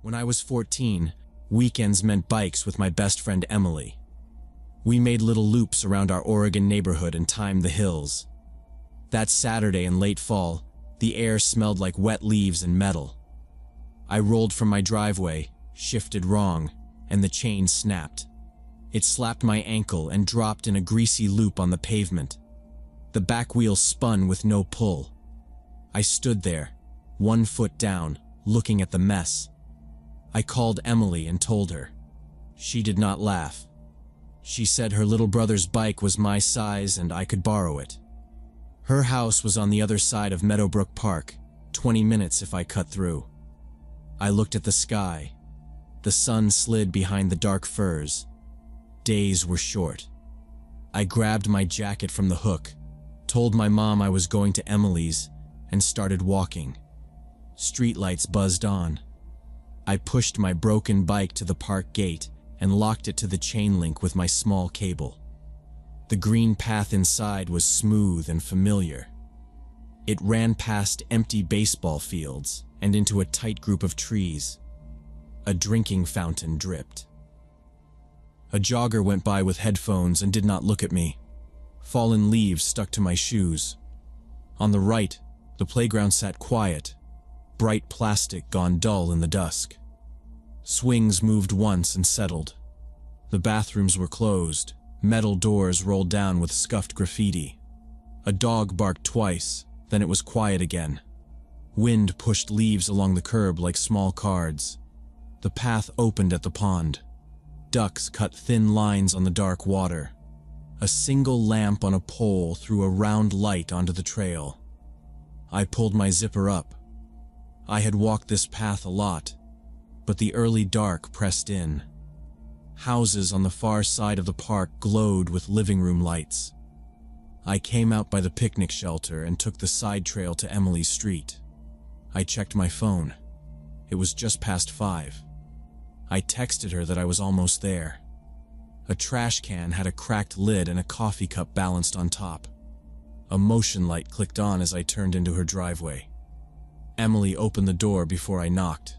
When I was 14, weekends meant bikes with my best friend Emily. We made little loops around our Oregon neighborhood and timed the hills. That Saturday in late fall, the air smelled like wet leaves and metal. I rolled from my driveway, shifted wrong, and the chain snapped. It slapped my ankle and dropped in a greasy loop on the pavement. The back wheel spun with no pull. I stood there, 1 foot down, looking at the mess. I called Emily and told her. She did not laugh. She said her little brother's bike was my size and I could borrow it. Her house was on the other side of Meadowbrook Park, 20 minutes if I cut through. I looked at the sky. The sun slid behind the dark firs. Days were short. I grabbed my jacket from the hook, told my mom I was going to Emily's, and started walking. Streetlights buzzed on. I pushed my broken bike to the park gate and locked it to the chain link with my small cable. The green path inside was smooth and familiar. It ran past empty baseball fields and into a tight group of trees. A drinking fountain dripped. A jogger went by with headphones and did not look at me. Fallen leaves stuck to my shoes. On the right, the playground sat quiet, bright plastic gone dull in the dusk. Swings moved once and settled. The bathrooms were closed, metal doors rolled down with scuffed graffiti. A dog barked twice, then it was quiet again. Wind pushed leaves along the curb like small cards. The path opened at the pond. Ducks cut thin lines on the dark water. A single lamp on a pole threw a round light onto the trail. I pulled my zipper up. I had walked this path a lot, but the early dark pressed in. Houses on the far side of the park glowed with living room lights. I came out by the picnic shelter and took the side trail to Emily's street. I checked my phone. It was just past 5. I texted her that I was almost there. A trash can had a cracked lid and a coffee cup balanced on top. A motion light clicked on as I turned into her driveway. Emily opened the door before I knocked.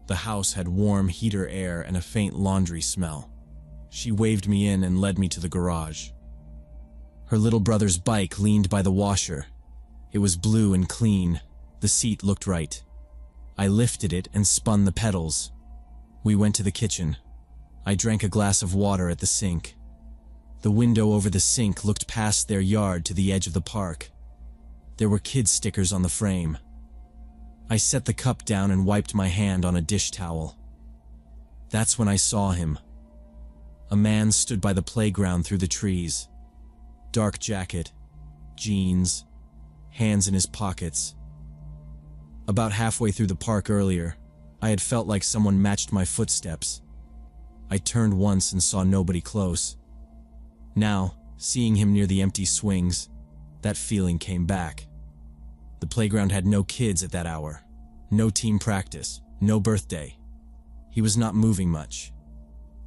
The house had warm heater air and a faint laundry smell. She waved me in and led me to the garage. Her little brother's bike leaned by the washer. It was blue and clean. The seat looked right. I lifted it and spun the pedals. We went to the kitchen. I drank a glass of water at the sink. The window over the sink looked past their yard to the edge of the park. There were kids' stickers on the frame. I set the cup down and wiped my hand on a dish towel. That's when I saw him. A man stood by the playground through the trees. Dark jacket, jeans, hands in his pockets. About halfway through the park earlier, I had felt like someone matched my footsteps. I turned once and saw nobody close. Now, seeing him near the empty swings, that feeling came back. The playground had no kids at that hour. No team practice, no birthday. He was not moving much.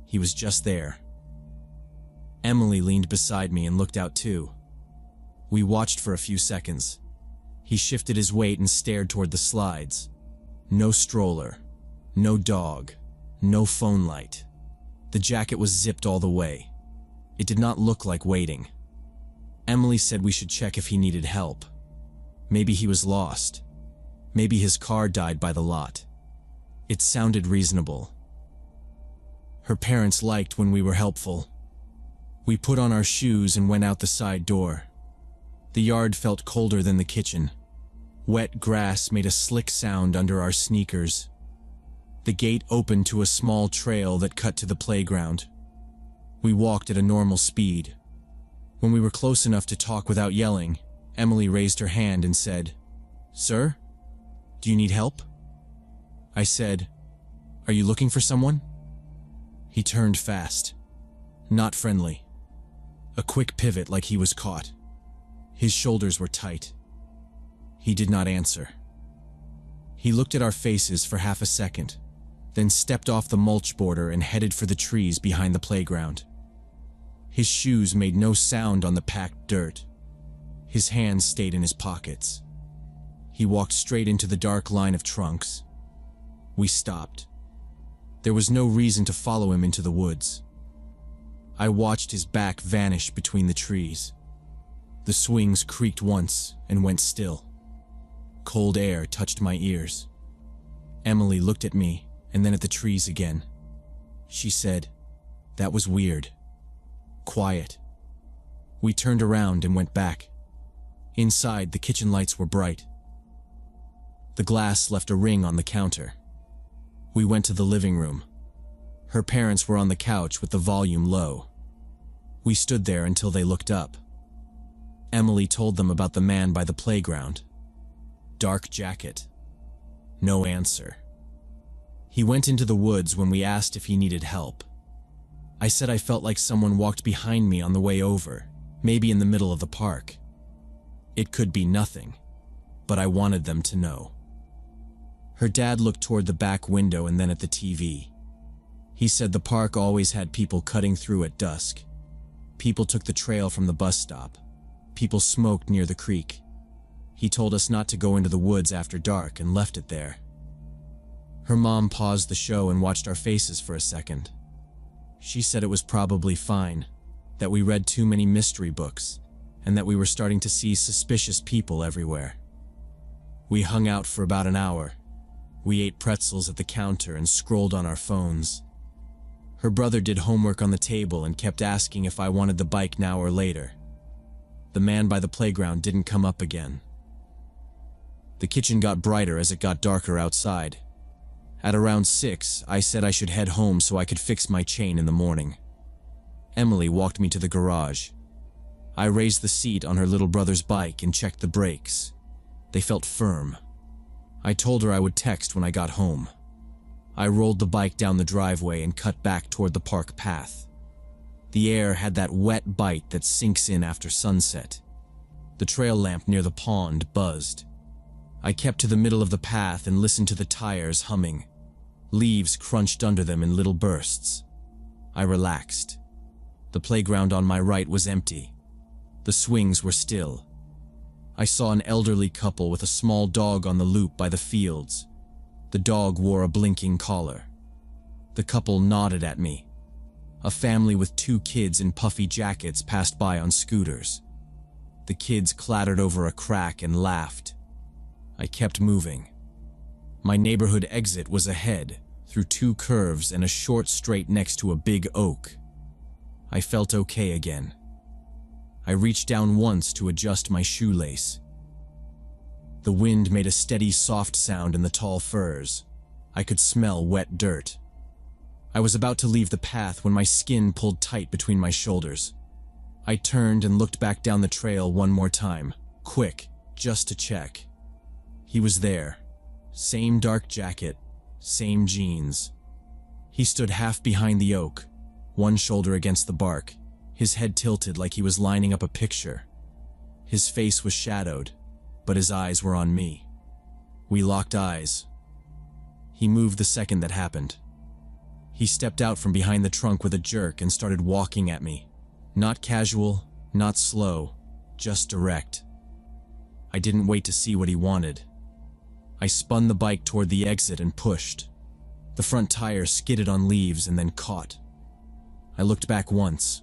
He was just there. Emily leaned beside me and looked out too. We watched for a few seconds. He shifted his weight and stared toward the slides. No stroller, no dog, no phone light. The jacket was zipped all the way. It did not look like waiting. Emily said we should check if he needed help. Maybe he was lost. Maybe his car died by the lot. It sounded reasonable. Her parents liked when we were helpful. We put on our shoes and went out the side door. The yard felt colder than the kitchen. Wet grass made a slick sound under our sneakers. The gate opened to a small trail that cut to the playground. We walked at a normal speed. When we were close enough to talk without yelling, Emily raised her hand and said, "Sir, do you need help?" I said, "Are you looking for someone?" He turned fast. Not friendly. A quick pivot like he was caught. His shoulders were tight. He did not answer. He looked at our faces for half a second, then stepped off the mulch border and headed for the trees behind the playground. His shoes made no sound on the packed dirt. His hands stayed in his pockets. He walked straight into the dark line of trunks. We stopped. There was no reason to follow him into the woods. I watched his back vanish between the trees. The swings creaked once and went still. Cold air touched my ears. Emily looked at me and then at the trees again. She said, "That was weird." Quiet. We turned around and went back. Inside, the kitchen lights were bright. The glass left a ring on the counter. We went to the living room. Her parents were on the couch with the volume low. We stood there until they looked up. Emily told them about the man by the playground. Dark jacket. No answer. He went into the woods when we asked if he needed help. I said I felt like someone walked behind me on the way over, maybe in the middle of the park. It could be nothing, but I wanted them to know. Her dad looked toward the back window and then at the TV. He said the park always had people cutting through at dusk. People took the trail from the bus stop. People smoked near the creek. He told us not to go into the woods after dark and left it there. Her mom paused the show and watched our faces for a second. She said it was probably fine, that we read too many mystery books, and that we were starting to see suspicious people everywhere. We hung out for about an hour. We ate pretzels at the counter and scrolled on our phones. Her brother did homework on the table and kept asking if I wanted the bike now or later. The man by the playground didn't come up again. The kitchen got brighter as it got darker outside. At around 6, I said I should head home so I could fix my chain in the morning. Emily walked me to the garage. I raised the seat on her little brother's bike and checked the brakes. They felt firm. I told her I would text when I got home. I rolled the bike down the driveway and cut back toward the park path. The air had that wet bite that sinks in after sunset. The trail lamp near the pond buzzed. I kept to the middle of the path and listened to the tires humming. Leaves crunched under them in little bursts. I relaxed. The playground on my right was empty. The swings were still. I saw an elderly couple with a small dog on the loop by the fields. The dog wore a blinking collar. The couple nodded at me. A family with 2 kids in puffy jackets passed by on scooters. The kids clattered over a crack and laughed. I kept moving. My neighborhood exit was ahead, through 2 curves and a short straight next to a big oak. I felt okay again. I reached down once to adjust my shoelace. The wind made a steady, soft sound in the tall firs. I could smell wet dirt. I was about to leave the path when my skin pulled tight between my shoulders. I turned and looked back down the trail one more time, quick, just to check. He was there. Same dark jacket, same jeans. He stood half behind the oak, one shoulder against the bark, his head tilted like he was lining up a picture. His face was shadowed, but his eyes were on me. We locked eyes. He moved the second that happened. He stepped out from behind the trunk with a jerk and started walking at me. Not casual, not slow, just direct. I didn't wait to see what he wanted. I spun the bike toward the exit and pushed. The front tire skidded on leaves and then caught. I looked back once.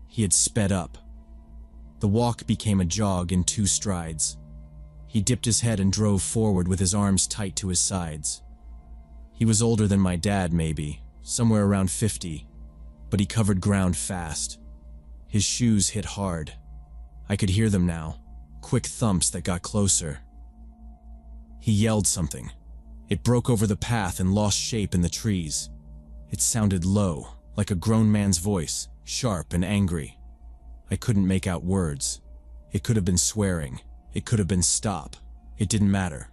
He had sped up. The walk became a jog in 2 strides. He dipped his head and drove forward with his arms tight to his sides. He was older than my dad, maybe, somewhere around 50, but he covered ground fast. His shoes hit hard. I could hear them now, quick thumps that got closer. He yelled something. It broke over the path and lost shape in the trees. It sounded low, like a grown man's voice, sharp and angry. I couldn't make out words. It could have been swearing. It could have been stop. It didn't matter.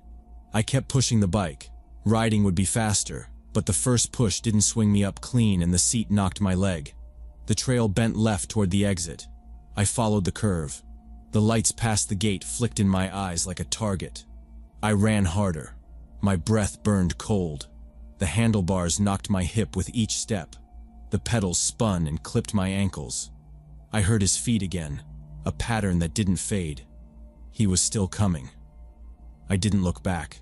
I kept pushing the bike. Riding would be faster, but the first push didn't swing me up clean and the seat knocked my leg. The trail bent left toward the exit. I followed the curve. The lights past the gate flicked in my eyes like a target. I ran harder. My breath burned cold. The handlebars knocked my hip with each step. The pedals spun and clipped my ankles. I heard his feet again, a pattern that didn't fade. He was still coming. I didn't look back.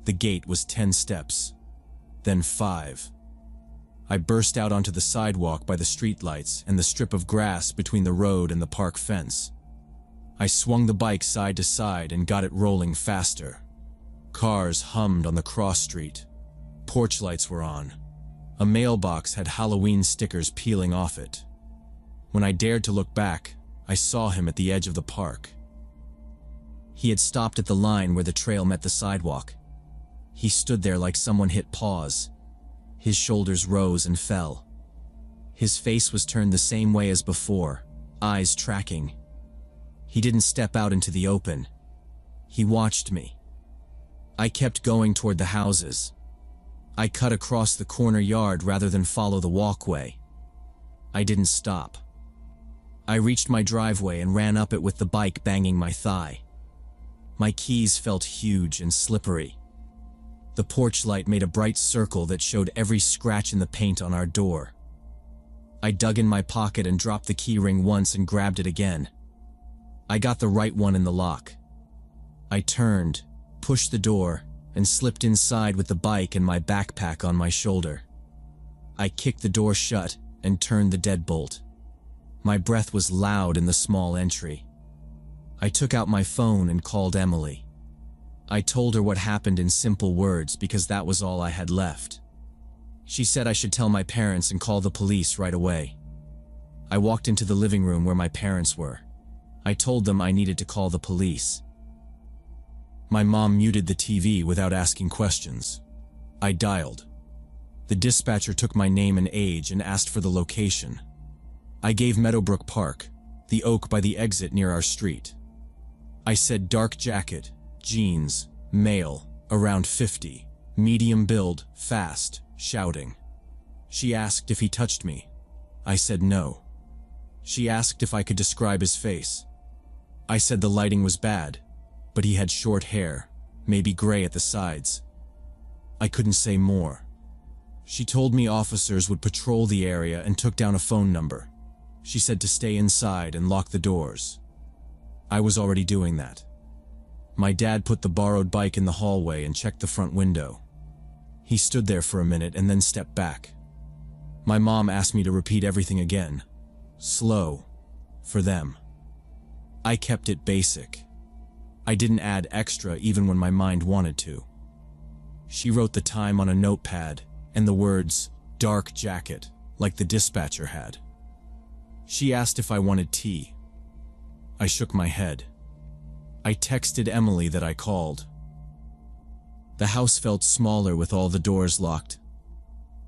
The gate was 10 steps, then 5, I burst out onto the sidewalk by the streetlights and the strip of grass between the road and the park fence. I swung the bike side to side and got it rolling faster. Cars hummed on the cross street. Porch lights were on. A mailbox had Halloween stickers peeling off it. When I dared to look back, I saw him at the edge of the park. He had stopped at the line where the trail met the sidewalk. He stood there like someone hit pause. His shoulders rose and fell. His face was turned the same way as before, eyes tracking. He didn't step out into the open. He watched me. I kept going toward the houses. I cut across the corner yard rather than follow the walkway. I didn't stop. I reached my driveway and ran up it with the bike banging my thigh. My keys felt huge and slippery. The porch light made a bright circle that showed every scratch in the paint on our door. I dug in my pocket and dropped the key ring once and grabbed it again. I got the right one in the lock. I turned, pushed the door, and slipped inside with the bike and my backpack on my shoulder. I kicked the door shut and turned the deadbolt. My breath was loud in the small entry. I took out my phone and called Emily. I told her what happened in simple words because that was all I had left. She said I should tell my parents and call the police right away. I walked into the living room where my parents were. I told them I needed to call the police. My mom muted the TV without asking questions. I dialed. The dispatcher took my name and age and asked for the location. I gave Meadowbrook Park, the oak by the exit near our street. I said dark jacket, jeans, male, around 50, medium build, fast, shouting. She asked if he touched me. I said no. She asked if I could describe his face. I said the lighting was bad, but he had short hair, maybe gray at the sides. I couldn't say more. She told me officers would patrol the area and took down a phone number. She said to stay inside and lock the doors. I was already doing that. My dad put the borrowed bike in the hallway and checked the front window. He stood there for a minute and then stepped back. My mom asked me to repeat everything again. Slow. For them. I kept it basic. I didn't add extra even when my mind wanted to. She wrote the time on a notepad and the words, dark jacket, like the dispatcher had. She asked if I wanted tea. I shook my head. I texted Emily that I called. The house felt smaller with all the doors locked.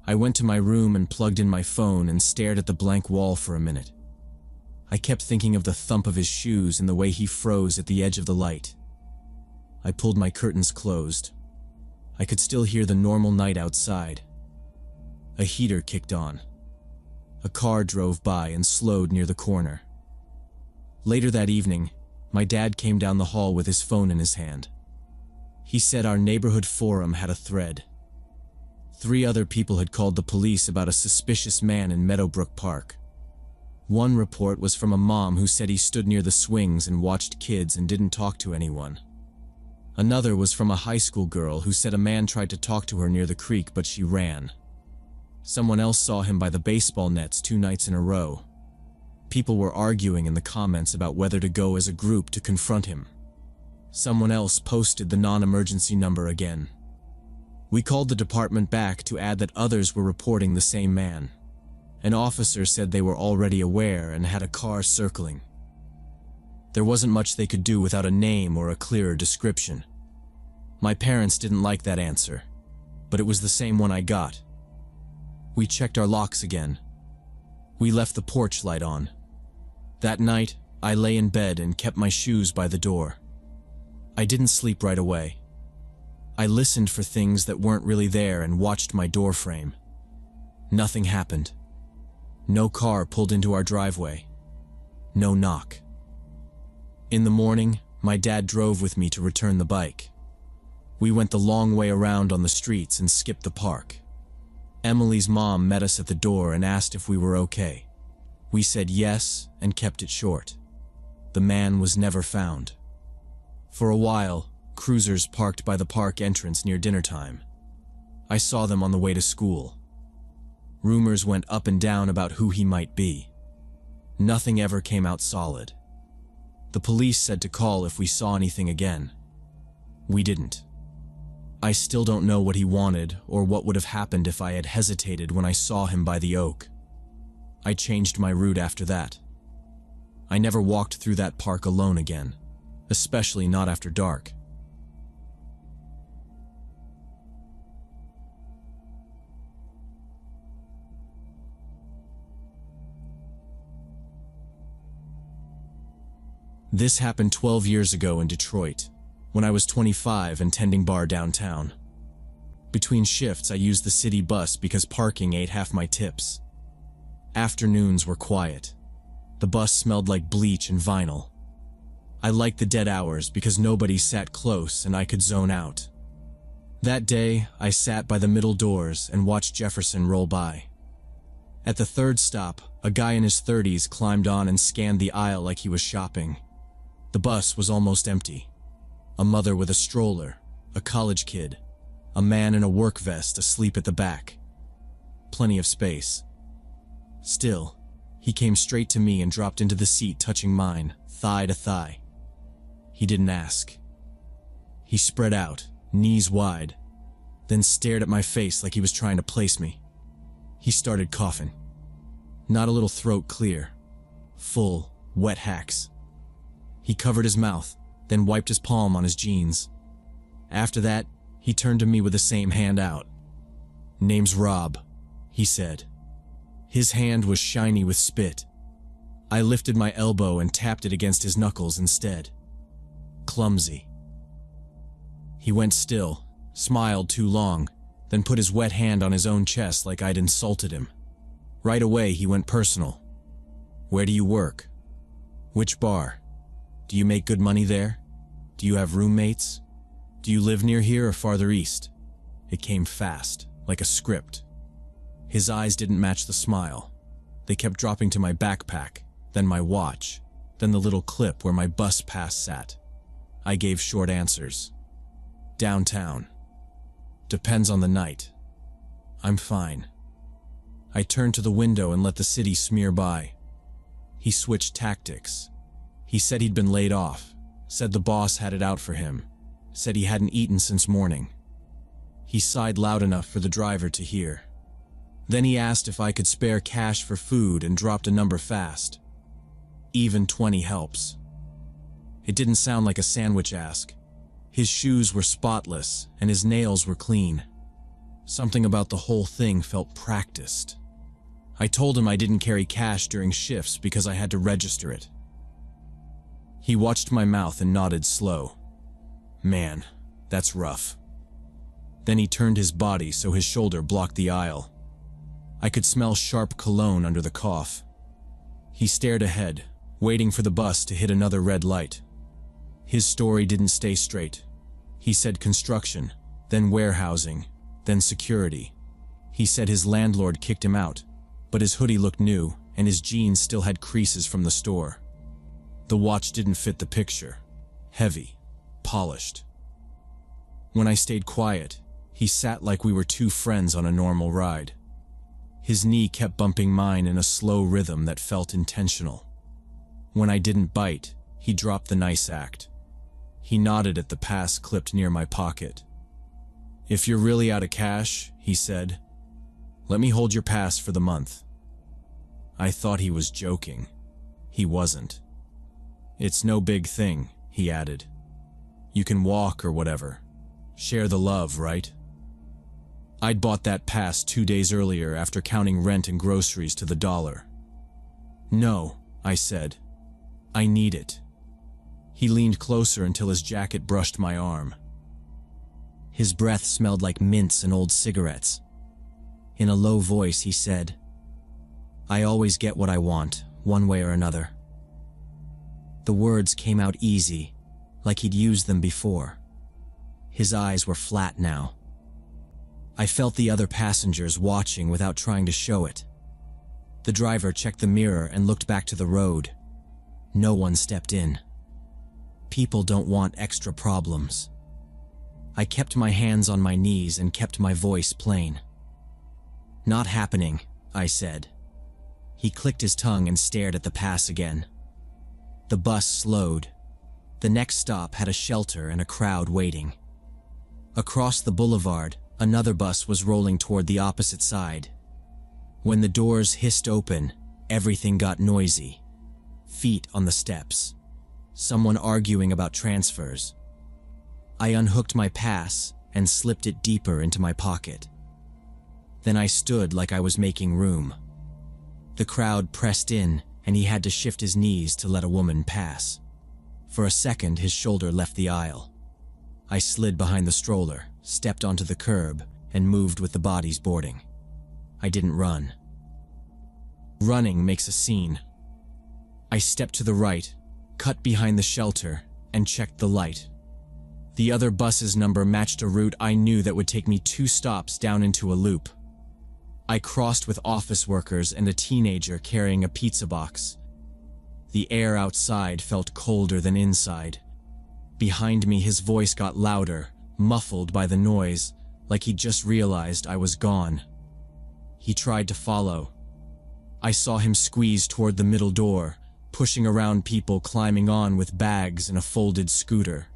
I went to my room and plugged in my phone and stared at the blank wall for a minute. I kept thinking of the thump of his shoes and the way he froze at the edge of the light. I pulled my curtains closed. I could still hear the normal night outside. A heater kicked on. A car drove by and slowed near the corner. Later that evening, my dad came down the hall with his phone in his hand. He said our neighborhood forum had a thread. 3 other people had called the police about a suspicious man in Meadowbrook Park. One report was from a mom who said he stood near the swings and watched kids and didn't talk to anyone. Another was from a high school girl who said a man tried to talk to her near the creek but she ran. Someone else saw him by the baseball nets 2 nights in a row. People were arguing in the comments about whether to go as a group to confront him. Someone else posted the non-emergency number again. We called the department back to add that others were reporting the same man. An officer said they were already aware and had a car circling. There wasn't much they could do without a name or a clearer description. My parents didn't like that answer, but it was the same one I got. We checked our locks again. We left the porch light on. That night, I lay in bed and kept my shoes by the door. I didn't sleep right away. I listened for things that weren't really there and watched my door frame. Nothing happened. No car pulled into our driveway. No knock. In the morning, my dad drove with me to return the bike. We went the long way around on the streets and skipped the park. Emily's mom met us at the door and asked if we were okay. We said yes and kept it short. The man was never found. For a while, cruisers parked by the park entrance near dinner time. I saw them on the way to school. Rumors went up and down about who he might be. Nothing ever came out solid. The police said to call if we saw anything again. We didn't. I still don't know what he wanted or what would have happened if I had hesitated when I saw him by the oak. I changed my route after that. I never walked through that park alone again, especially not after dark. This happened 12 years ago in Detroit, when I was 25 and tending bar downtown. Between shifts, I used the city bus because parking ate half my tips. Afternoons were quiet. The bus smelled like bleach and vinyl. I liked the dead hours because nobody sat close and I could zone out. That day, I sat by the middle doors and watched Jefferson roll by. At the third stop, a guy in his 30s climbed on and scanned the aisle like he was shopping. The bus was almost empty. A mother with a stroller, a college kid, a man in a work vest asleep at the back. Plenty of space. Still, he came straight to me and dropped into the seat, touching mine, thigh to thigh. He didn't ask. He spread out, knees wide, then stared at my face like he was trying to place me. He started coughing. Not a little throat clear. Full, wet hacks. He covered his mouth, then wiped his palm on his jeans. After that, he turned to me with the same hand out. "Name's Rob," he said. His hand was shiny with spit. I lifted my elbow and tapped it against his knuckles instead. Clumsy. He went still, smiled too long, then put his wet hand on his own chest like I'd insulted him. Right away, he went personal. "Where do you work? Which bar? Do you make good money there? Do you have roommates? Do you live near here or farther east?" It came fast, like a script. His eyes didn't match the smile. They kept dropping to my backpack, then my watch, then the little clip where my bus pass sat. I gave short answers. "Downtown. Depends on the night. I'm fine." I turned to the window and let the city smear by. He switched tactics. He said he'd been laid off, said the boss had it out for him, said he hadn't eaten since morning. He sighed loud enough for the driver to hear. Then he asked if I could spare cash for food and dropped a number fast. Even 20 helps. It didn't sound like a sandwich ask. His shoes were spotless and his nails were clean. Something about the whole thing felt practiced. I told him I didn't carry cash during shifts because I had to register it. He watched my mouth and nodded slow. "Man, that's rough." Then he turned his body so his shoulder blocked the aisle. I could smell sharp cologne under the cough. He stared ahead, waiting for the bus to hit another red light. His story didn't stay straight. He said construction, then warehousing, then security. He said his landlord kicked him out, but his hoodie looked new and his jeans still had creases from the store. The watch didn't fit the picture. Heavy, polished. When I stayed quiet, he sat like we were two friends on a normal ride. His knee kept bumping mine in a slow rhythm that felt intentional. When I didn't bite, he dropped the nice act. He nodded at the pass clipped near my pocket. "If you're really out of cash," he said, "let me hold your pass for the month." I thought he was joking. He wasn't. "It's no big thing," he added. "You can walk or whatever. Share the love, right?" I'd bought that pass 2 days earlier after counting rent and groceries to the dollar. "No," I said. "I need it." He leaned closer until his jacket brushed my arm. His breath smelled like mints and old cigarettes. In a low voice, he said, "I always get what I want, one way or another." The words came out easy, like he'd used them before. His eyes were flat now. I felt the other passengers watching without trying to show it. The driver checked the mirror and looked back to the road. No one stepped in. People don't want extra problems. I kept my hands on my knees and kept my voice plain. "Not happening," I said. He clicked his tongue and stared at the pass again. The bus slowed. The next stop had a shelter and a crowd waiting. Across the boulevard, another bus was rolling toward the opposite side. When the doors hissed open, everything got noisy. Feet on the steps. Someone arguing about transfers. I unhooked my pass and slipped it deeper into my pocket. Then I stood like I was making room. The crowd pressed in, and he had to shift his knees to let a woman pass. For a second, his shoulder left the aisle. I slid behind the stroller, stepped onto the curb, and moved with the bodies boarding. I didn't run. Running makes a scene. I stepped to the right, cut behind the shelter, and checked the light. The other bus's number matched a route I knew that would take me 2 stops down into a loop. I crossed with office workers and a teenager carrying a pizza box. The air outside felt colder than inside. Behind me, his voice got louder, muffled by the noise, like he'd just realized I was gone. He tried to follow. I saw him squeeze toward the middle door, pushing around people climbing on with bags and a folded scooter.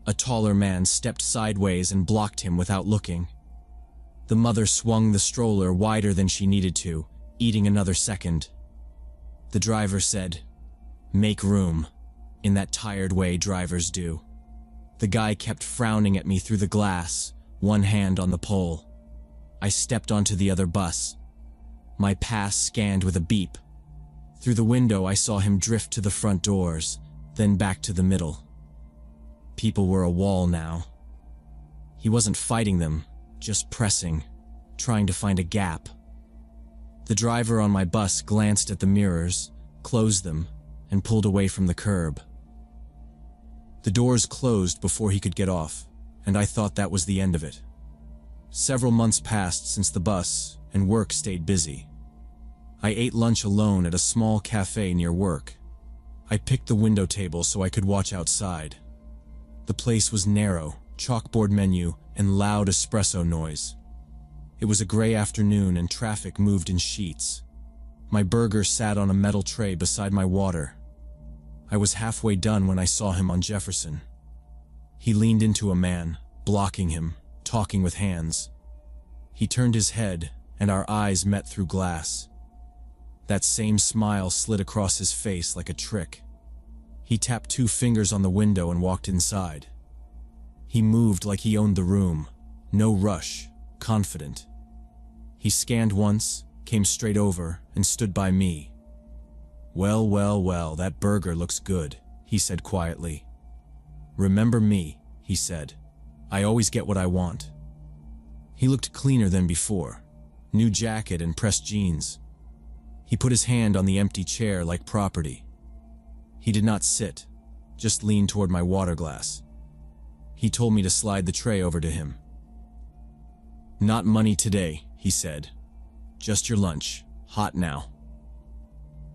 A taller man stepped sideways and blocked him without looking. The mother swung the stroller wider than she needed to, eating another second. The driver said, "Make room," in that tired way drivers do. The guy kept frowning at me through the glass, one hand on the pole. I stepped onto the other bus. My pass scanned with a beep. Through the window, I saw him drift to the front doors, then back to the middle. People were a wall now. He wasn't fighting them, just pressing, trying to find a gap. The driver on my bus glanced at the mirrors, closed them, and pulled away from the curb. The doors closed before he could get off, and I thought that was the end of it. Several months passed since the bus, and work stayed busy. I ate lunch alone at a small cafe near work. I picked the window table so I could watch outside. The place was narrow, chalkboard menu, and loud espresso noise. It was a gray afternoon and traffic moved in sheets. My burger sat on a metal tray beside my water. I was halfway done when I saw him on Jefferson. He leaned into a man, blocking him, talking with hands. He turned his head, and our eyes met through glass. That same smile slid across his face like a trick. He tapped 2 fingers on the window and walked inside. He moved like he owned the room, no rush, confident. He scanned once, came straight over, and stood by me. "Well, well, well, that burger looks good," he said quietly. "Remember me," he said. "I always get what I want." He looked cleaner than before, new jacket and pressed jeans. He put his hand on the empty chair like property. He did not sit, just leaned toward my water glass. He told me to slide the tray over to him. "Not money today," he said. "Just your lunch, hot now."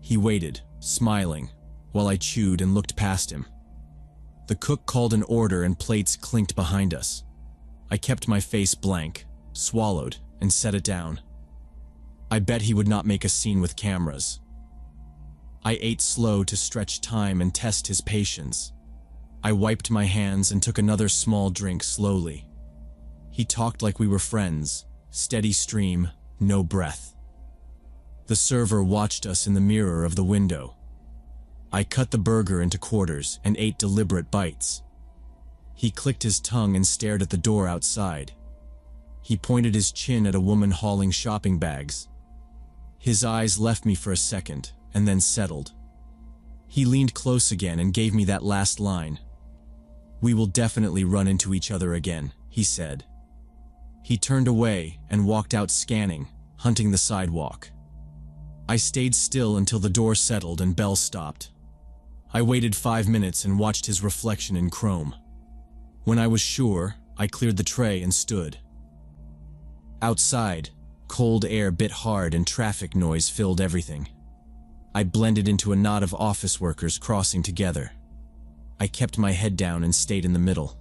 He waited, smiling, while I chewed and looked past him. The cook called an order and plates clinked behind us. I kept my face blank, swallowed, and set it down. I bet he would not make a scene with cameras. I ate slow to stretch time and test his patience. I wiped my hands and took another small drink slowly. He talked like we were friends, steady stream, no breath. The server watched us in the mirror of the window. I cut the burger into quarters and ate deliberate bites. He clicked his tongue and stared at the door outside. He pointed his chin at a woman hauling shopping bags. His eyes left me for a second, and then settled. He leaned close again and gave me that last line. "We will definitely run into each other again," he said. He turned away and walked out scanning, hunting the sidewalk. I stayed still until the door settled and bell stopped. I waited 5 minutes and watched his reflection in chrome. When I was sure, I cleared the tray and stood. Outside, cold air bit hard and traffic noise filled everything. I blended into a knot of office workers crossing together. I kept my head down and stayed in the middle.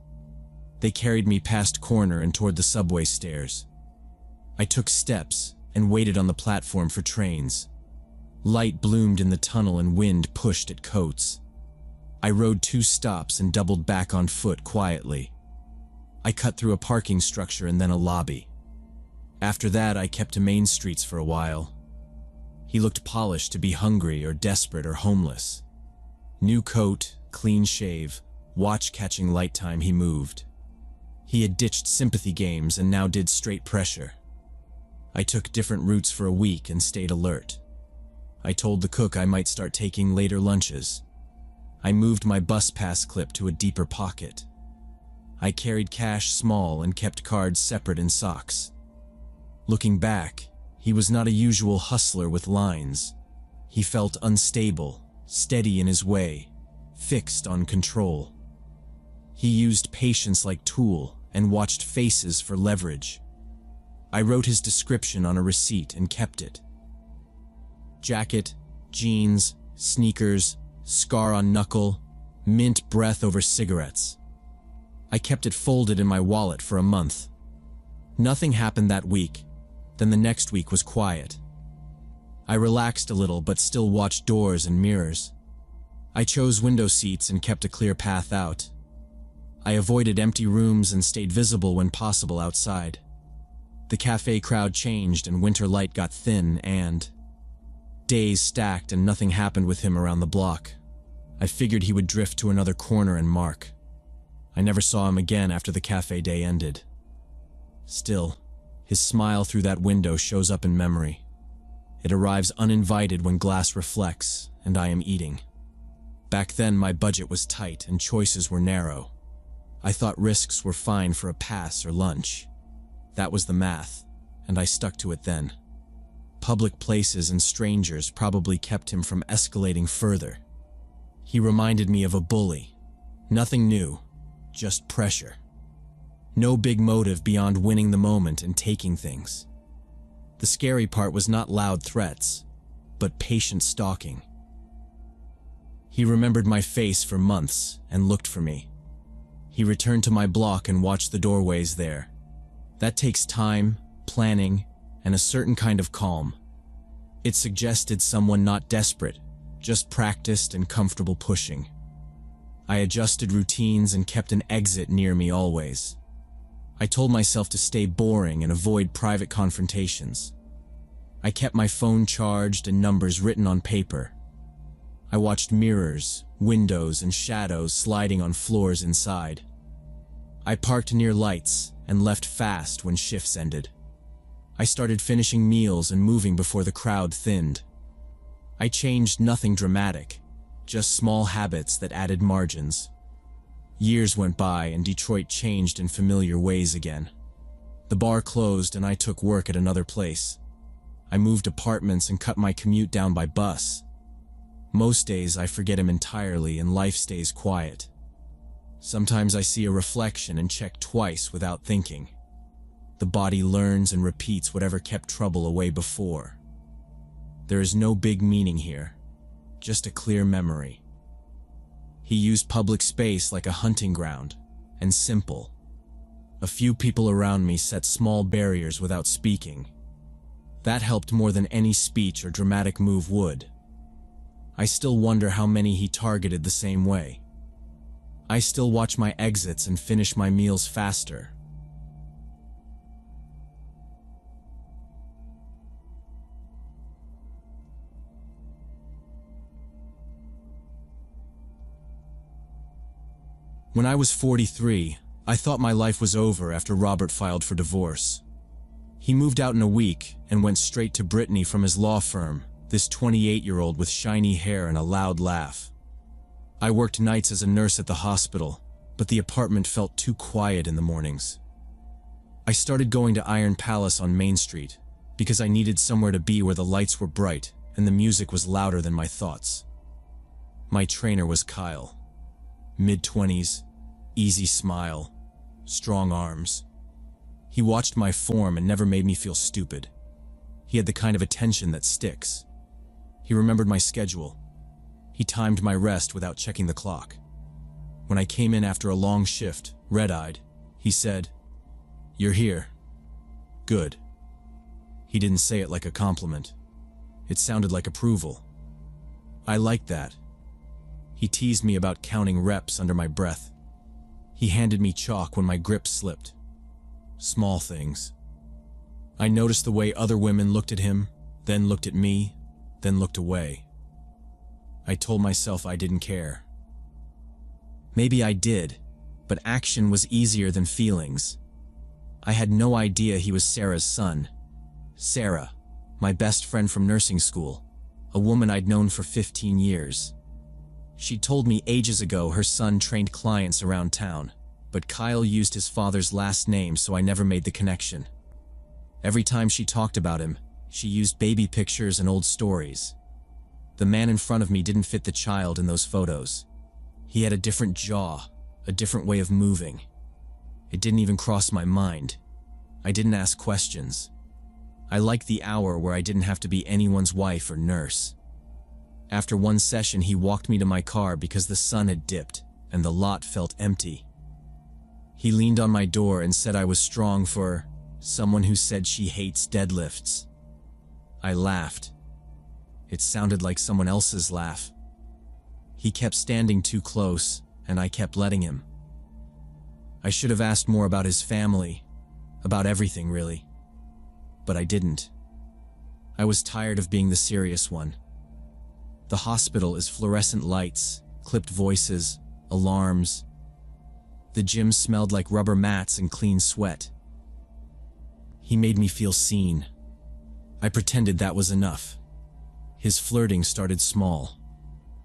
They carried me past corner and toward the subway stairs. I took steps, and waited on the platform for trains. Light bloomed in the tunnel and wind pushed at coats. I rode 2 stops and doubled back on foot quietly. I cut through a parking structure and then a lobby. After that, I kept to main streets for a while. He looked polished to be hungry or desperate or homeless. New coat, clean shave, watch catching light time. He moved. He had ditched sympathy games and now did straight pressure. I took different routes for a week and stayed alert. I told the cook I might start taking later lunches. I moved my bus pass clip to a deeper pocket. I carried cash small and kept cards separate in socks. Looking back, he was not a usual hustler with lines. He felt unstable, steady in his way, fixed on control. He used patience like tool and watched faces for leverage. I wrote his description on a receipt and kept it. Jacket, jeans, sneakers, scar on knuckle, mint breath over cigarettes. I kept it folded in my wallet for a month. Nothing happened that week. Then the next week was quiet. I relaxed a little but still watched doors and mirrors. I chose window seats and kept a clear path out. I avoided empty rooms and stayed visible when possible outside. The cafe crowd changed and winter light got thin and days stacked and nothing happened with him around the block. I figured he would drift to another corner and mark. I never saw him again after the cafe day ended. Still, his smile through that window shows up in memory. It arrives uninvited when glass reflects and I am eating. Back then my budget was tight and choices were narrow. I thought risks were fine for a pass or lunch. That was the math, and I stuck to it then. Public places and strangers probably kept him from escalating further. He reminded me of a bully. Nothing new, just pressure. No big motive beyond winning the moment and taking things. The scary part was not loud threats, but patient stalking. He remembered my face for months and looked for me. He returned to my block and watched the doorways there. That takes time, planning, and a certain kind of calm. It suggested someone not desperate, just practiced and comfortable pushing. I adjusted routines and kept an exit near me always. I told myself to stay boring and avoid private confrontations. I kept my phone charged and numbers written on paper. I watched mirrors, windows, and shadows sliding on floors inside. I parked near lights and left fast when shifts ended. I started finishing meals and moving before the crowd thinned. I changed nothing dramatic, just small habits that added margins. Years went by and Detroit changed in familiar ways again. The bar closed and I took work at another place. I moved apartments and cut my commute down by bus. Most days I forget him entirely and life stays quiet. Sometimes I see a reflection and check twice without thinking. The body learns and repeats whatever kept trouble away before. There is no big meaning here, just a clear memory. He used public space like a hunting ground, and simple. A few people around me set small barriers without speaking. That helped more than any speech or dramatic move would. I still wonder how many he targeted the same way. I still watch my exits and finish my meals faster. When I was 43, I thought my life was over after Robert filed for divorce. He moved out in a week and went straight to Brittany from his law firm, this 28-year-old with shiny hair and a loud laugh. I worked nights as a nurse at the hospital, but the apartment felt too quiet in the mornings. I started going to Iron Palace on Main Street because I needed somewhere to be where the lights were bright and the music was louder than my thoughts. My trainer was Kyle. Mid-20s, easy smile, strong arms. He watched my form and never made me feel stupid. He had the kind of attention that sticks. He remembered my schedule. He timed my rest without checking the clock. When I came in after a long shift, red-eyed, he said, "You're here. Good." He didn't say it like a compliment. It sounded like approval. I liked that. He teased me about counting reps under my breath. He handed me chalk when my grip slipped. Small things. I noticed the way other women looked at him, then looked at me, then looked away. I told myself I didn't care. Maybe I did, but action was easier than feelings. I had no idea he was Sarah's son. Sarah, my best friend from nursing school, a woman I'd known for 15 years. She told me ages ago her son trained clients around town, but Kyle used his father's last name, so I never made the connection. Every time she talked about him, she used baby pictures and old stories. The man in front of me didn't fit the child in those photos. He had a different jaw, a different way of moving. It didn't even cross my mind. I didn't ask questions. I liked the hour where I didn't have to be anyone's wife or nurse. After one session, he walked me to my car because the sun had dipped and the lot felt empty. He leaned on my door and said I was strong for someone who said she hates deadlifts. I laughed. It sounded like someone else's laugh. He kept standing too close, and I kept letting him. I should have asked more about his family, about everything really. But I didn't. I was tired of being the serious one. The hospital is fluorescent lights, clipped voices, alarms. The gym smelled like rubber mats and clean sweat. He made me feel seen. I pretended that was enough. His flirting started small.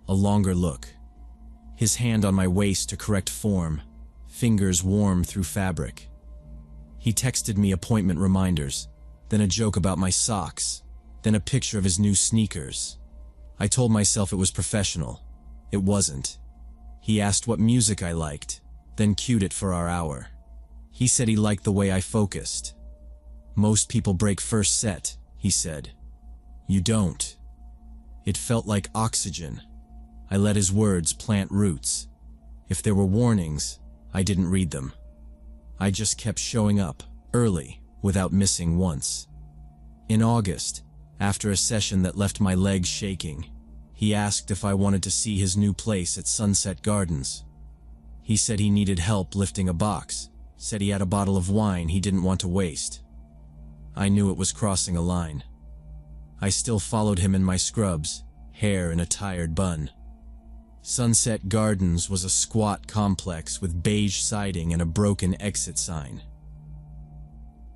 A longer look. His hand on my waist to correct form, fingers warm through fabric. He texted me appointment reminders, then a joke about my socks, then a picture of his new sneakers. I told myself it was professional. It wasn't. He asked what music I liked, then cued it for our hour. He said he liked the way I focused. Most people break first set, he said. You don't. It felt like oxygen. I let his words plant roots. If there were warnings, I didn't read them. I just kept showing up, early, without missing once. In August, after a session that left my legs shaking, he asked if I wanted to see his new place at Sunset Gardens. He said he needed help lifting a box, said he had a bottle of wine he didn't want to waste. I knew it was crossing a line. I still followed him in my scrubs, hair in a tired bun. Sunset Gardens was a squat complex with beige siding and a broken exit sign.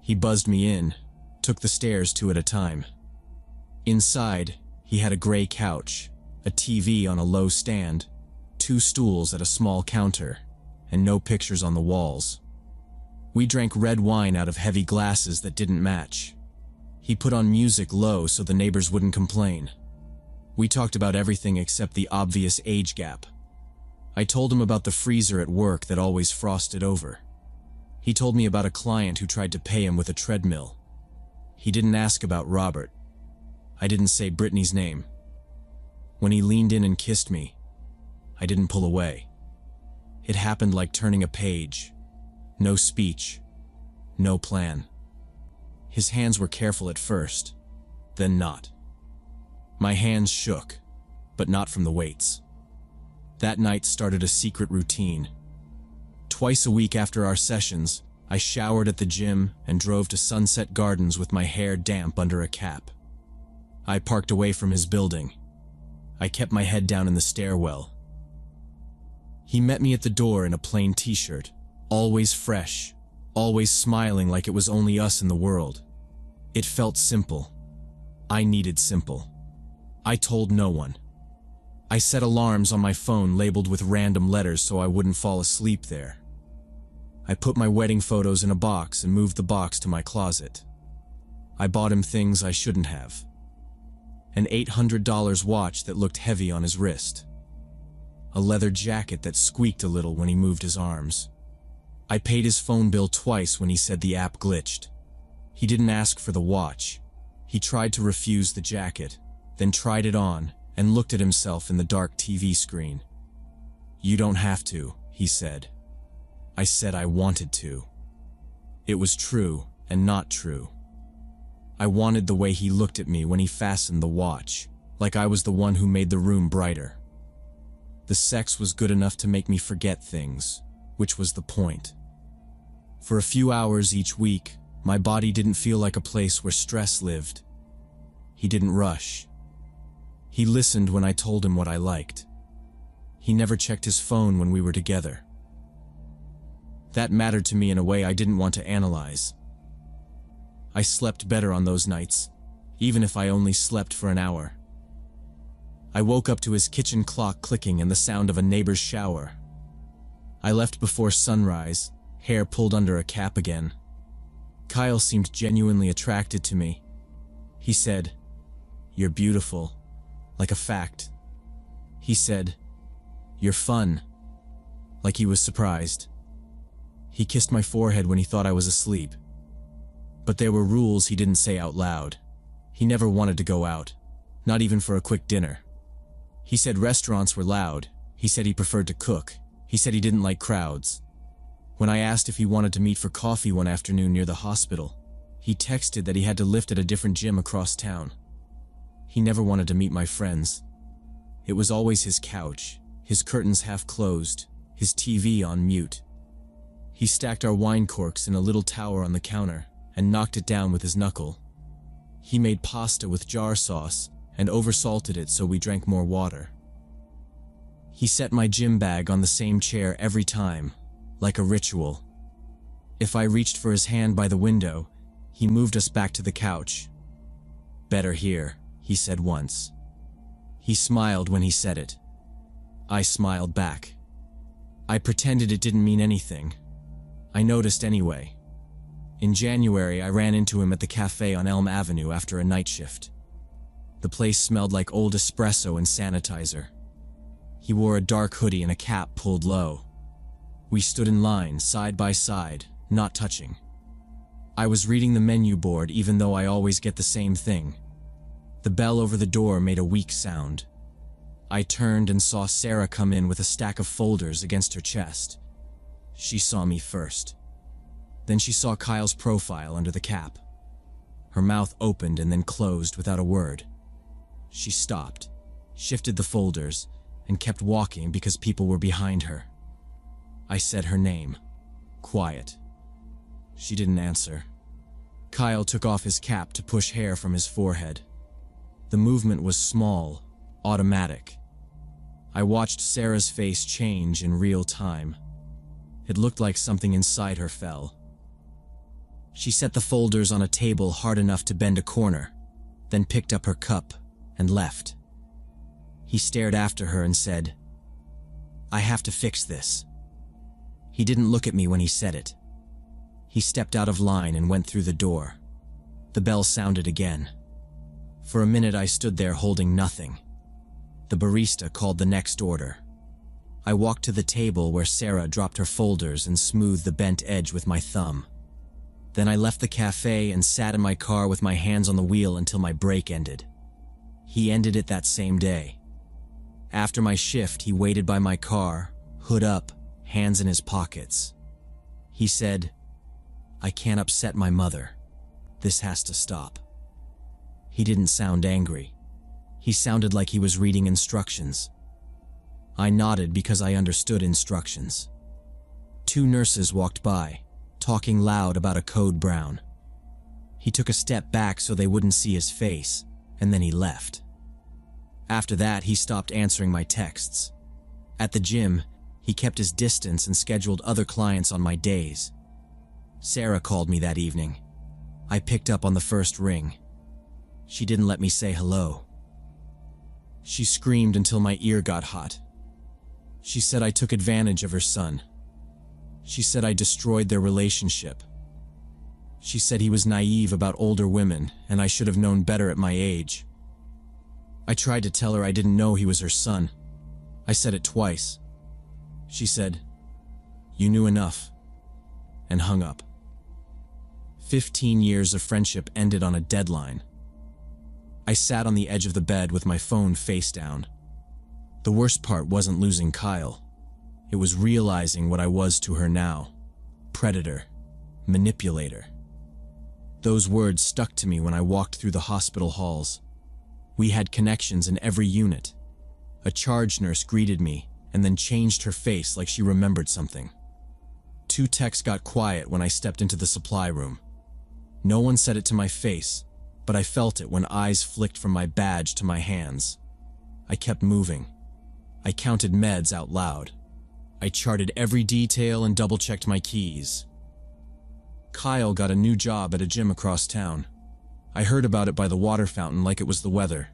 He buzzed me in, took the stairs two at a time. Inside, he had a gray couch, a TV on a low stand, 2 stools at a small counter, and no pictures on the walls. We drank red wine out of heavy glasses that didn't match. He put on music low so the neighbors wouldn't complain. We talked about everything except the obvious age gap. I told him about the freezer at work that always frosted over. He told me about a client who tried to pay him with a treadmill. He didn't ask about Robert. I didn't say Brittany's name. When he leaned in and kissed me, I didn't pull away. It happened like turning a page. No speech. No plan. His hands were careful at first, then not. My hands shook, but not from the weights. That night started a secret routine. Twice a week after our sessions, I showered at the gym and drove to Sunset Gardens with my hair damp under a cap. I parked away from his building. I kept my head down in the stairwell. He met me at the door in a plain t-shirt, always fresh, always smiling like it was only us in the world. It felt simple. I needed simple. I told no one. I set alarms on my phone labeled with random letters so I wouldn't fall asleep there. I put my wedding photos in a box and moved the box to my closet. I bought him things I shouldn't have. An $800 watch that looked heavy on his wrist. A leather jacket that squeaked a little when he moved his arms. I paid his phone bill twice when he said the app glitched. He didn't ask for the watch. He tried to refuse the jacket, then tried it on and looked at himself in the dark TV screen. You don't have to, he said. I said I wanted to. It was true and not true. I wanted the way he looked at me when he fastened the watch, like I was the one who made the room brighter. The sex was good enough to make me forget things, which was the point. For a few hours each week, my body didn't feel like a place where stress lived. He didn't rush. He listened when I told him what I liked. He never checked his phone when we were together. That mattered to me in a way I didn't want to analyze. I slept better on those nights, even if I only slept for an hour. I woke up to his kitchen clock clicking and the sound of a neighbor's shower. I left before sunrise, hair pulled under a cap again. Kyle seemed genuinely attracted to me. He said, "You're beautiful," like a fact. He said, "You're fun," like he was surprised. He kissed my forehead when he thought I was asleep. But there were rules he didn't say out loud. He never wanted to go out, not even for a quick dinner. He said restaurants were loud. He said he preferred to cook. He said he didn't like crowds. When I asked if he wanted to meet for coffee one afternoon near the hospital, he texted that he had to lift at a different gym across town. He never wanted to meet my friends. It was always his couch, his curtains half closed, his TV on mute. He stacked our wine corks in a little tower on the counter and knocked it down with his knuckle. He made pasta with jar sauce and oversalted it so we drank more water. He set my gym bag on the same chair every time, like a ritual. If I reached for his hand by the window, he moved us back to the couch. "Better here," he said once. He smiled when he said it. I smiled back. I pretended it didn't mean anything. I noticed anyway. In January, I ran into him at the cafe on Elm Avenue after a night shift. The place smelled like old espresso and sanitizer. He wore a dark hoodie and a cap pulled low. We stood in line, side by side, not touching. I was reading the menu board even though I always get the same thing. The bell over the door made a weak sound. I turned and saw Sarah come in with a stack of folders against her chest. She saw me first. Then she saw Kyle's profile under the cap. Her mouth opened and then closed without a word. She stopped, shifted the folders, and kept walking because people were behind her. I said her name. Quiet. She didn't answer. Kyle took off his cap to push hair from his forehead. The movement was small, automatic. I watched Sarah's face change in real time. It looked like something inside her fell. She set the folders on a table hard enough to bend a corner, then picked up her cup and left. He stared after her and said, "I have to fix this." He didn't look at me when he said it. He stepped out of line and went through the door. The bell sounded again. For a minute I stood there holding nothing. The barista called the next order. I walked to the table where Sarah dropped her folders and smoothed the bent edge with my thumb. Then I left the cafe and sat in my car with my hands on the wheel until my break ended. He ended it that same day. After my shift, he waited by my car, hood up, hands in his pockets. He said, "I can't upset my mother. This has to stop." He didn't sound angry. He sounded like he was reading instructions. I nodded because I understood instructions. 2 nurses walked by, talking loud about a code brown. He took a step back so they wouldn't see his face, and then he left. After that, he stopped answering my texts. At the gym, he kept his distance and scheduled other clients on my days. Sarah called me that evening. I picked up on the first ring. She didn't let me say hello. She screamed until my ear got hot. She said I took advantage of her son. She said I destroyed their relationship. She said he was naive about older women and I should have known better at my age. I tried to tell her I didn't know he was her son. I said it twice. She said, "You knew enough," and hung up. 15 years of friendship ended on a deadline. I sat on the edge of the bed with my phone face down. The worst part wasn't losing Kyle. It was realizing what I was to her now. Predator. Manipulator. Those words stuck to me when I walked through the hospital halls. We had connections in every unit. A charge nurse greeted me and then changed her face like she remembered something. 2 techs got quiet when I stepped into the supply room. No one said it to my face, but I felt it when eyes flicked from my badge to my hands. I kept moving. I counted meds out loud. I charted every detail and double-checked my keys. Kyle got a new job at a gym across town. I heard about it by the water fountain like it was the weather.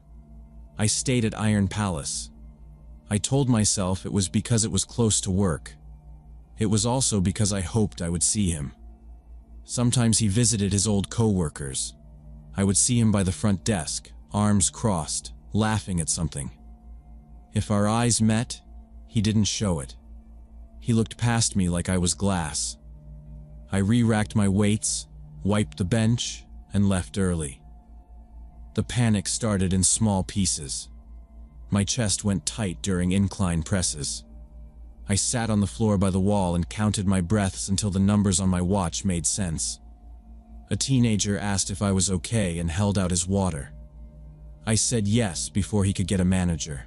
I stayed at Iron Palace. I told myself it was because it was close to work. It was also because I hoped I would see him. Sometimes he visited his old co-workers. I would see him by the front desk, arms crossed, laughing at something. If our eyes met, he didn't show it. He looked past me like I was glass. I re-racked my weights, wiped the bench, and left early. The panic started in small pieces. My chest went tight during incline presses. I sat on the floor by the wall and counted my breaths until the numbers on my watch made sense. A teenager asked if I was okay and held out his water. I said yes before he could get a manager.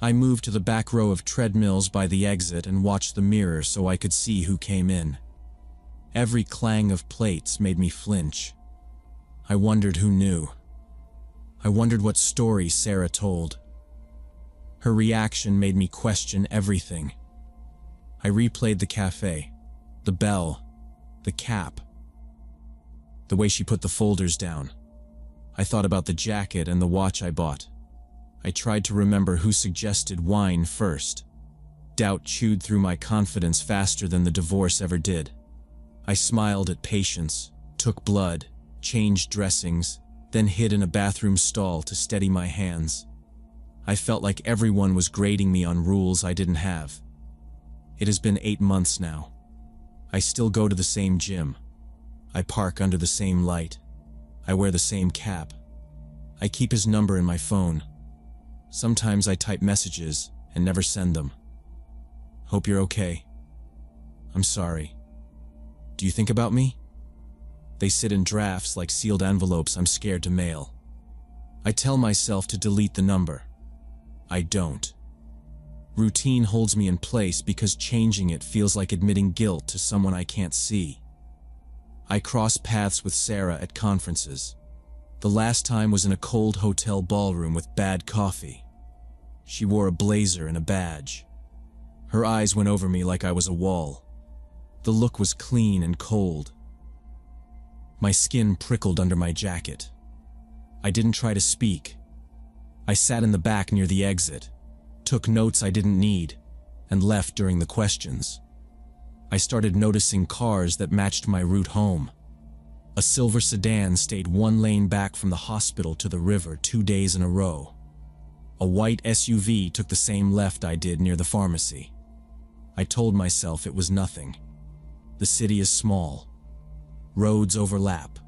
I moved to the back row of treadmills by the exit and watched the mirror so I could see who came in. Every clang of plates made me flinch. I wondered who knew. I wondered what story Sarah told. Her reaction made me question everything. I replayed the cafe, the bell, the cap, the way she put the folders down. I thought about the jacket and the watch I bought. I tried to remember who suggested wine first. Doubt chewed through my confidence faster than the divorce ever did. I smiled at patients, took blood, changed dressings, then hid in a bathroom stall to steady my hands. I felt like everyone was grading me on rules I didn't have. It has been 8 months now. I still go to the same gym. I park under the same light. I wear the same cap. I keep his number in my phone. Sometimes I type messages and never send them. Hope you're okay. I'm sorry. Do you think about me? They sit in drafts like sealed envelopes I'm scared to mail. I tell myself to delete the number. I don't. Routine holds me in place because changing it feels like admitting guilt to someone I can't see. I cross paths with Sarah at conferences. The last time was in a cold hotel ballroom with bad coffee. She wore a blazer and a badge. Her eyes went over me like I was a wall. The look was clean and cold. My skin prickled under my jacket. I didn't try to speak. I sat in the back near the exit, took notes I didn't need, and left during the questions. I started noticing cars that matched my route home. A silver sedan stayed 1 lane back from the hospital to the river 2 days in a row. A white SUV took the same left I did near the pharmacy. I told myself it was nothing. The city is small. Roads overlap.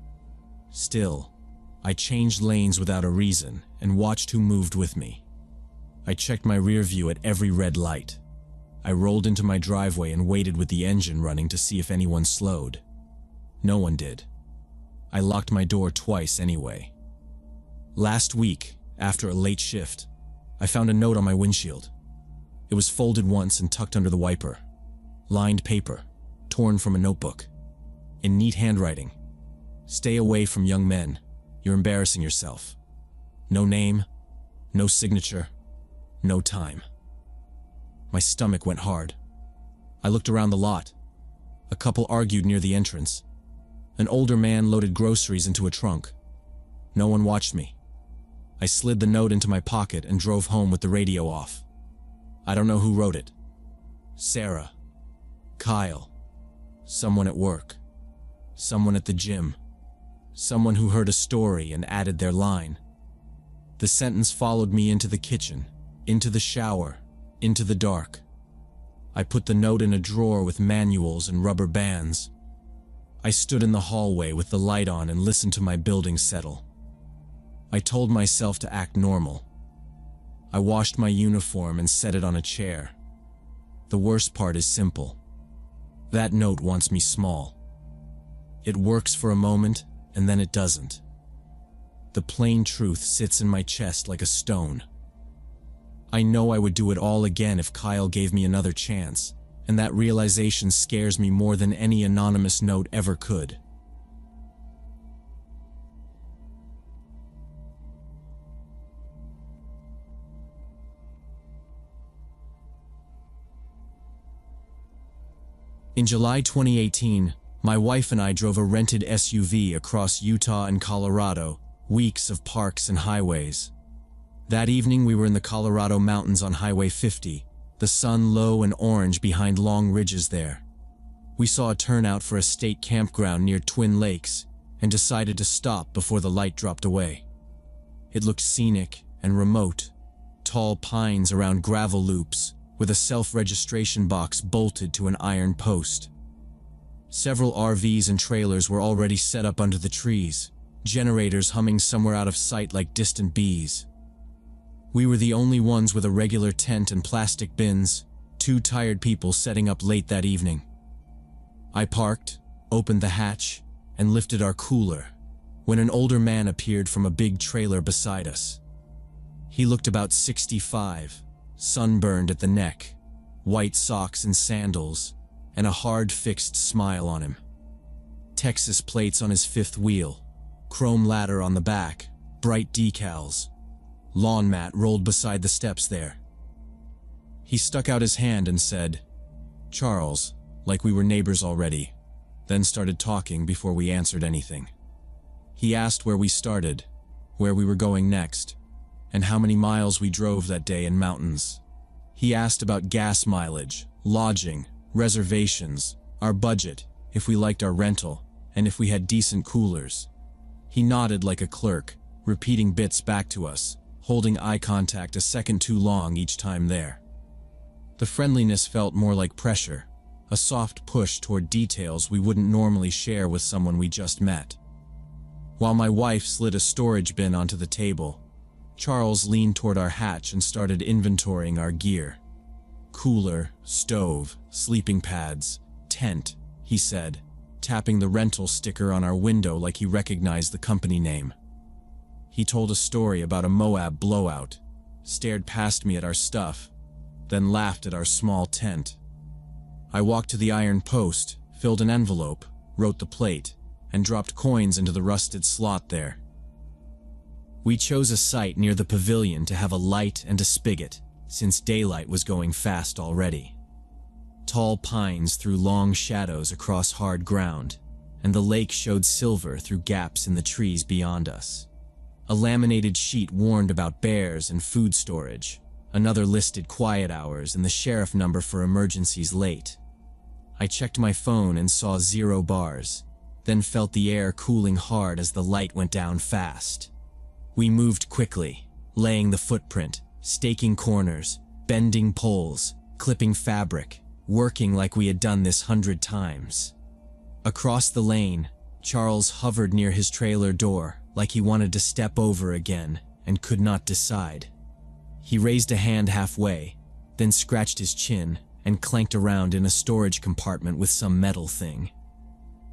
Still, I changed lanes without a reason and watched who moved with me. I checked my rear view at every red light. I rolled into my driveway and waited with the engine running to see if anyone slowed. No one did. I locked my door twice anyway. Last week, after a late shift, I found a note on my windshield. It was folded once and tucked under the wiper. Lined paper, torn from a notebook. In neat handwriting. Stay away from young men. You're embarrassing yourself. No name, no signature, no time. My stomach went hard. I looked around the lot. A couple argued near the entrance. An older man loaded groceries into a trunk. No one watched me. I slid the note into my pocket and drove home with the radio off. I don't know who wrote it. Sarah. Kyle. Someone at work. Someone at the gym. Someone who heard a story and added their line. The sentence followed me into the kitchen, into the shower, into the dark. I put the note in a drawer with manuals and rubber bands. I stood in the hallway with the light on and listened to my building settle. I told myself to act normal. I washed my uniform and set it on a chair. The worst part is simple. That note wants me small. It works for a moment, and then it doesn't. The plain truth sits in my chest like a stone. I know I would do it all again if Kyle gave me another chance, and that realization scares me more than any anonymous note ever could. In July 2018, my wife and I drove a rented SUV across Utah and Colorado, weeks of parks and highways. That evening we were in the Colorado mountains on Highway 50, the sun low and orange behind long ridges there. We saw a turnout for a state campground near Twin Lakes and decided to stop before the light dropped away. It looked scenic and remote, tall pines around gravel loops, with a self-registration box bolted to an iron post. Several RVs and trailers were already set up under the trees, generators humming somewhere out of sight like distant bees. We were the only ones with a regular tent and plastic bins, two tired people setting up late that evening. I parked, opened the hatch, and lifted our cooler, when an older man appeared from a big trailer beside us. He looked about 65, sunburned at the neck, white socks and sandals, and a hard-fixed smile on him. Texas plates on his fifth wheel, chrome ladder on the back, bright decals, lawn mat rolled beside the steps there. He stuck out his hand and said, "Charles," like we were neighbors already, then started talking before we answered anything. He asked where we started, where we were going next, and how many miles we drove that day in mountains. He asked about gas mileage, lodging, reservations, our budget, if we liked our rental, and if we had decent coolers. He nodded like a clerk, repeating bits back to us, holding eye contact a second too long each time there. The friendliness felt more like pressure, a soft push toward details we wouldn't normally share with someone we just met. While my wife slid a storage bin onto the table, Charles leaned toward our hatch and started inventorying our gear. "Cooler, stove, sleeping pads, tent," he said, tapping the rental sticker on our window like he recognized the company name. He told a story about a Moab blowout, stared past me at our stuff, then laughed at our small tent. I walked to the iron post, filled an envelope, wrote the plate, and dropped coins into the rusted slot there. We chose a site near the pavilion to have a light and a spigot, since daylight was going fast already. Tall pines threw long shadows across hard ground, and the lake showed silver through gaps in the trees beyond us. A laminated sheet warned about bears and food storage. Another listed quiet hours and the sheriff number for emergencies late. I checked my phone and saw 0 bars, then felt the air cooling hard as the light went down fast. We moved quickly, laying the footprint, staking corners, bending poles, clipping fabric, working like we had done this 100 times. Across the lane, Charles hovered near his trailer door like he wanted to step over again and could not decide. He raised a hand halfway, then scratched his chin and clanked around in a storage compartment with some metal thing.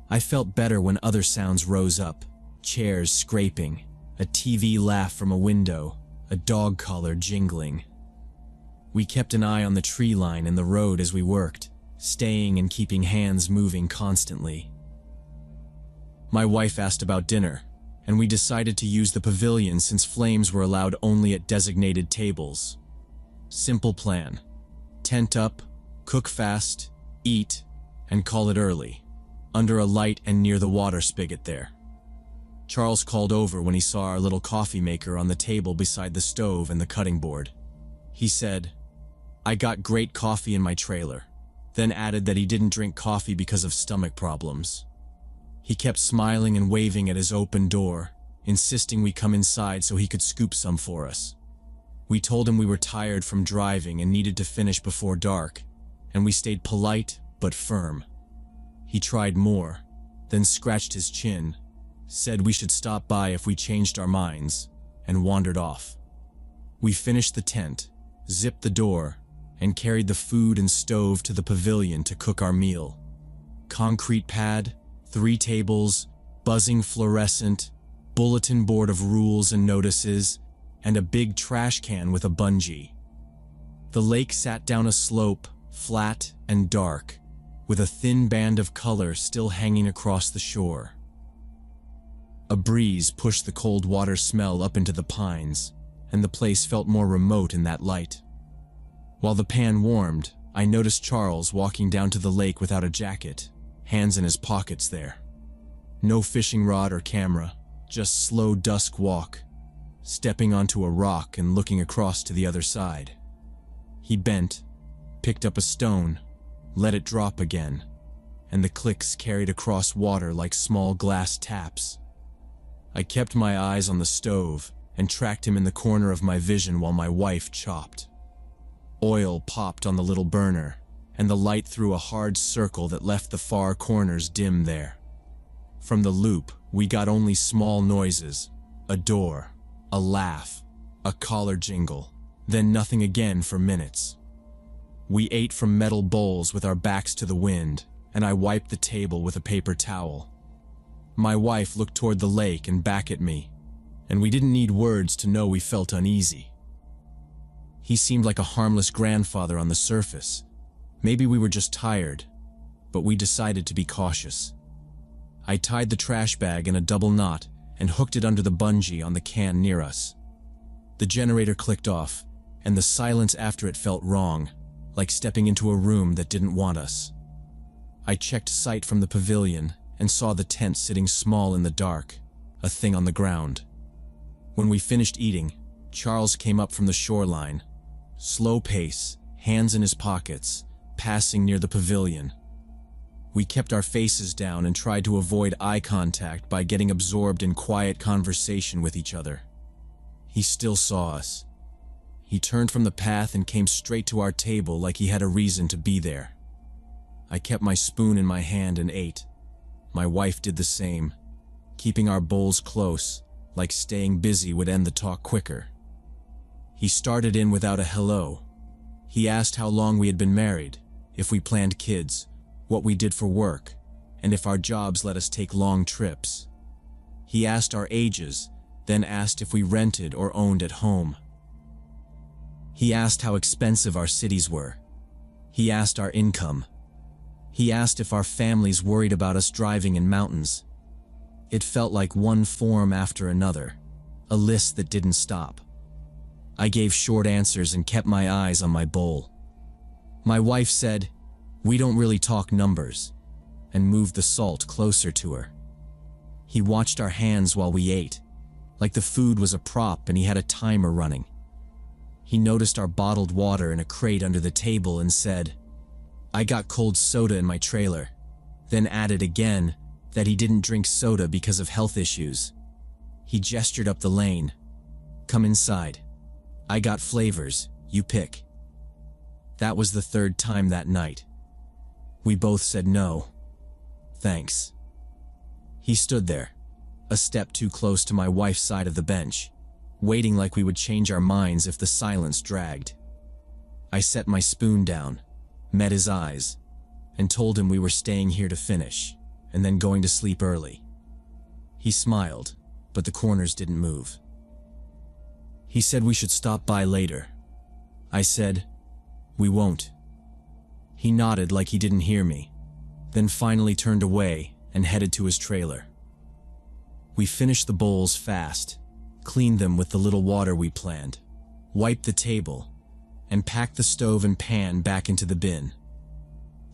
I felt better when other sounds rose up, chairs scraping, a TV laugh from a window, a dog collar jingling. We kept an eye on the tree line and the road as we worked, staying and keeping hands moving constantly. My wife asked about dinner, and we decided to use the pavilion since flames were allowed only at designated tables. Simple plan. Tent up, cook fast, eat, and call it early, under a light and near the water spigot there. Charles called over when he saw our little coffee maker on the table beside the stove and the cutting board. He said, "I got great coffee in my trailer," then added that he didn't drink coffee because of stomach problems. He kept smiling and waving at his open door, insisting we come inside so he could scoop some for us. We told him we were tired from driving and needed to finish before dark, and we stayed polite but firm. He tried more, then scratched his chin, said we should stop by if we changed our minds, and wandered off. We finished the tent, zipped the door, and carried the food and stove to the pavilion to cook our meal. Concrete pad, 3 tables, buzzing fluorescent, bulletin board of rules and notices, and a big trash can with a bungee. The lake sat down a slope, flat and dark, with a thin band of color still hanging across the shore. A breeze pushed the cold water smell up into the pines, and the place felt more remote in that light. While the pan warmed, I noticed Charles walking down to the lake without a jacket, hands in his pockets there. No fishing rod or camera, just slow dusk walk, stepping onto a rock and looking across to the other side. He bent, picked up a stone, let it drop again, and the clicks carried across water like small glass taps. I kept my eyes on the stove and tracked him in the corner of my vision while my wife chopped. Oil popped on the little burner, and the light threw a hard circle that left the far corners dim there. From the loop, we got only small noises, a door, a laugh, a collar jingle, then nothing again for minutes. We ate from metal bowls with our backs to the wind, and I wiped the table with a paper towel. My wife looked toward the lake and back at me, and we didn't need words to know we felt uneasy. He seemed like a harmless grandfather on the surface. Maybe we were just tired, but we decided to be cautious. I tied the trash bag in a double knot and hooked it under the bungee on the can near us. The generator clicked off, and the silence after it felt wrong, like stepping into a room that didn't want us. I checked sight from the pavilion and saw the tent sitting small in the dark, a thing on the ground. When we finished eating, Charles came up from the shoreline, slow pace, hands in his pockets, passing near the pavilion. We kept our faces down and tried to avoid eye contact by getting absorbed in quiet conversation with each other. He still saw us. He turned from the path and came straight to our table like he had a reason to be there. I kept my spoon in my hand and ate. My wife did the same, keeping our bowls close, like staying busy would end the talk quicker. He started in without a hello. He asked how long we had been married, if we planned kids, what we did for work, and if our jobs let us take long trips. He asked our ages, then asked if we rented or owned at home. He asked how expensive our cities were. He asked our income. He asked if our families worried about us driving in mountains. It felt like one form after another, a list that didn't stop. I gave short answers and kept my eyes on my bowl. My wife said, "We don't really talk numbers," and moved the salt closer to her. He watched our hands while we ate, like the food was a prop and he had a timer running. He noticed our bottled water in a crate under the table and said, "I got cold soda in my trailer," then added again that he didn't drink soda because of health issues. He gestured up the lane. "Come inside. I got flavors, you pick." That was the third time that night. We both said no. Thanks. He stood there, a step too close to my wife's side of the bench, waiting like we would change our minds if the silence dragged. I set my spoon down, met his eyes, and told him we were staying here to finish, and then going to sleep early. He smiled, but the corners didn't move. He said we should stop by later. I said, "We won't." He nodded like he didn't hear me, then finally turned away and headed to his trailer. We finished the bowls fast, cleaned them with the little water we planned, wiped the table, and packed the stove and pan back into the bin.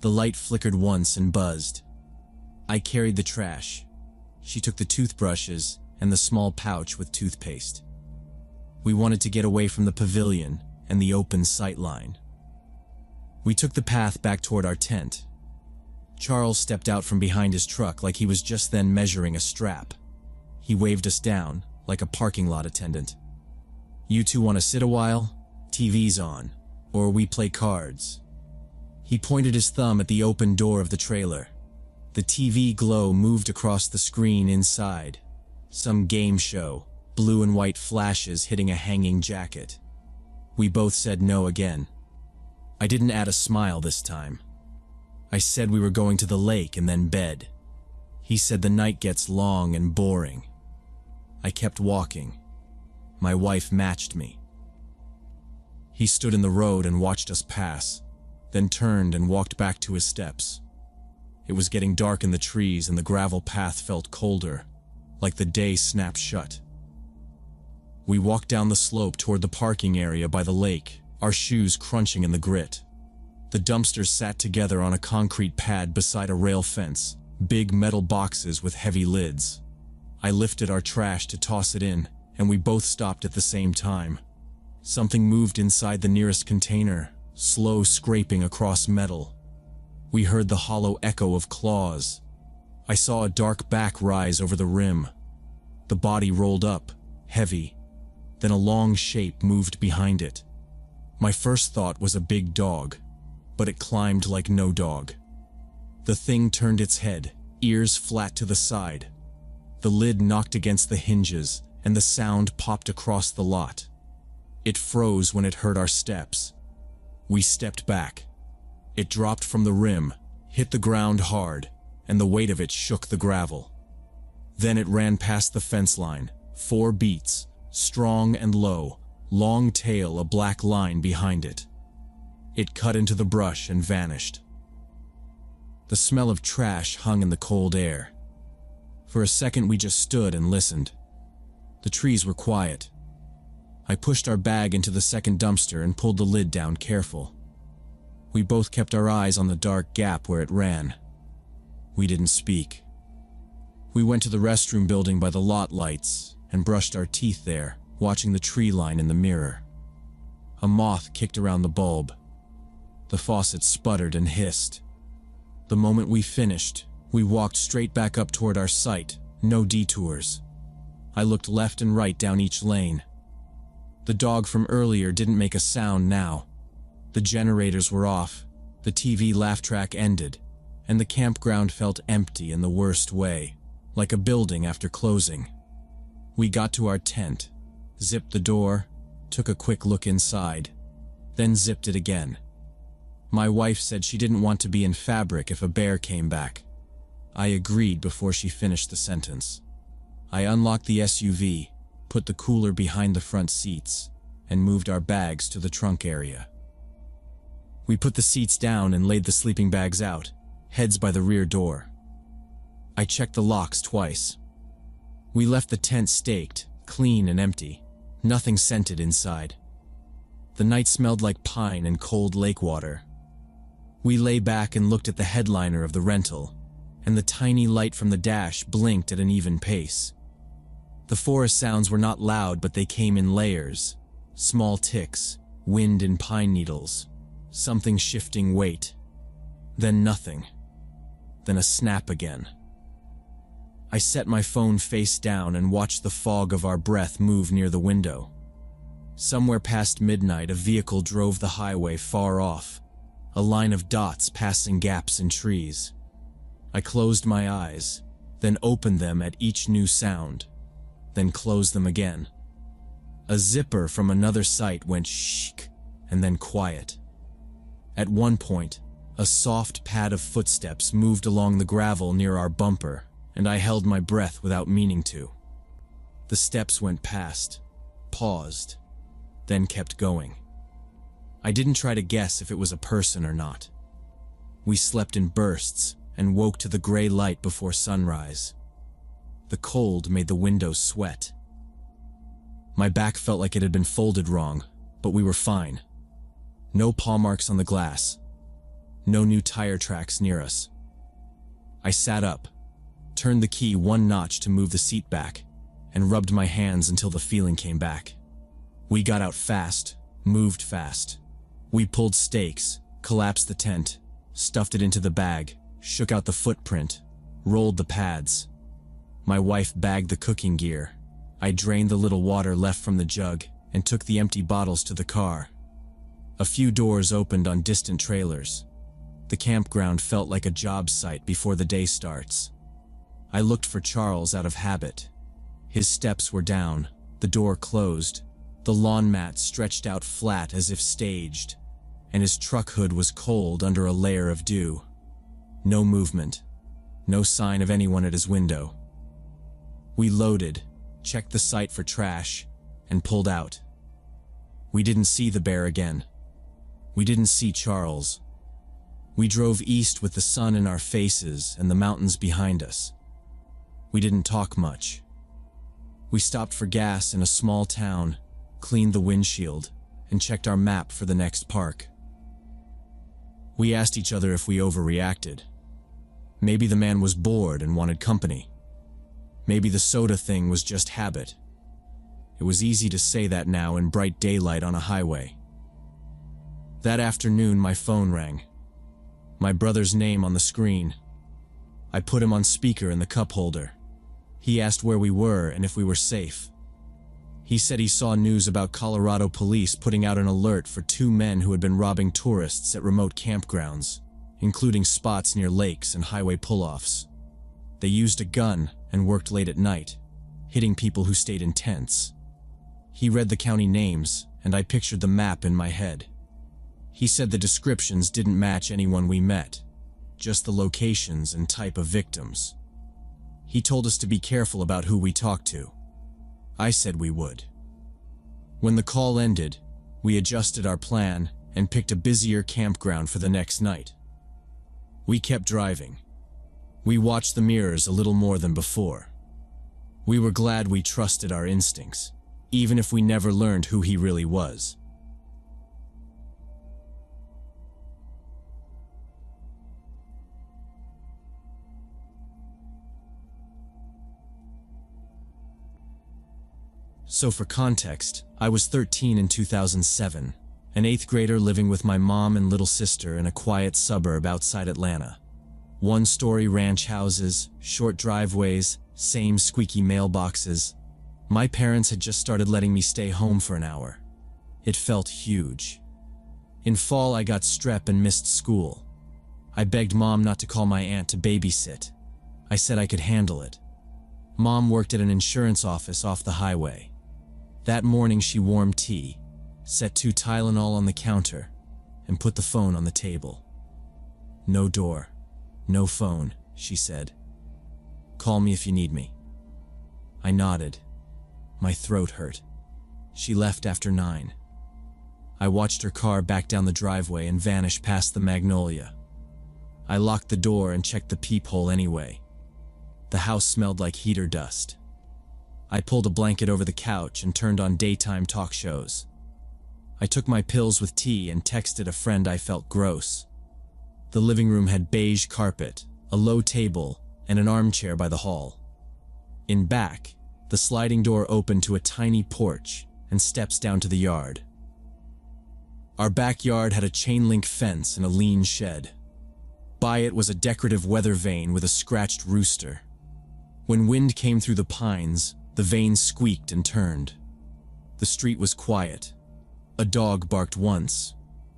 The light flickered once and buzzed. I carried the trash. She took the toothbrushes and the small pouch with toothpaste. We wanted to get away from the pavilion and the open sight line. We took the path back toward our tent. Charles stepped out from behind his truck like he was just then measuring a strap. He waved us down, like a parking lot attendant. "You two want to sit a while? TV's on. Or we play cards." He pointed his thumb at the open door of the trailer. The TV glow moved across the screen inside. Some game show, blue and white flashes hitting a hanging jacket. We both said no again. I didn't add a smile this time. I said we were going to the lake and then bed. He said the night gets long and boring. I kept walking. My wife matched me. He stood in the road and watched us pass, then turned and walked back to his steps. It was getting dark in the trees and the gravel path felt colder, like the day snapped shut. We walked down the slope toward the parking area by the lake, our shoes crunching in the grit. The dumpsters sat together on a concrete pad beside a rail fence, big metal boxes with heavy lids. I lifted our trash to toss it in, and we both stopped at the same time. Something moved inside the nearest container, slow scraping across metal. We heard the hollow echo of claws. I saw a dark back rise over the rim. The body rolled up, heavy. Then a long shape moved behind it. My first thought was a big dog, but it climbed like no dog. The thing turned its head, ears flat to the side. The lid knocked against the hinges, and the sound popped across the lot. It froze when it heard our steps. We stepped back. It dropped from the rim, hit the ground hard, and the weight of it shook the gravel. Then it ran past the fence line, 4 beats, strong and low, long tail a black line behind it. It cut into the brush and vanished. The smell of trash hung in the cold air. For a second we just stood and listened. The trees were quiet. I pushed our bag into the second dumpster and pulled the lid down careful. We both kept our eyes on the dark gap where it ran. We didn't speak. We went to the restroom building by the lot lights and brushed our teeth there, watching the tree line in the mirror. A moth kicked around the bulb. The faucet sputtered and hissed. The moment we finished, we walked straight back up toward our site, no detours. I looked left and right down each lane. The dog from earlier didn't make a sound now. The generators were off, the TV laugh track ended, and the campground felt empty in the worst way, like a building after closing. We got to our tent, zipped the door, took a quick look inside, then zipped it again. My wife said she didn't want to be in fabric if a bear came back. I agreed before she finished the sentence. I unlocked the SUV, put the cooler behind the front seats, and moved our bags to the trunk area. We put the seats down and laid the sleeping bags out, heads by the rear door. I checked the locks twice. We left the tent staked, clean and empty, nothing scented inside. The night smelled like pine and cold lake water. We lay back and looked at the headliner of the rental, and the tiny light from the dash blinked at an even pace. The forest sounds were not loud, but they came in layers. Small ticks, wind in pine needles, something shifting weight. Then nothing. Then a snap again. I set my phone face down and watched the fog of our breath move near the window. Somewhere past midnight, a vehicle drove the highway far off, a line of dots passing gaps in trees. I closed my eyes, then opened them at each new sound, then closed them again. A zipper from another site went shh, and then quiet. At one point, a soft pad of footsteps moved along the gravel near our bumper, and I held my breath without meaning to. The steps went past, paused, then kept going. I didn't try to guess if it was a person or not. We slept in bursts and woke to the gray light before sunrise. The cold made the windows sweat. My back felt like it had been folded wrong, but we were fine. No paw marks on the glass. No new tire tracks near us. I sat up, turned the key one notch to move the seat back, and rubbed my hands until the feeling came back. We got out fast, moved fast. We pulled stakes, collapsed the tent, stuffed it into the bag, shook out the footprint, rolled the pads. My wife bagged the cooking gear. I drained the little water left from the jug and took the empty bottles to the car. A few doors opened on distant trailers. The campground felt like a job site before the day starts. I looked for Charles out of habit. His steps were down, the door closed, the lawn mat stretched out flat as if staged, and his truck hood was cold under a layer of dew. No movement. No sign of anyone at his window. We loaded, checked the site for trash, and pulled out. We didn't see the bear again. We didn't see Charles. We drove east with the sun in our faces and the mountains behind us. We didn't talk much. We stopped for gas in a small town, cleaned the windshield, and checked our map for the next park. We asked each other if we overreacted. Maybe the man was bored and wanted company. Maybe the soda thing was just habit. It was easy to say that now in bright daylight on a highway. That afternoon, my phone rang. My brother's name on the screen. I put him on speaker in the cup holder. He asked where we were and if we were safe. He said he saw news about Colorado police putting out an alert for 2 men who had been robbing tourists at remote campgrounds, including spots near lakes and highway pull-offs. They used a gun and worked late at night, hitting people who stayed in tents. He read the county names, and I pictured the map in my head. He said the descriptions didn't match anyone we met, just the locations and type of victims. He told us to be careful about who we talked to. I said we would. When the call ended, we adjusted our plan and picked a busier campground for the next night. We kept driving. We watched the mirrors a little more than before. We were glad we trusted our instincts, even if we never learned who he really was. So for context, I was 13 in 2007, an 8th grader living with my mom and little sister in a quiet suburb outside Atlanta. 1-story ranch houses, short driveways, same squeaky mailboxes. My parents had just started letting me stay home for an hour. It felt huge. In fall, I got strep and missed school. I begged Mom not to call my aunt to babysit. I said I could handle it. Mom worked at an insurance office off the highway. That morning she warmed tea, set 2 Tylenol on the counter, and put the phone on the table. "No door, no phone," she said. "Call me if you need me." I nodded. My throat hurt. She left after 9. I watched her car back down the driveway and vanish past the magnolia. I locked the door and checked the peephole anyway. The house smelled like heater dust. I pulled a blanket over the couch and turned on daytime talk shows. I took my pills with tea and texted a friend I felt gross. The living room had beige carpet, a low table, and an armchair by the hall. In back, the sliding door opened to a tiny porch and steps down to the yard. Our backyard had a chain-link fence and a lean shed. By it was a decorative weather vane with a scratched rooster. When wind came through the pines, the vane squeaked and turned. The street was quiet. A dog barked once.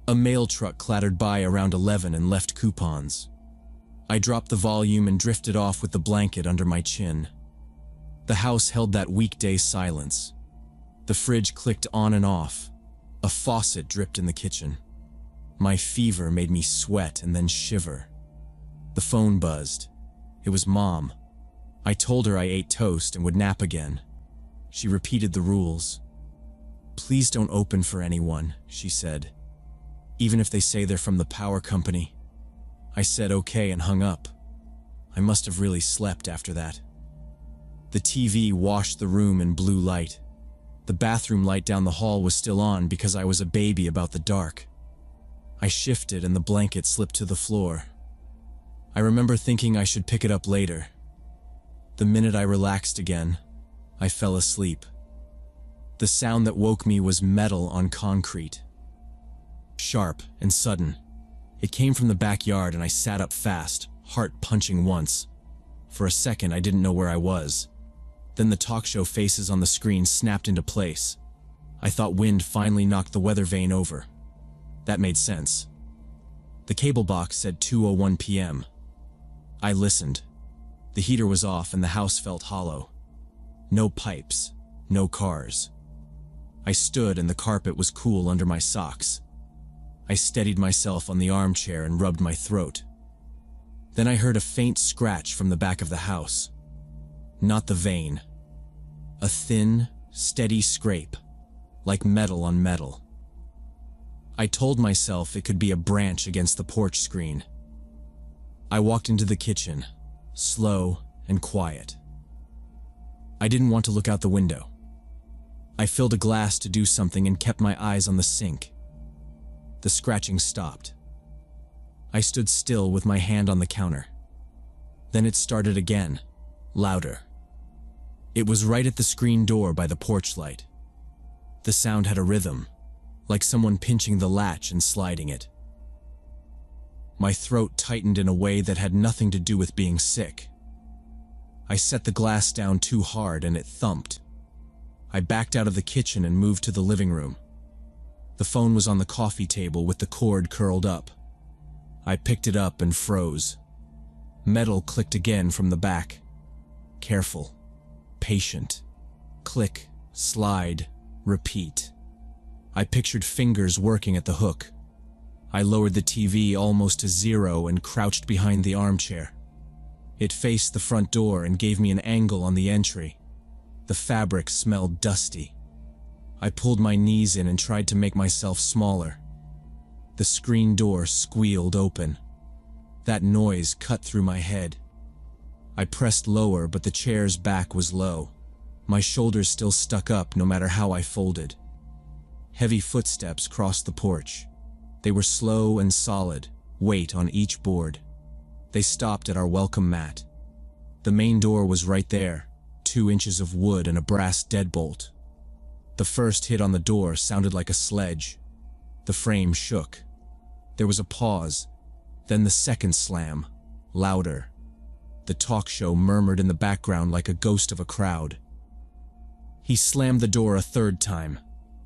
A mail truck clattered by around 11 and left coupons. I dropped the volume and drifted off with the blanket under my chin. The house held that weekday silence. The fridge clicked on and off. A faucet dripped in the kitchen. My fever made me sweat and then shiver. The phone buzzed. It was Mom. I told her I ate toast and would nap again. She repeated the rules. "Please don't open for anyone," she said. "Even if they say they're from the power company." I said okay and hung up. I must have really slept after that. The TV washed the room in blue light. The bathroom light down the hall was still on because I was a baby about the dark. I shifted and the blanket slipped to the floor. I remember thinking I should pick it up later. The minute I relaxed again, I fell asleep. The sound that woke me was metal on concrete. Sharp and sudden. It came from the backyard and I sat up fast, heart punching once. For a second, I didn't know where I was. Then the talk show faces on the screen snapped into place. I thought wind finally knocked the weather vane over. That made sense. The cable box said 2:01 p.m. I listened. The heater was off and the house felt hollow. No pipes, no cars. I stood and the carpet was cool under my socks. I steadied myself on the armchair and rubbed my throat. Then I heard a faint scratch from the back of the house. Not the vein. A thin, steady scrape, like metal on metal. I told myself it could be a branch against the porch screen. I walked into the kitchen, slow and quiet. I didn't want to look out the window. I filled a glass to do something and kept my eyes on the sink. The scratching stopped. I stood still with my hand on the counter. Then it started again, louder. It was right at the screen door by the porch light. The sound had a rhythm, like someone pinching the latch and sliding it. My throat tightened in a way that had nothing to do with being sick. I set the glass down too hard and it thumped. I backed out of the kitchen and moved to the living room. The phone was on the coffee table with the cord curled up. I picked it up and froze. Metal clicked again from the back. Careful, patient. Click, slide, repeat. I pictured fingers working at the hook. I lowered the TV almost to zero and crouched behind the armchair. It faced the front door and gave me an angle on the entry. The fabric smelled dusty. I pulled my knees in and tried to make myself smaller. The screen door squealed open. That noise cut through my head. I pressed lower, but the chair's back was low. My shoulders still stuck up no matter how I folded. Heavy footsteps crossed the porch. They were slow and solid, weight on each board. They stopped at our welcome mat. The main door was right there, 2 inches of wood and a brass deadbolt. The first hit on the door sounded like a sledge. The frame shook. There was a pause, then the second slam, louder. The talk show murmured in the background like a ghost of a crowd. He slammed the door a third time.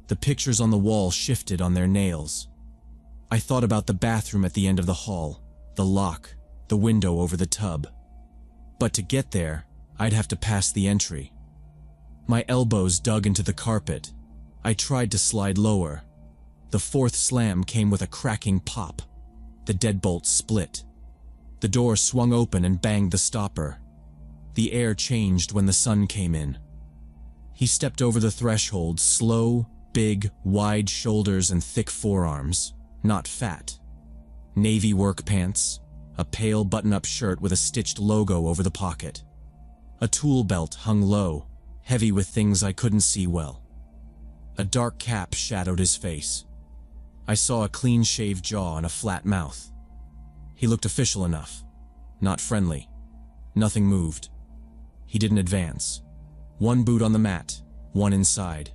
The pictures on the wall shifted on their nails. I thought about the bathroom at the end of the hall, the lock, the window over the tub. But to get there, I'd have to pass the entry. My elbows dug into the carpet. I tried to slide lower. The fourth slam came with a cracking pop. The deadbolt split. The door swung open and banged the stopper. The air changed when the sun came in. He stepped over the threshold, slow, big, wide shoulders and thick forearms, not fat. Navy work pants, a pale button-up shirt with a stitched logo over the pocket. A tool belt hung low, heavy with things I couldn't see well. A dark cap shadowed his face. I saw a clean-shaved jaw and a flat mouth. He looked official enough, not friendly. Nothing moved. He didn't advance. One boot on the mat, one inside.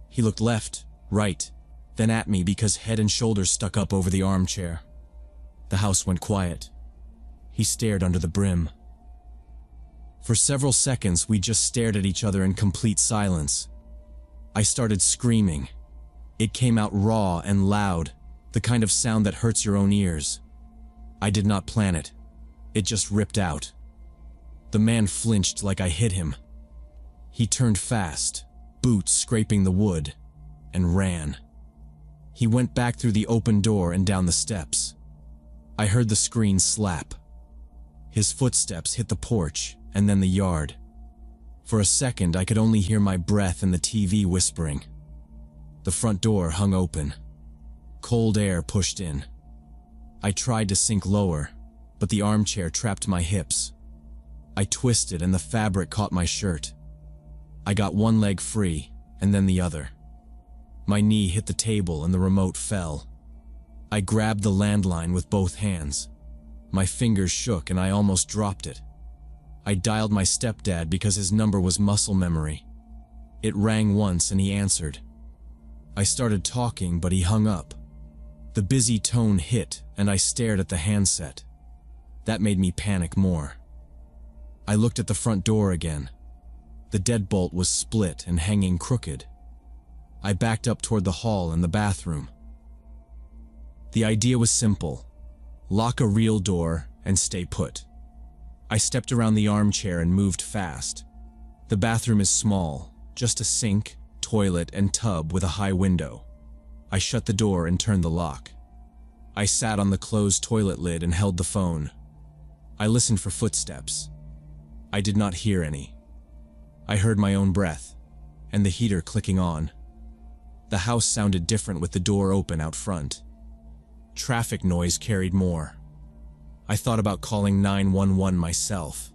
He looked left, right, then at me because head and shoulders stuck up over the armchair. The house went quiet. He stared under the brim. For several seconds, we just stared at each other in complete silence. I started screaming. It came out raw and loud, the kind of sound that hurts your own ears. I did not plan it. It just ripped out. The man flinched like I hit him. He turned fast, boots scraping the wood, and ran. He went back through the open door and down the steps. I heard the screen slap. His footsteps hit the porch and then the yard. For a second, I could only hear my breath and the TV whispering. The front door hung open. Cold air pushed in. I tried to sink lower, but the armchair trapped my hips. I twisted and the fabric caught my shirt. I got one leg free, and then the other. My knee hit the table and the remote fell. I grabbed the landline with both hands. My fingers shook and I almost dropped it. I dialed my stepdad because his number was muscle memory. It rang once and he answered. I started talking, but he hung up. The busy tone hit and I stared at the handset. That made me panic more. I looked at the front door again. The deadbolt was split and hanging crooked. I backed up toward the hall and the bathroom. The idea was simple. Lock a real door and stay put. I stepped around the armchair and moved fast. The bathroom is small, just a sink, toilet, and tub with a high window. I shut the door and turned the lock. I sat on the closed toilet lid and held the phone. I listened for footsteps. I did not hear any. I heard my own breath, and the heater clicking on. The house sounded different with the door open out front. Traffic noise carried more. I thought about calling 911 myself.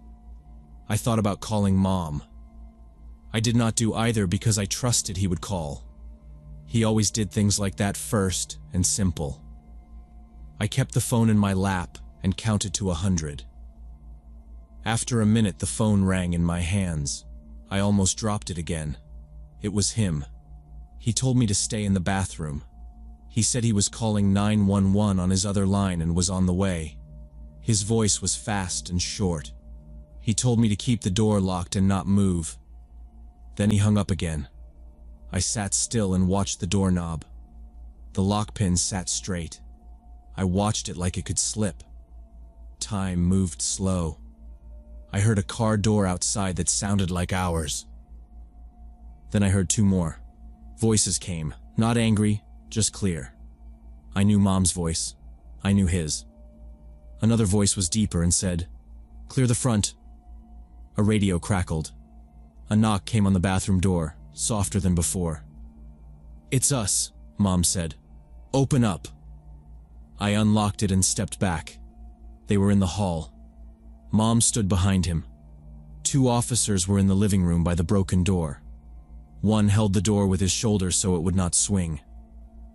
I thought about calling Mom. I did not do either because I trusted he would call. He always did things like that first and simple. I kept the phone in my lap and counted to 100. After a minute, the phone rang in my hands. I almost dropped it again. It was him. He told me to stay in the bathroom. He said he was calling 911 on his other line and was on the way. His voice was fast and short. He told me to keep the door locked and not move. Then he hung up again. I sat still and watched the doorknob. The lock pin sat straight. I watched it like it could slip. Time moved slow. I heard a car door outside that sounded like ours. Then I heard two more. Voices came, not angry, just clear. I knew Mom's voice. I knew his. Another voice was deeper and said, "Clear the front." A radio crackled. A knock came on the bathroom door, softer than before. "It's us," Mom said. "Open up." I unlocked it and stepped back. They were in the hall. Mom stood behind him. Two officers were in the living room by the broken door. One held the door with his shoulder so it would not swing.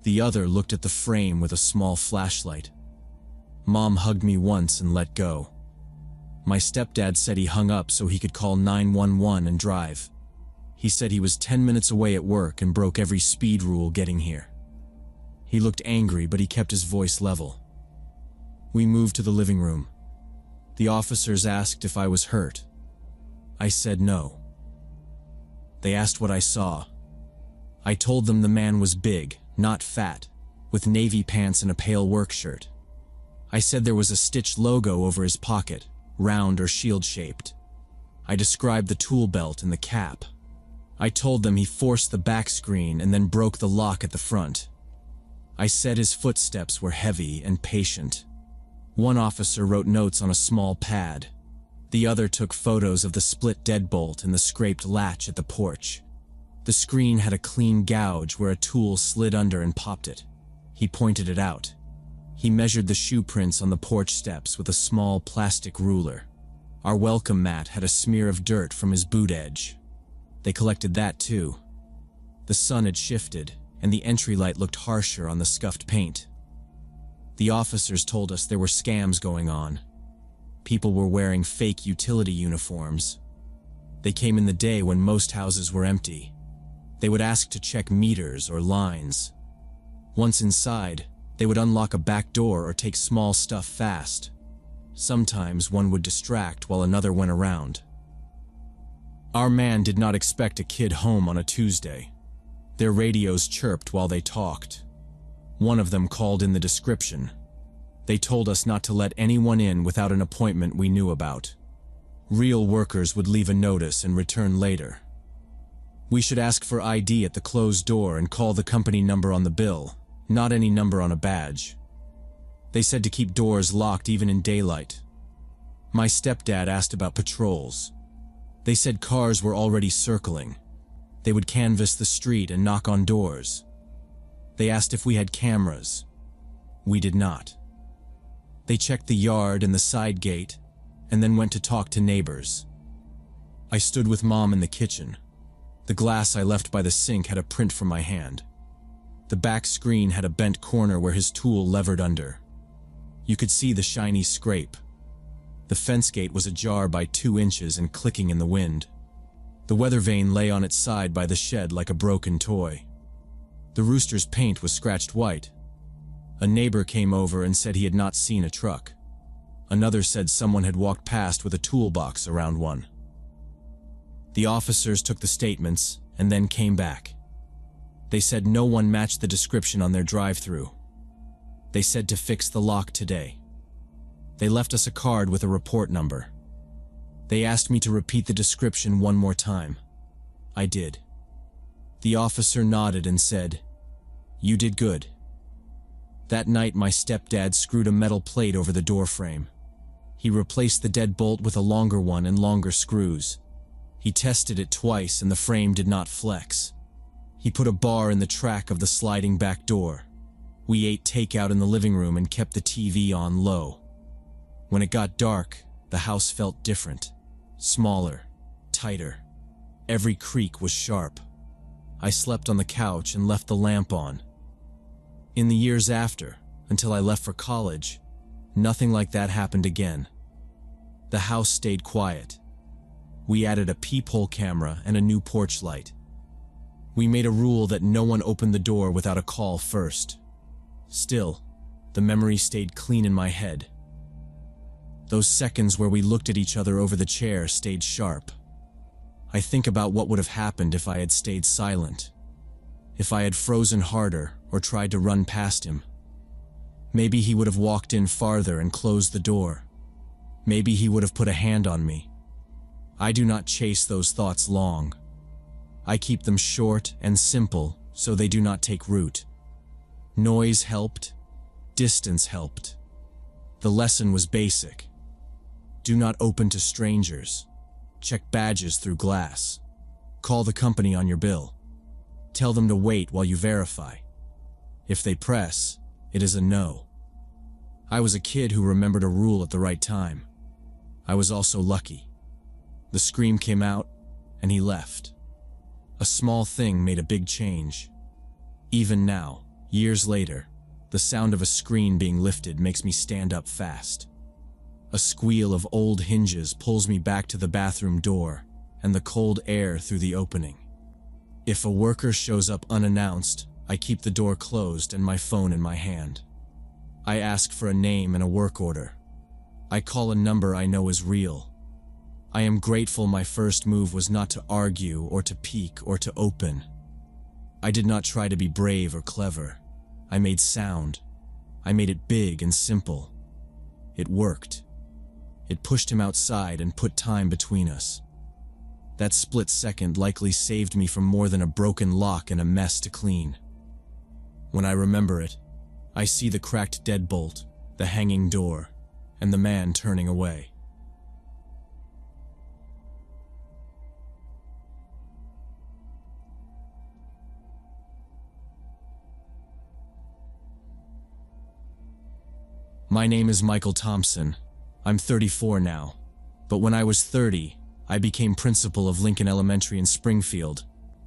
The other looked at the frame with a small flashlight. Mom hugged me once and let go. My stepdad said he hung up so he could call 911 and drive. He said he was 10 minutes away at work and broke every speed rule getting here. He looked angry, but he kept his voice level. We moved to the living room. The officers asked if I was hurt. I said no. They asked what I saw. I told them the man was big, not fat, with navy pants and a pale work shirt. I said there was a stitched logo over his pocket, round or shield-shaped. I described the tool belt and the cap. I told them he forced the back screen and then broke the lock at the front. I said his footsteps were heavy and patient. One officer wrote notes on a small pad. The other took photos of the split deadbolt and the scraped latch at the porch. The screen had a clean gouge where a tool slid under and popped it. He pointed it out. He measured the shoe prints on the porch steps with a small plastic ruler. Our welcome mat had a smear of dirt from his boot edge. They collected that too. The sun had shifted, and the entry light looked harsher on the scuffed paint. The officers told us there were scams going on. People were wearing fake utility uniforms. They came in the day when most houses were empty. They would ask to check meters or lines. Once inside, they would unlock a back door or take small stuff fast. Sometimes one would distract while another went around. Our man did not expect a kid home on a Tuesday. Their radios chirped while they talked. One of them called in the description. They told us not to let anyone in without an appointment we knew about. Real workers would leave a notice and return later. We should ask for ID at the closed door and call the company number on the bill, not any number on a badge. They said to keep doors locked even in daylight. My stepdad asked about patrols. They said cars were already circling. They would canvass the street and knock on doors. They asked if we had cameras. We did not. They checked the yard and the side gate, and then went to talk to neighbors. I stood with Mom in the kitchen. The glass I left by the sink had a print from my hand. The back screen had a bent corner where his tool levered under. You could see the shiny scrape. The fence gate was ajar by 2 inches and clicking in the wind. The weather vane lay on its side by the shed like a broken toy. The rooster's paint was scratched white. A neighbor came over and said he had not seen a truck. Another said someone had walked past with a toolbox around one. The officers took the statements and then came back. They said no one matched the description on their drive-through. They said to fix the lock today. They left us a card with a report number. They asked me to repeat the description one more time. I did. The officer nodded and said, "You did good." That night, my stepdad screwed a metal plate over the door frame. He replaced the deadbolt with a longer one and longer screws. He tested it twice and the frame did not flex. He put a bar in the track of the sliding back door. We ate takeout in the living room and kept the TV on low. When it got dark, the house felt different. Smaller, tighter. Every creak was sharp. I slept on the couch and left the lamp on. In the years after, until I left for college, nothing like that happened again. The house stayed quiet. We added a peephole camera and a new porch light. We made a rule that no one opened the door without a call first. Still, the memory stayed clean in my head. Those seconds where we looked at each other over the chair stayed sharp. I think about what would have happened if I had stayed silent. If I had frozen harder or tried to run past him. Maybe he would have walked in farther and closed the door. Maybe he would have put a hand on me. I do not chase those thoughts long. I keep them short and simple so they do not take root. Noise helped. Distance helped. The lesson was basic. Do not open to strangers. Check badges through glass. Call the company on your bill. Tell them to wait while you verify. If they press, it is a no. I was a kid who remembered a rule at the right time. I was also lucky. The scream came out, and he left. A small thing made a big change. Even now, years later, the sound of a screen being lifted makes me stand up fast. A squeal of old hinges pulls me back to the bathroom door and the cold air through the opening. If a worker shows up unannounced, I keep the door closed and my phone in my hand. I ask for a name and a work order. I call a number I know is real. I am grateful my first move was not to argue or to peek or to open. I did not try to be brave or clever. I made sound. I made it big and simple. It worked. It pushed him outside and put time between us. That split second likely saved me from more than a broken lock and a mess to clean. When I remember it, I see the cracked deadbolt, the hanging door, and the man turning away. My name is Michael Thompson. I'm 34 now, but when I was 30, I became principal of Lincoln Elementary in Springfield,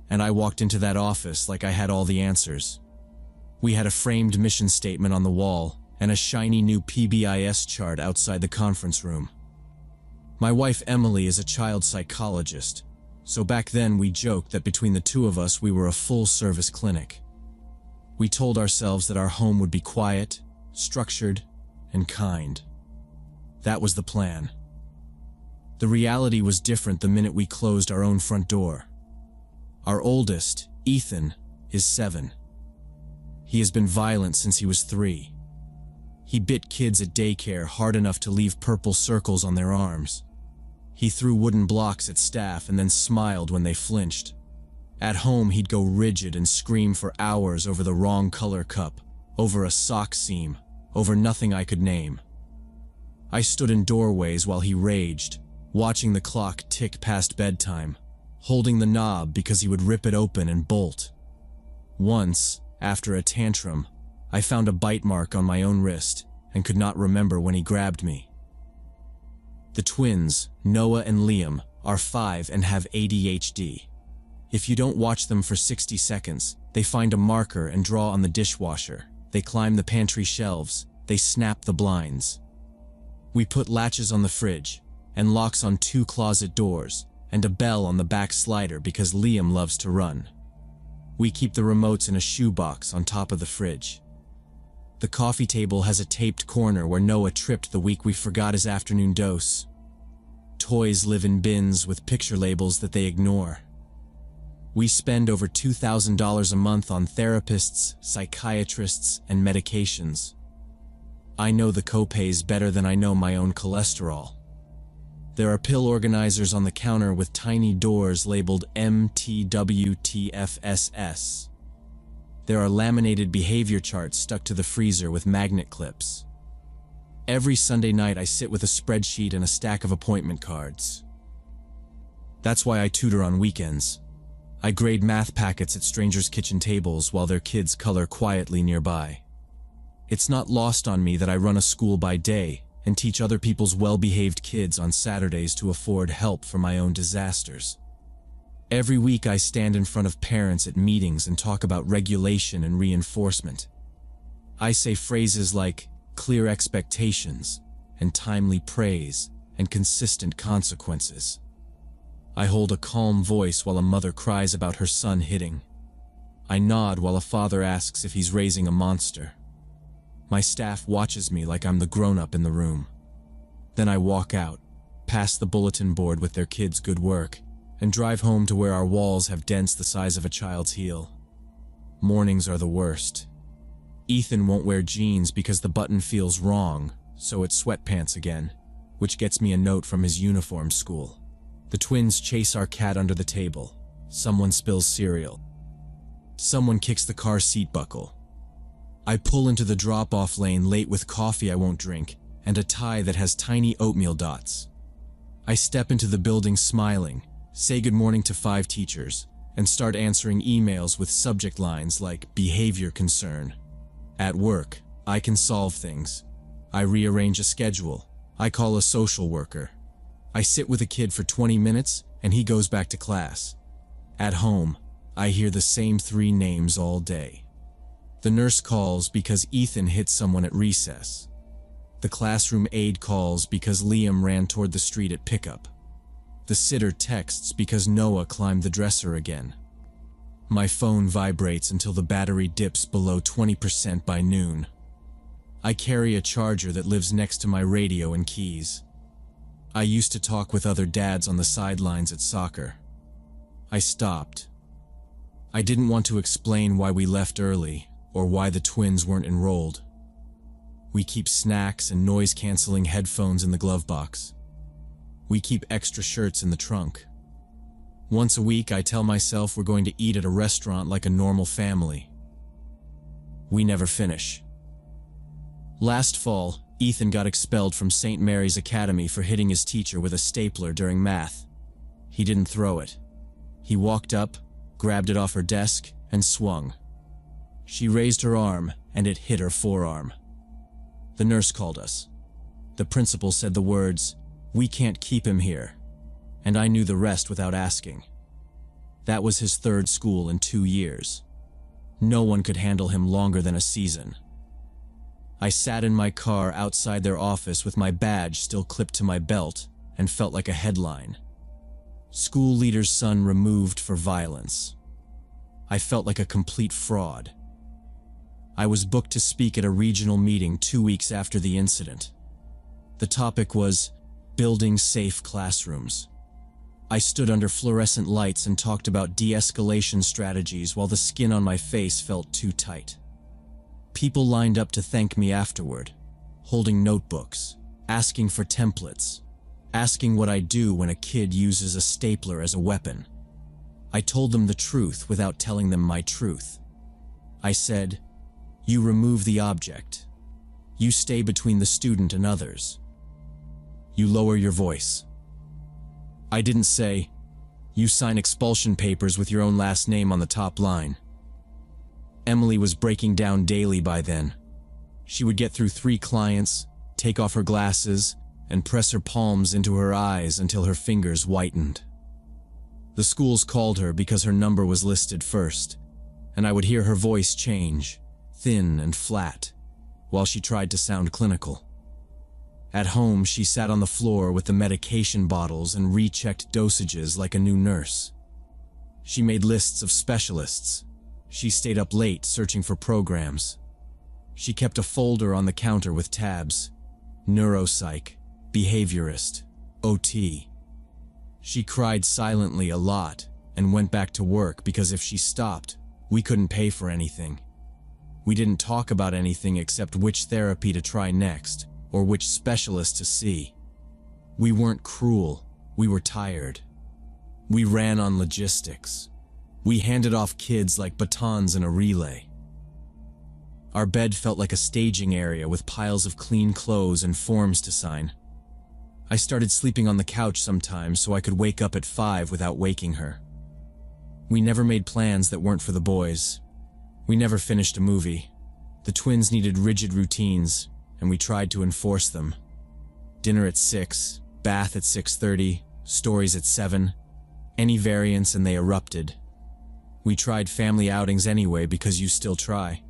and I walked into that office like I had all the answers. We had a framed mission statement on the wall and a shiny new PBIS chart outside the conference room. My wife Emily is a child psychologist, so back then we joked that between the two of us we were a full-service clinic. We told ourselves that our home would be quiet, structured, and kind. That was the plan. The reality was different the minute we closed our own front door. Our oldest, Ethan, is 7. He has been violent since he was 3. He bit kids at daycare hard enough to leave purple circles on their arms. He threw wooden blocks at staff and then smiled when they flinched. At home, he'd go rigid and scream for hours over the wrong color cup, over a sock seam, over nothing I could name. I stood in doorways while he raged, watching the clock tick past bedtime, holding the knob because he would rip it open and bolt. Once, after a tantrum, I found a bite mark on my own wrist and could not remember when he grabbed me. The twins, Noah and Liam, are 5 and have ADHD. If you don't watch them for 60 seconds, they find a marker and draw on the dishwasher. They climb the pantry shelves. They snap the blinds. We put latches on the fridge and locks on 2 closet doors and a bell on the back slider because Liam loves to run. We keep the remotes in a shoebox on top of the fridge. The coffee table has a taped corner where Noah tripped the week we forgot his afternoon dose. Toys live in bins with picture labels that they ignore. We spend over $2,000 a month on therapists, psychiatrists, and medications. I know the copays better than I know my own cholesterol. There are pill organizers on the counter with tiny doors labeled MTWTFSS. There are laminated behavior charts stuck to the freezer with magnet clips. Every Sunday night I sit with a spreadsheet and a stack of appointment cards. That's why I tutor on weekends. I grade math packets at strangers' kitchen tables while their kids color quietly nearby. It's not lost on me that I run a school by day and teach other people's well-behaved kids on Saturdays to afford help for my own disasters. Every week I stand in front of parents at meetings and talk about regulation and reinforcement. I say phrases like clear expectations and timely praise and consistent consequences. I hold a calm voice while a mother cries about her son hitting. I nod while a father asks if he's raising a monster. My staff watches me like I'm the grown-up in the room. Then I walk out, past the bulletin board with their kids' good work, and drive home to where our walls have dents the size of a child's heel. Mornings are the worst. Ethan won't wear jeans because the button feels wrong, so it's sweatpants again, which gets me a note from his uniform school. The twins chase our cat under the table. Someone spills cereal. Someone kicks the car seat buckle. I pull into the drop-off lane late with coffee I won't drink and a tie that has tiny oatmeal dots. I step into the building smiling, say good morning to 5 teachers, and start answering emails with subject lines like behavior concern. At work, I can solve things. I rearrange a schedule. I call a social worker. I sit with a kid for 20 minutes and he goes back to class. At home, I hear the same 3 names all day. The nurse calls because Ethan hit someone at recess. The classroom aide calls because Liam ran toward the street at pickup. The sitter texts because Noah climbed the dresser again. My phone vibrates until the battery dips below 20% by noon. I carry a charger that lives next to my radio and keys. I used to talk with other dads on the sidelines at soccer. I stopped. I didn't want to explain why we left early or why the twins weren't enrolled. We keep snacks and noise-canceling headphones in the glove box. We keep extra shirts in the trunk. Once a week, I tell myself we're going to eat at a restaurant like a normal family. We never finish. Last fall, Ethan got expelled from St. Mary's Academy for hitting his teacher with a stapler during math. He didn't throw it. He walked up, grabbed it off her desk, and swung. She raised her arm, and it hit her forearm. The nurse called us. The principal said the words, "We can't keep him here," and I knew the rest without asking. That was his 3rd school in 2 years. No one could handle him longer than a season. I sat in my car outside their office with my badge still clipped to my belt and felt like a headline. School leader's son removed for violence. I felt like a complete fraud. I was booked to speak at a regional meeting 2 weeks after the incident. The topic was building safe classrooms. I stood under fluorescent lights and talked about de-escalation strategies while the skin on my face felt too tight. People lined up to thank me afterward, holding notebooks, asking for templates, asking what I do when a kid uses a stapler as a weapon. I told them the truth without telling them my truth. I said, "You remove the object. You stay between the student and others. You lower your voice." I didn't say, "You sign expulsion papers with your own last name on the top line." Emily was breaking down daily by then. She would get through 3 clients, take off her glasses, and press her palms into her eyes until her fingers whitened. The schools called her because her number was listed first, and I would hear her voice change, thin and flat, while she tried to sound clinical. At home, she sat on the floor with the medication bottles and rechecked dosages like a new nurse. She made lists of specialists. She stayed up late searching for programs. She kept a folder on the counter with tabs: neuropsych, behaviorist, OT. She cried silently a lot and went back to work because if she stopped, we couldn't pay for anything. We didn't talk about anything except which therapy to try next or which specialist to see. We weren't cruel, we were tired. We ran on logistics. We handed off kids like batons in a relay. Our bed felt like a staging area with piles of clean clothes and forms to sign. I started sleeping on the couch sometimes so I could wake up at 5 without waking her. We never made plans that weren't for the boys. We never finished a movie. The twins needed rigid routines, and we tried to enforce them. Dinner at 6, bath at 6:30, stories at 7, any variance and they erupted. We tried family outings anyway because you still try.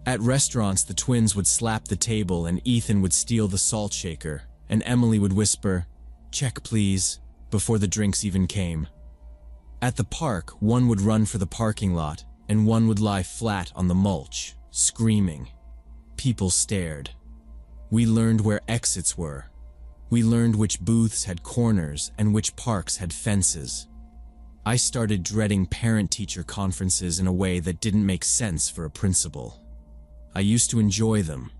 At restaurants, the twins would slap the table and Ethan would steal the salt shaker, and Emily would whisper, "Check please," before the drinks even came. At the park, one would run for the parking lot, and one would lie flat on the mulch, screaming. People stared. We learned where exits were. We learned which booths had corners and which parks had fences. I started dreading parent-teacher conferences in a way that didn't make sense for a principal. I used to enjoy them,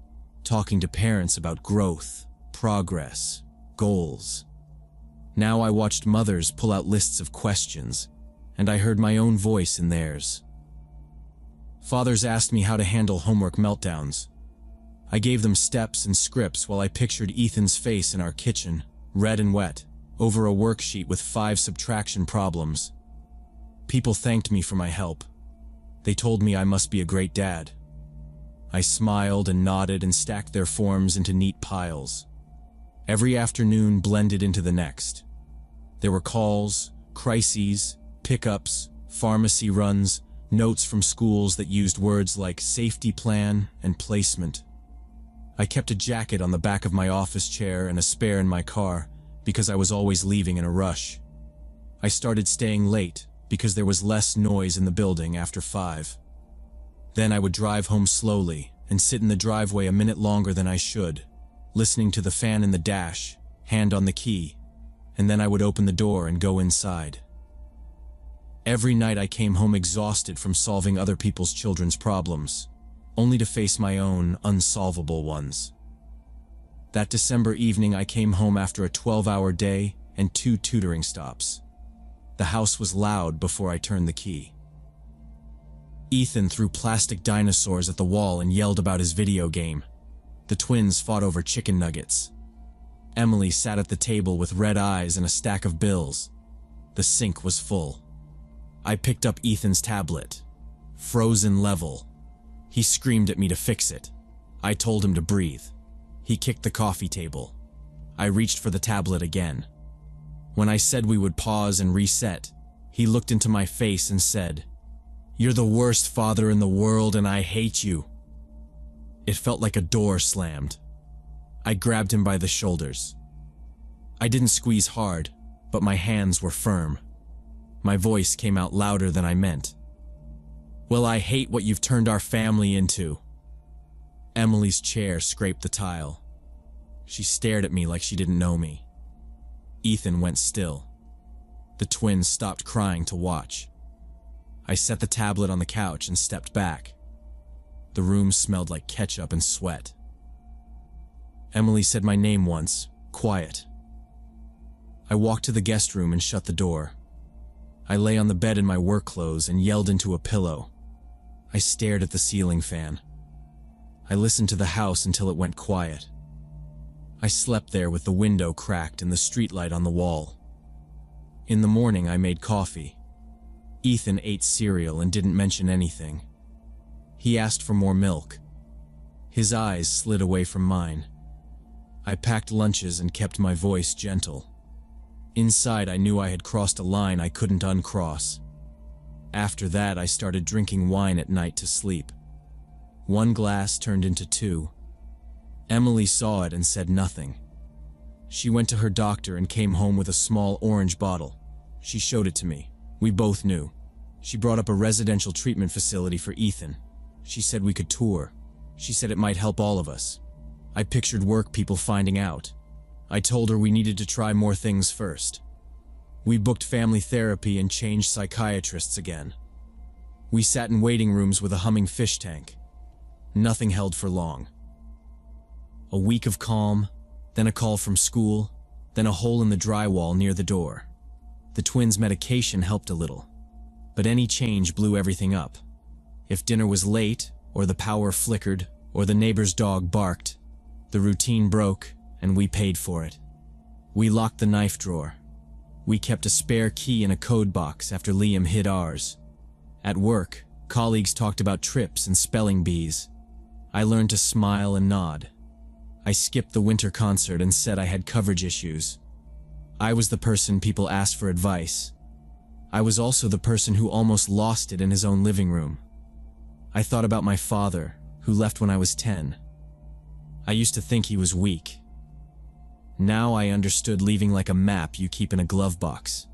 talking to parents about growth, progress, goals. Now I watched mothers pull out lists of questions, and I heard my own voice in theirs. Fathers asked me how to handle homework meltdowns. I gave them steps and scripts while I pictured Ethan's face in our kitchen, red and wet, over a worksheet with 5 subtraction problems. People thanked me for my help. They told me I must be a great dad. I smiled and nodded and stacked their forms into neat piles. Every afternoon blended into the next. There were calls, crises, pickups, pharmacy runs, notes from schools that used words like safety plan and placement. I kept a jacket on the back of my office chair and a spare in my car because I was always leaving in a rush. I started staying late because there was less noise in the building after 5. Then I would drive home slowly and sit in the driveway a minute longer than I should, listening to the fan in the dash, hand on the key, and then I would open the door and go inside. Every night I came home exhausted from solving other people's children's problems, only to face my own unsolvable ones. That December evening I came home after a 12-hour day and 2 tutoring stops. The house was loud before I turned the key. Ethan threw plastic dinosaurs at the wall and yelled about his video game. The twins fought over chicken nuggets. Emily sat at the table with red eyes and a stack of bills. The sink was full. I picked up Ethan's tablet. Frozen level. He screamed at me to fix it. I told him to breathe. He kicked the coffee table. I reached for the tablet again. When I said we would pause and reset, he looked into my face and said, "You're the worst father in the world and I hate you." It felt like a door slammed. I grabbed him by the shoulders. I didn't squeeze hard, but my hands were firm. My voice came out louder than I meant. "Well, I hate what you've turned our family into." Emily's chair scraped the tile. She stared at me like she didn't know me. Ethan went still. The twins stopped crying to watch. I set the tablet on the couch and stepped back. The room smelled like ketchup and sweat. Emily said my name once, quiet. I walked to the guest room and shut the door. I lay on the bed in my work clothes and yelled into a pillow. I stared at the ceiling fan. I listened to the house until it went quiet. I slept there with the window cracked and the streetlight on the wall. In the morning, I made coffee. Ethan ate cereal and didn't mention anything. He asked for more milk. His eyes slid away from mine. I packed lunches and kept my voice gentle. Inside, I knew I had crossed a line I couldn't uncross. After that, I started drinking wine at night to sleep. 1 glass turned into 2. Emily saw it and said nothing. She went to her doctor and came home with a small orange bottle. She showed it to me. We both knew. She brought up a residential treatment facility for Ethan. She said we could tour. She said it might help all of us. I pictured work people finding out. I told her we needed to try more things first. We booked family therapy and changed psychiatrists again. We sat in waiting rooms with a humming fish tank. Nothing held for long. A week of calm, then a call from school, then a hole in the drywall near the door. The twins' medication helped a little, but any change blew everything up. If dinner was late, or the power flickered, or the neighbor's dog barked. The routine broke, and we paid for it. We locked the knife drawer. We kept a spare key in a code box after Liam hid ours. At work, colleagues talked about trips and spelling bees. I learned to smile and nod. I skipped the winter concert and said I had coverage issues. I was the person people asked for advice. I was also the person who almost lost it in his own living room. I thought about my father, who left when I was 10. I used to think he was weak. Now I understood leaving like a map you keep in a glove box.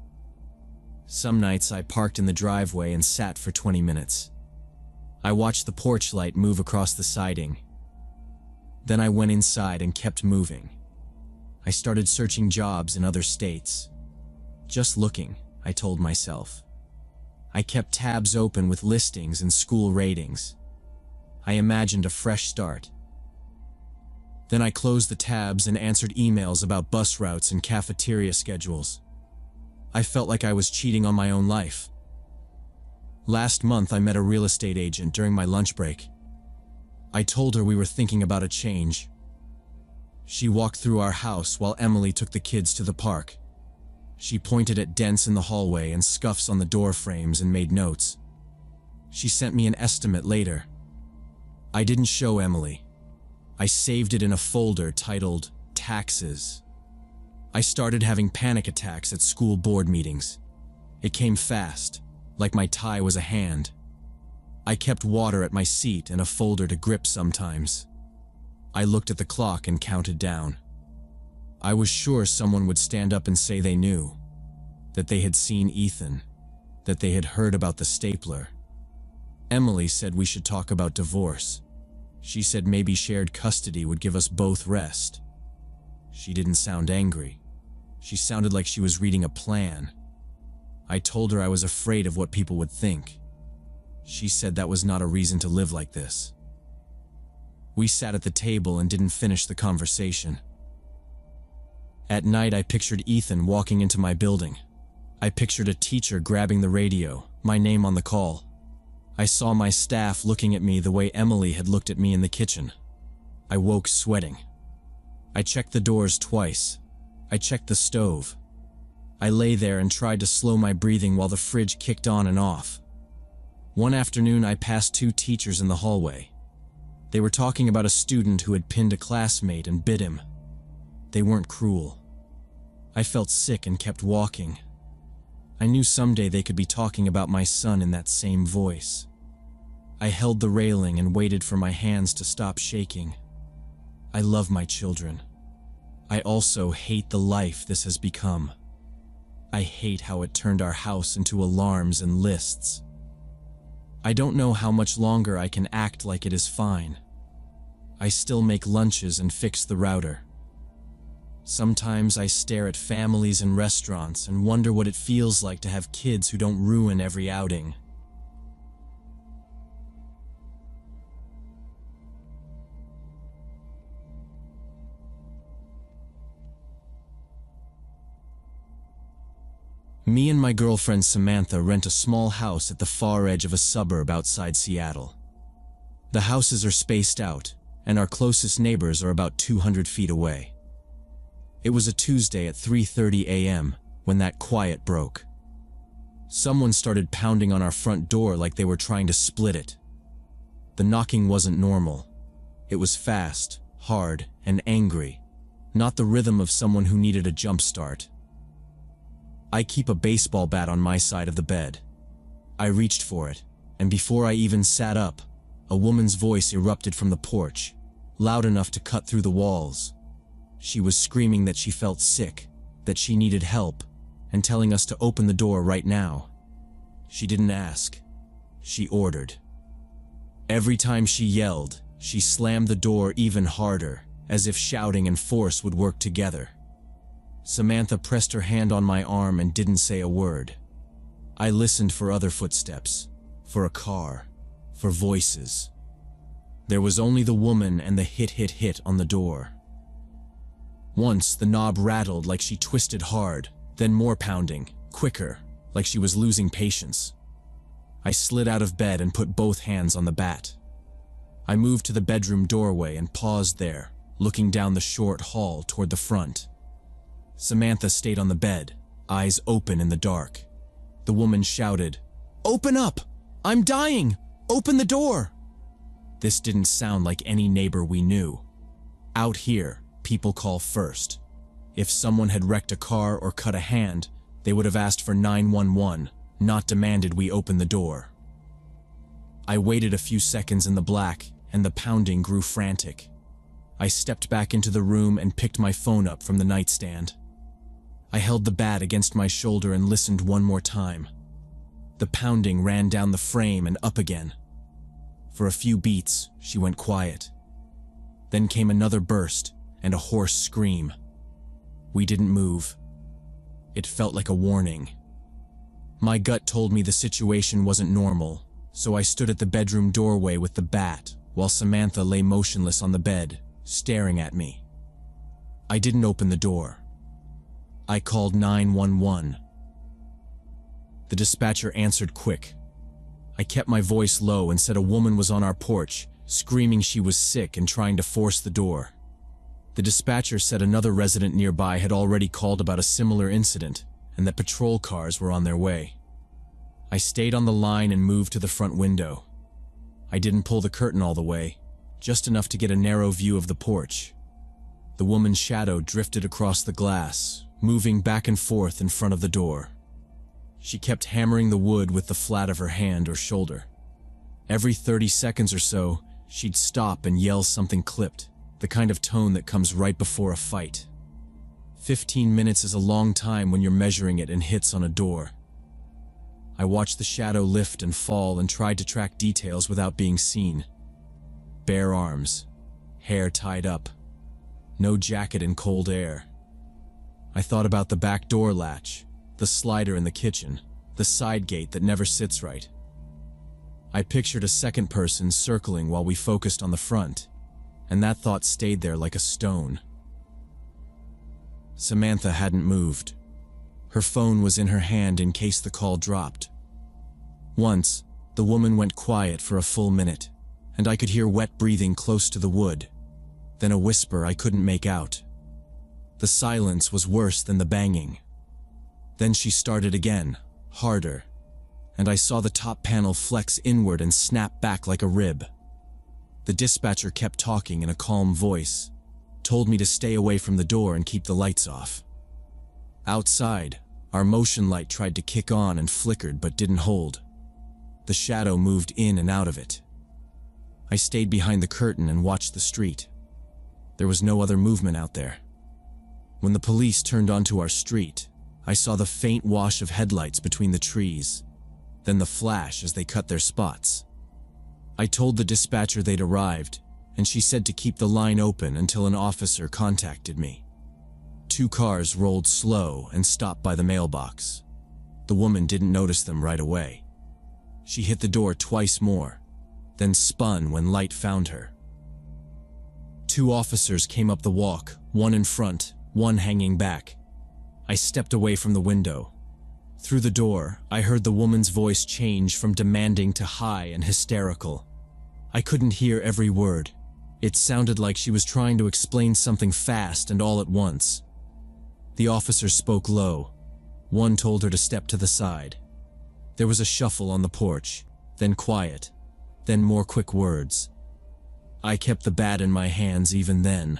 Some nights I parked in the driveway and sat for 20 minutes. I watched the porch light move across the siding. Then I went inside and kept moving. I started searching jobs in other states. Just looking, I told myself. I kept tabs open with listings and school ratings. I imagined a fresh start. Then I closed the tabs and answered emails about bus routes and cafeteria schedules. I felt like I was cheating on my own life. Last month I met a real estate agent during my lunch break. I told her we were thinking about a change. She walked through our house while Emily took the kids to the park. She pointed at dents in the hallway and scuffs on the door frames and made notes. She sent me an estimate later. I didn't show Emily. I saved it in a folder titled Taxes. I started having panic attacks at school board meetings. It came fast, like my tie was a hand. I kept water at my seat and a folder to grip sometimes. I looked at the clock and counted down. I was sure someone would stand up and say they knew, that they had seen Ethan, that they had heard about the stapler. Emily said we should talk about divorce. She said maybe shared custody would give us both rest. She didn't sound angry. She sounded like she was reading a plan. I told her I was afraid of what people would think. She said that was not a reason to live like this. We sat at the table and didn't finish the conversation. At night, I pictured Ethan walking into my building. I pictured a teacher grabbing the radio, my name on the call. I saw my staff looking at me the way Emily had looked at me in the kitchen. I woke sweating. I checked the doors twice. I checked the stove. I lay there and tried to slow my breathing while the fridge kicked on and off. One afternoon, I passed two teachers in the hallway. They were talking about a student who had pinned a classmate and bit him. They weren't cruel. I felt sick and kept walking. I knew someday they could be talking about my son in that same voice. I held the railing and waited for my hands to stop shaking. I love my children. I also hate the life this has become. I hate how it turned our house into alarms and lists. I don't know how much longer I can act like it is fine. I still make lunches and fix the router. Sometimes I stare at families in restaurants and wonder what it feels like to have kids who don't ruin every outing. Me and my girlfriend Samantha rent a small house at the far edge of a suburb outside Seattle. The houses are spaced out, and our closest neighbors are about 200 feet away. It was a Tuesday at 3:30 a.m. when that quiet broke. Someone started pounding on our front door like they were trying to split it. The knocking wasn't normal. It was fast, hard, and angry, not the rhythm of someone who needed a jump start. I keep a baseball bat on my side of the bed. I reached for it, and before I even sat up, a woman's voice erupted from the porch, loud enough to cut through the walls. She was screaming that she felt sick, that she needed help, and telling us to open the door right now. She didn't ask. She ordered. Every time she yelled, she slammed the door even harder, as if shouting and force would work together. Samantha pressed her hand on my arm and didn't say a word. I listened for other footsteps, for a car, for voices. There was only the woman and the hit on the door. Once, the knob rattled like she twisted hard, then more pounding, quicker, like she was losing patience. I slid out of bed and put both hands on the bat. I moved to the bedroom doorway and paused there, looking down the short hall toward the front. Samantha stayed on the bed, eyes open in the dark. The woman shouted, "Open up! I'm dying! Open the door!" This didn't sound like any neighbor we knew. Out here, people call first. If someone had wrecked a car or cut a hand, they would have asked for 911, not demanded we open the door. I waited a few seconds in the black, and the pounding grew frantic. I stepped back into the room and picked my phone up from the nightstand. I held the bat against my shoulder and listened one more time. The pounding ran down the frame and up again. For a few beats, she went quiet. Then came another burst and a hoarse scream. We didn't move. It felt like a warning. My gut told me the situation wasn't normal, so I stood at the bedroom doorway with the bat while Samantha lay motionless on the bed, staring at me. I didn't open the door. I called 911. The dispatcher answered quick. I kept my voice low and said a woman was on our porch, screaming she was sick and trying to force the door. The dispatcher said another resident nearby had already called about a similar incident and that patrol cars were on their way. I stayed on the line and moved to the front window. I didn't pull the curtain all the way, just enough to get a narrow view of the porch. The woman's shadow drifted across the glass, moving back and forth in front of the door. She kept hammering the wood with the flat of her hand or shoulder. Every 30 seconds or so, she'd stop and yell something clipped, the kind of tone that comes right before a fight. 15 minutes is a long time when you're measuring it in hits on a door. I watched the shadow lift and fall and tried to track details without being seen. Bare arms, hair tied up, no jacket in cold air. I thought about the back door latch, the slider in the kitchen, the side gate that never sits right. I pictured a second person circling while we focused on the front, and that thought stayed there like a stone. Samantha hadn't moved. Her phone was in her hand in case the call dropped. Once, the woman went quiet for a full minute, and I could hear wet breathing close to the wood, then a whisper I couldn't make out. The silence was worse than the banging. Then she started again, harder, and I saw the top panel flex inward and snap back like a rib. The dispatcher kept talking in a calm voice, told me to stay away from the door and keep the lights off. Outside, our motion light tried to kick on and flickered but didn't hold. The shadow moved in and out of it. I stayed behind the curtain and watched the street. There was no other movement out there. When the police turned onto our street, I saw the faint wash of headlights between the trees, then the flash as they cut their spots. I told the dispatcher they'd arrived, and she said to keep the line open until an officer contacted me. 2 cars rolled slow and stopped by the mailbox. The woman didn't notice them right away. She hit the door twice more, then spun when light found her. 2 officers came up the walk, one in front, one hanging back. I stepped away from the window. Through the door, I heard the woman's voice change from demanding to high and hysterical. I couldn't hear every word. It sounded like she was trying to explain something fast and all at once. The officers spoke low. One told her to step to the side. There was a shuffle on the porch, then quiet, then more quick words. I kept the bat in my hands even then.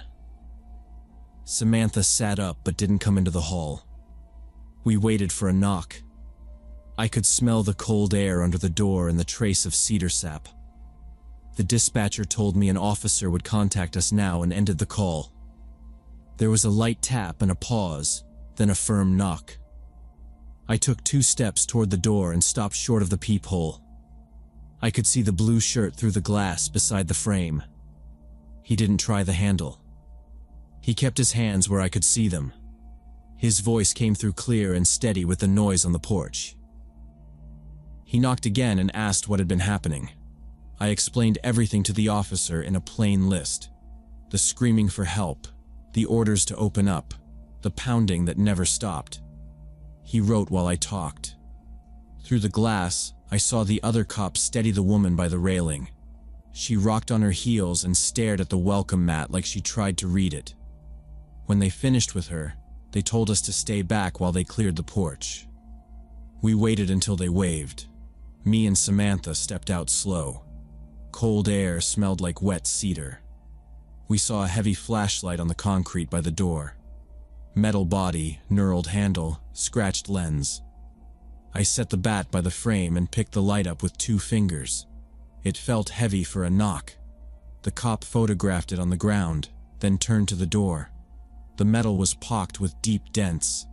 Samantha sat up but didn't come into the hall. We waited for a knock. I could smell the cold air under the door and the trace of cedar sap. The dispatcher told me an officer would contact us now and ended the call. There was a light tap and a pause, then a firm knock. I took 2 steps toward the door and stopped short of the peephole. I could see the blue shirt through the glass beside the frame. He didn't try the handle. He kept his hands where I could see them. His voice came through clear and steady with the noise on the porch. He knocked again and asked what had been happening. I explained everything to the officer in a plain list. The screaming for help, the orders to open up, the pounding that never stopped. He wrote while I talked. Through the glass, I saw the other cop steady the woman by the railing. She rocked on her heels and stared at the welcome mat like she tried to read it. When they finished with her, they told us to stay back while they cleared the porch. We waited until they waved. Me and Samantha stepped out slow. Cold air smelled like wet cedar. We saw a heavy flashlight on the concrete by the door. Metal body, knurled handle, scratched lens. I set the bat by the frame and picked the light up with 2 fingers. It felt heavy for a knock. The cop photographed it on the ground, then turned to the door. The metal was pocked with deep dents,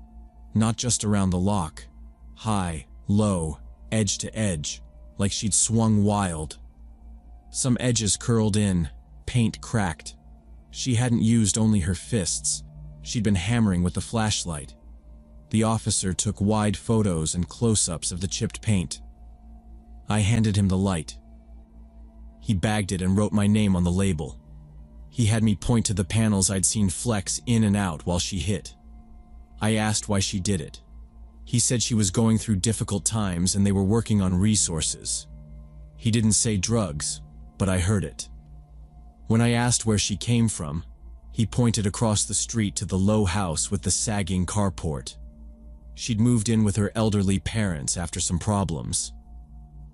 not just around the lock. High, low, edge to edge, like she'd swung wild. Some edges curled in, paint cracked. She hadn't used only her fists. She'd been hammering with the flashlight. The officer took wide photos and close-ups of the chipped paint. I handed him the light. He bagged it and wrote my name on the label. He had me point to the panels I'd seen flex in and out while she hit. I asked why she did it. He said she was going through difficult times and they were working on resources. He didn't say drugs, but I heard it. When I asked where she came from, he pointed across the street to the low house with the sagging carport. She'd moved in with her elderly parents after some problems.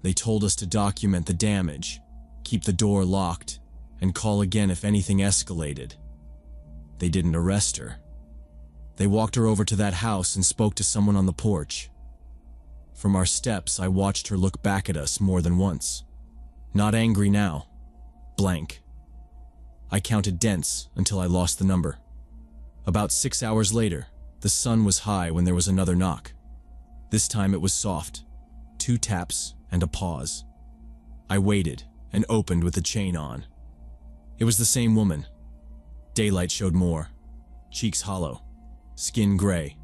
They told us to document the damage, keep the door locked, and call again if anything escalated. They didn't arrest her. They walked her over to that house and spoke to someone on the porch. From our steps, I watched her look back at us more than once. Not angry now. Blank. I counted dents until I lost the number. About 6 hours later, the sun was high when there was another knock. This time it was soft. 2 taps and a pause. I waited and opened with the chain on. It was the same woman. Daylight showed more. Cheeks hollow. Skin gray.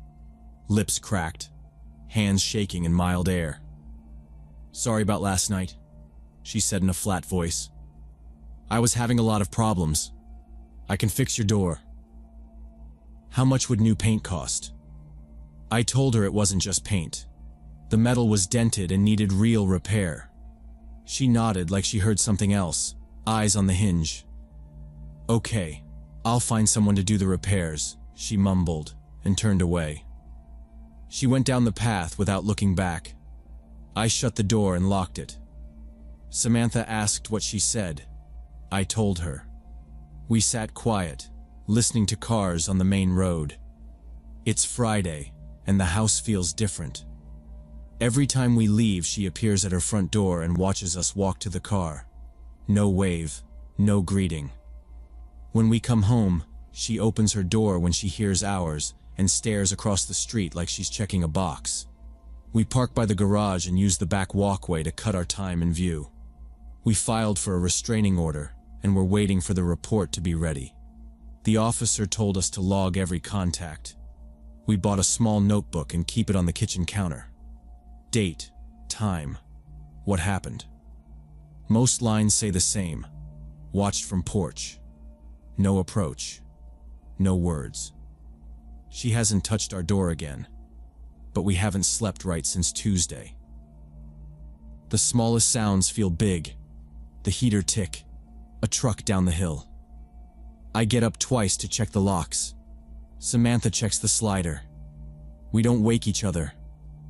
Lips cracked. Hands shaking in mild air. "Sorry about last night," she said in a flat voice. "I was having a lot of problems. I can fix your door." How much would new paint cost? I told her it wasn't just paint. The metal was dented and needed real repair. She nodded like she heard something else, eyes on the hinge. "Okay, I'll find someone to do the repairs," she mumbled and turned away. She went down the path without looking back. I shut the door and locked it. Samantha asked what she said. I told her. We sat quiet, listening to cars on the main road. It's Friday, and the house feels different. Every time we leave, she appears at her front door and watches us walk to the car. No wave, no greeting. When we come home, she opens her door when she hears ours and stares across the street like she's checking a box. We park by the garage and use the back walkway to cut our time in view. We filed for a restraining order and were waiting for the report to be ready. The officer told us to log every contact. We bought a small notebook and keep it on the kitchen counter. Date, time, what happened. Most lines say the same. Watched from porch. No approach. No words. She hasn't touched our door again, but we haven't slept right since Tuesday. The smallest sounds feel big. The heater tick. A truck down the hill. I get up twice to check the locks. Samantha checks the slider. We don't wake each other.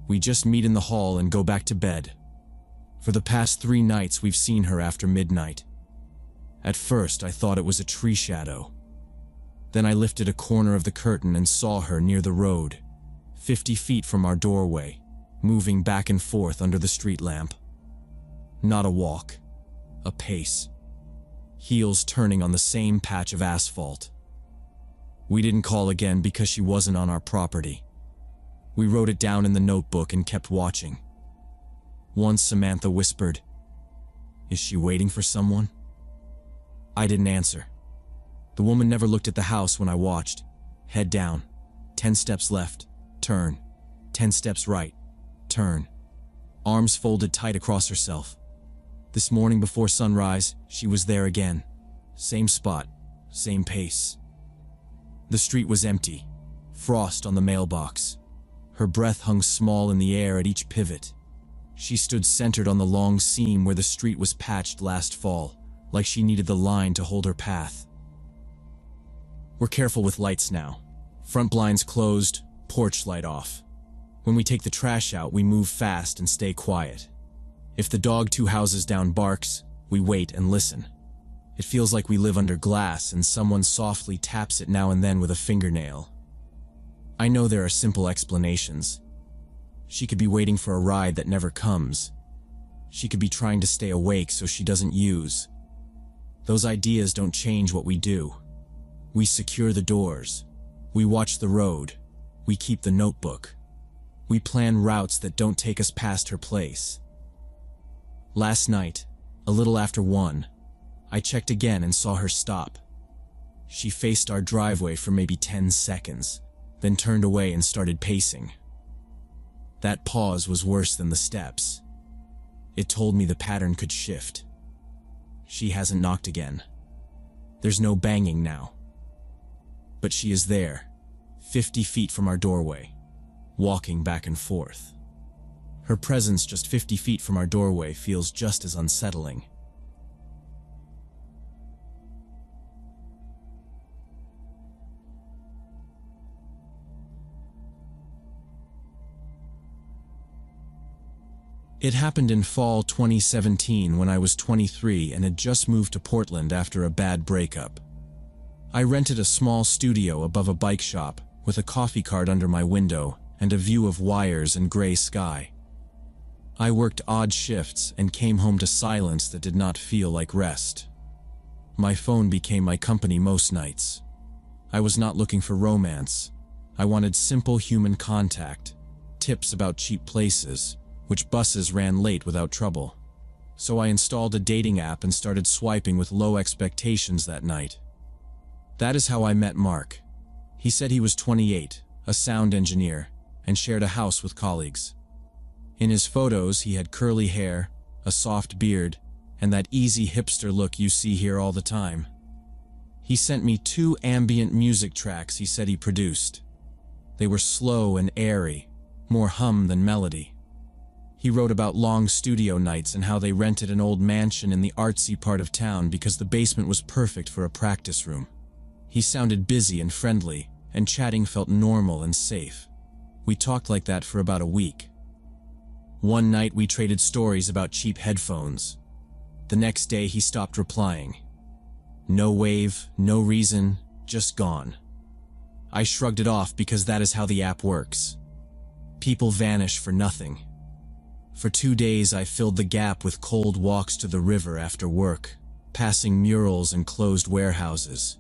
We just meet in the hall and go back to bed. For the past 3 nights, we've seen her after midnight. At first, I thought it was a tree shadow. Then I lifted a corner of the curtain and saw her near the road, 50 feet from our doorway, moving back and forth under the street lamp. Not a walk, a pace. Heels turning on the same patch of asphalt. We didn't call again because she wasn't on our property. We wrote it down in the notebook and kept watching. Once Samantha whispered, "Is she waiting for someone?" I didn't answer. The woman never looked at the house when I watched. Head down. 10 steps left. Turn. 10 steps right. Turn. Arms folded tight across herself. This morning before sunrise, she was there again. Same spot. Same pace. The street was empty. Frost on the mailbox. Her breath hung small in the air at each pivot. She stood centered on the long seam where the street was patched last fall, like she needed the line to hold her path. We're careful with lights now. Front blinds closed, porch light off. When we take the trash out, we move fast and stay quiet. If the dog 2 houses down barks, we wait and listen. It feels like we live under glass and someone softly taps it now and then with a fingernail. I know there are simple explanations. She could be waiting for a ride that never comes. She could be trying to stay awake so she doesn't use. Those ideas don't change what we do. We secure the doors. We watch the road. We keep the notebook. We plan routes that don't take us past her place. Last night, a little after 1, I checked again and saw her stop. She faced our driveway for maybe 10 seconds, then turned away and started pacing. That pause was worse than the steps. It told me the pattern could shift. She hasn't knocked again. There's no banging now. But she is there, 50 feet from our doorway, walking back and forth. Her presence just 50 feet from our doorway feels just as unsettling. It happened in fall 2017 when I was 23 and had just moved to Portland after a bad breakup. I rented a small studio above a bike shop with a coffee cart under my window and a view of wires and gray sky. I worked odd shifts and came home to silence that did not feel like rest. My phone became my company most nights. I was not looking for romance. I wanted simple human contact, tips about cheap places, which buses ran late without trouble. So I installed a dating app and started swiping with low expectations that night. That is how I met Mark. He said he was 28, a sound engineer, and shared a house with colleagues. In his photos, he had curly hair, a soft beard, and that easy hipster look you see here all the time. He sent me 2 ambient music tracks he said he produced. They were slow and airy, more hum than melody. He wrote about long studio nights and how they rented an old mansion in the artsy part of town because the basement was perfect for a practice room. He sounded busy and friendly, and chatting felt normal and safe. We talked like that for about a week. One night we traded stories about cheap headphones. The next day he stopped replying. No wave, no reason, just gone. I shrugged it off because that is how the app works. People vanish for nothing. For 2 days I filled the gap with cold walks to the river after work, passing murals and closed warehouses.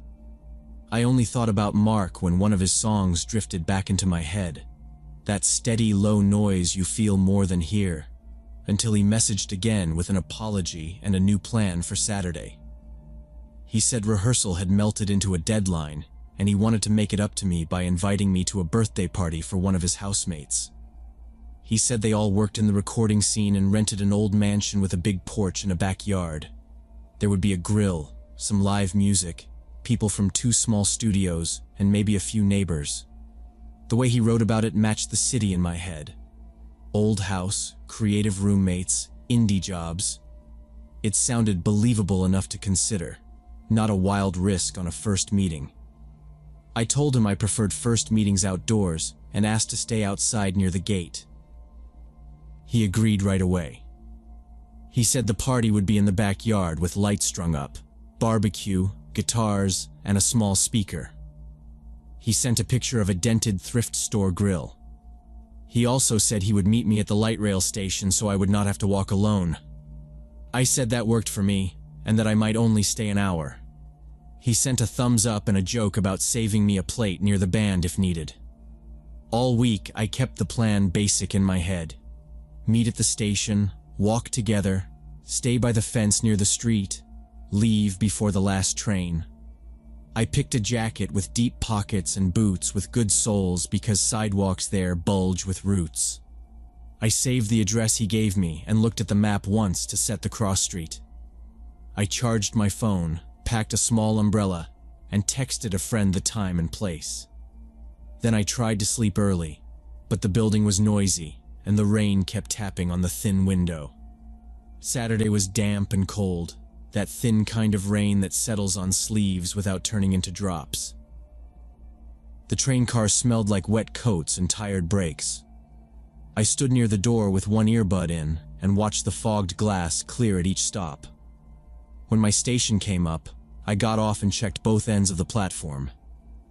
I only thought about Mark when one of his songs drifted back into my head. That steady low noise you feel more than hear, until he messaged again with an apology and a new plan for Saturday. He said rehearsal had melted into a deadline, and he wanted to make it up to me by inviting me to a birthday party for one of his housemates. He said they all worked in the recording scene and rented an old mansion with a big porch and a backyard. There would be a grill, some live music, people from 2 small studios, and maybe a few neighbors. The way he wrote about it matched the city in my head. Old house, creative roommates, indie jobs. It sounded believable enough to consider, not a wild risk on a first meeting. I told him I preferred first meetings outdoors and asked to stay outside near the gate. He agreed right away. He said the party would be in the backyard with lights strung up, barbecue, guitars, and a small speaker. He sent a picture of a dented thrift store grill. He also said he would meet me at the light rail station so I would not have to walk alone. I said that worked for me, and that I might only stay an hour. He sent a thumbs up and a joke about saving me a plate near the band if needed. All week I kept the plan basic in my head. Meet at the station, walk together, stay by the fence near the street, leave before the last train. I picked a jacket with deep pockets and boots with good soles because sidewalks there bulge with roots. I saved the address he gave me and looked at the map once to set the cross street. I charged my phone, packed a small umbrella, and texted a friend the time and place. Then I tried to sleep early, but the building was noisy and the rain kept tapping on the thin window. Saturday was damp and cold. that thin kind of rain that settles on sleeves without turning into drops. The train car smelled like wet coats and tired brakes. I stood near the door with one earbud in and watched the fogged glass clear at each stop. When my station came up, I got off and checked both ends of the platform.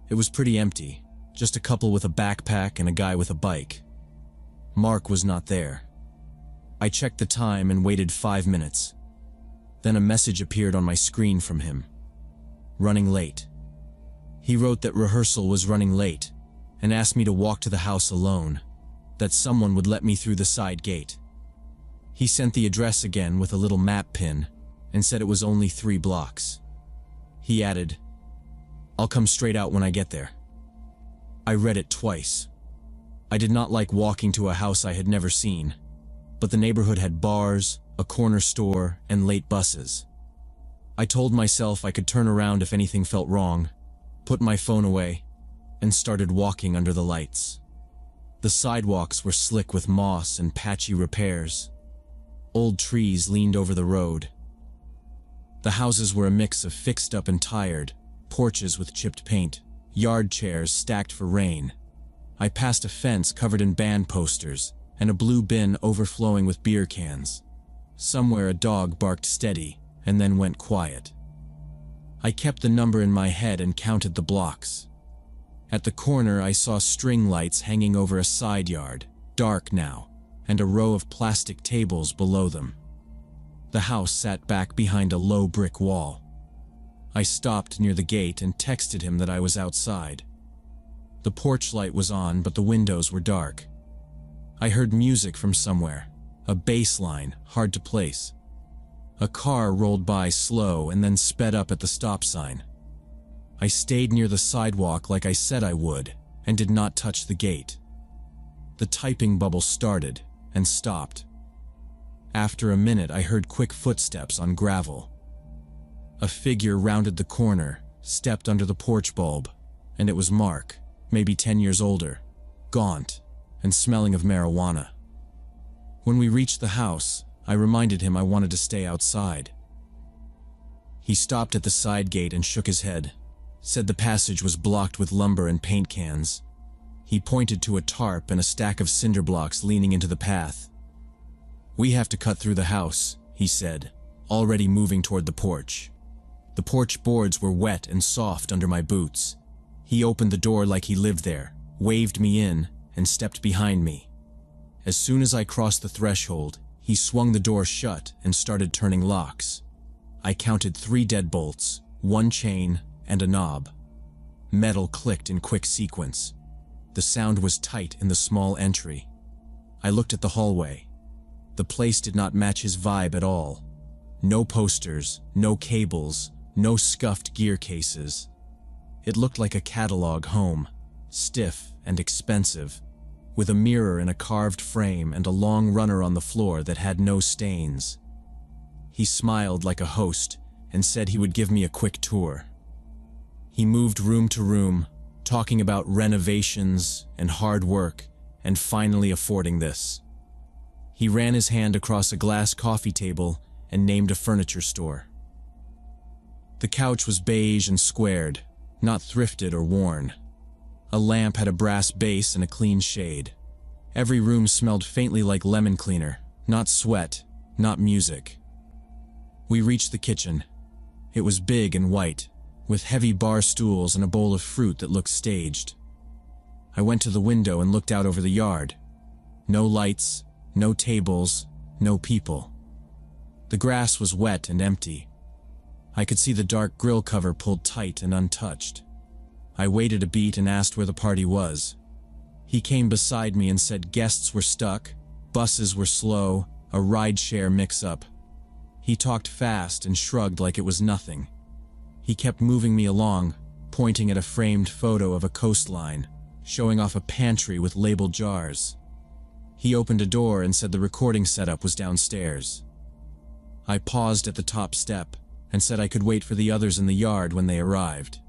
It was pretty empty, just a couple with a backpack and a guy with a bike. Mark was not there. I checked the time and waited 5 minutes. Then a message appeared on my screen from him. Running late. He wrote that rehearsal was running late and asked me to walk to the house alone, that someone would let me through the side gate. He sent the address again with a little map pin and said it was only 3 blocks. He added, "I'll come straight out when I get there." I read it twice. I did not like walking to a house I had never seen, but the neighborhood had bars, a corner store, and late buses. I told myself I could turn around if anything felt wrong, put my phone away, and started walking under the lights. The sidewalks were slick with moss and patchy repairs. Old trees leaned over the road. The houses were a mix of fixed up and tired, porches with chipped paint, yard chairs stacked for rain. I passed a fence covered in band posters and a blue bin overflowing with beer cans. Somewhere a dog barked steady and then went quiet. I kept the number in my head and counted the blocks. At the corner I saw string lights hanging over a side yard, dark now, and a row of plastic tables below them. The house sat back behind a low brick wall. I stopped near the gate and texted him that I was outside. The porch light was on, but the windows were dark. I heard music from somewhere, a bass line hard to place. A car rolled by slow and then sped up at the stop sign. I stayed near the sidewalk like I said I would and did not touch the gate. The typing bubble started and stopped. After a minute, I heard quick footsteps on gravel. A figure rounded the corner, stepped under the porch bulb, and it was Mark, maybe 10 years older, gaunt, and smelling of marijuana. When we reached the house, I reminded him I wanted to stay outside. He stopped at the side gate and shook his head, said the passage was blocked with lumber and paint cans. He pointed to a tarp and a stack of cinder blocks leaning into the path. "We have to cut through the house," he said, already moving toward the porch. The porch boards were wet and soft under my boots. He opened the door like he lived there, waved me in, and stepped behind me. As soon as I crossed the threshold, he swung the door shut and started turning locks. I counted 3 deadbolts, 1 chain, and a knob. Metal clicked in quick sequence. The sound was tight in the small entry. I looked at the hallway. The place did not match his vibe at all. No posters, no cables, no scuffed gear cases. It looked like a catalog home, stiff and expensive, with a mirror in a carved frame and a long runner on the floor that had no stains. He smiled like a host and said he would give me a quick tour. He moved room to room, talking about renovations and hard work and finally affording this. He ran his hand across a glass coffee table and named a furniture store. The couch was beige and squared, not thrifted or worn. A lamp had a brass base and a clean shade. Every room smelled faintly like lemon cleaner, not sweat, not music. We reached the kitchen. It was big and white, with heavy bar stools and a bowl of fruit that looked staged. I went to the window and looked out over the yard. No lights, no tables, no people. The grass was wet and empty. I could see the dark grill cover pulled tight and untouched. I waited a beat and asked where the party was. He came beside me and said guests were stuck, buses were slow, a rideshare mix-up. He talked fast and shrugged like it was nothing. He kept moving me along, pointing at a framed photo of a coastline, showing off a pantry with labeled jars. He opened a door and said the recording setup was downstairs. I paused at the top step and said I could wait for the others in the yard when they arrived.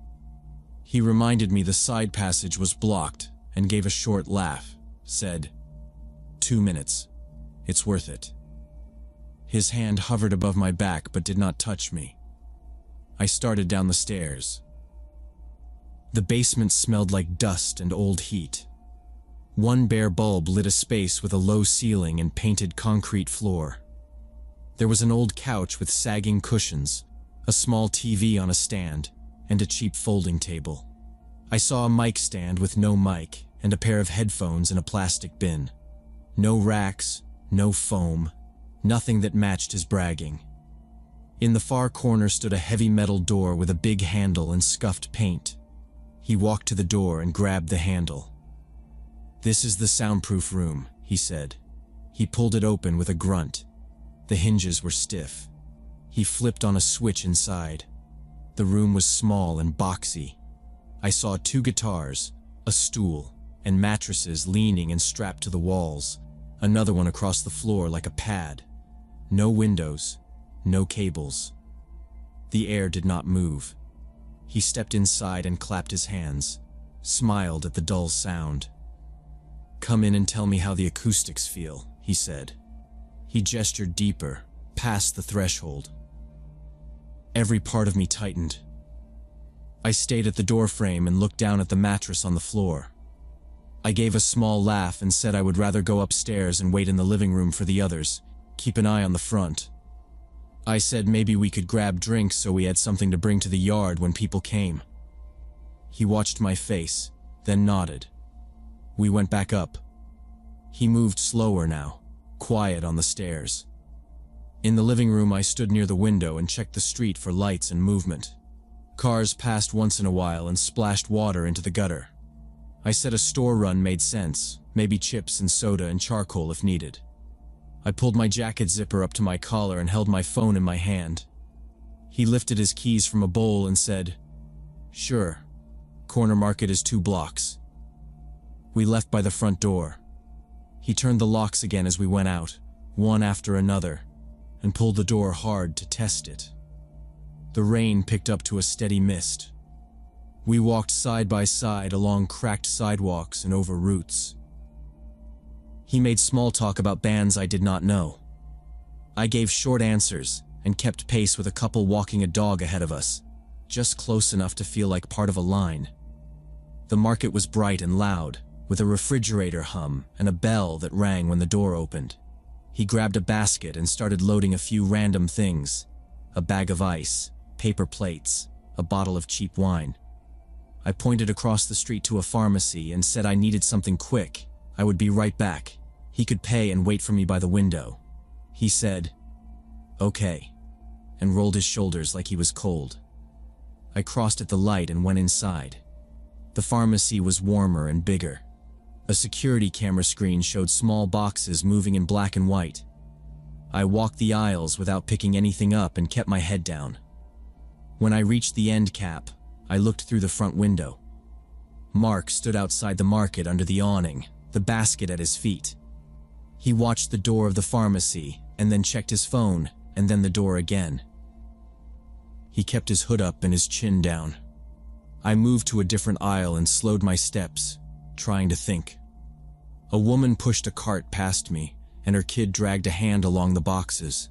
He reminded me the side passage was blocked and gave a short laugh, said, 2 minutes. It's worth it. His hand hovered above my back but did not touch me. I started down the stairs. The basement smelled like dust and old heat. One bare bulb lit a space with a low ceiling and painted concrete floor. There was an old couch with sagging cushions, a small TV on a stand, and a cheap folding table. I saw a mic stand with no mic and a pair of headphones in a plastic bin. No racks, no foam, nothing that matched his bragging. In the far corner stood a heavy metal door with a big handle and scuffed paint. He walked to the door and grabbed the handle. "This is the soundproof room," he said. He pulled it open with a grunt. The hinges were stiff. He flipped on a switch inside. The room was small and boxy. I saw 2 guitars, a stool, and mattresses leaning and strapped to the walls, another one across the floor like a pad. No windows, no cables. The air did not move. He stepped inside and clapped his hands, smiled at the dull sound. "Come in and tell me how the acoustics feel," he said. He gestured deeper, past the threshold. Every part of me tightened. I stayed at the doorframe and looked down at the mattress on the floor. I gave a small laugh and said I would rather go upstairs and wait in the living room for the others, keep an eye on the front. I said maybe we could grab drinks so we had something to bring to the yard when people came. He watched my face, then nodded. We went back up. He moved slower now, quiet on the stairs. In the living room, I stood near the window and checked the street for lights and movement. Cars passed once in a while and splashed water into the gutter. I said a store run made sense, maybe chips and soda and charcoal if needed. I pulled my jacket zipper up to my collar and held my phone in my hand. He lifted his keys from a bowl and said, "Sure, corner market is 2 blocks." We left by the front door. He turned the locks again as we went out, one after another, and pulled the door hard to test it. The rain picked up to a steady mist. We walked side by side along cracked sidewalks and over roots. He made small talk about bands I did not know. I gave short answers and kept pace with a couple walking a dog ahead of us, just close enough to feel like part of a line. The market was bright and loud, with a refrigerator hum and a bell that rang when the door opened. He grabbed a basket and started loading a few random things: a bag of ice, paper plates, a bottle of cheap wine. I pointed across the street to a pharmacy and said I needed something quick. I would be right back. He could pay and wait for me by the window. He said, "Okay," and rolled his shoulders like he was cold. I crossed at the light and went inside. The pharmacy was warmer and bigger. A security camera screen showed small boxes moving in black and white. I walked the aisles without picking anything up and kept my head down. When I reached the end cap, I looked through the front window. Mark stood outside the market under the awning, the basket at his feet. He watched the door of the pharmacy and then checked his phone and then the door again. He kept his hood up and his chin down. I moved to a different aisle and slowed my steps, trying to think. A woman pushed a cart past me, and her kid dragged a hand along the boxes.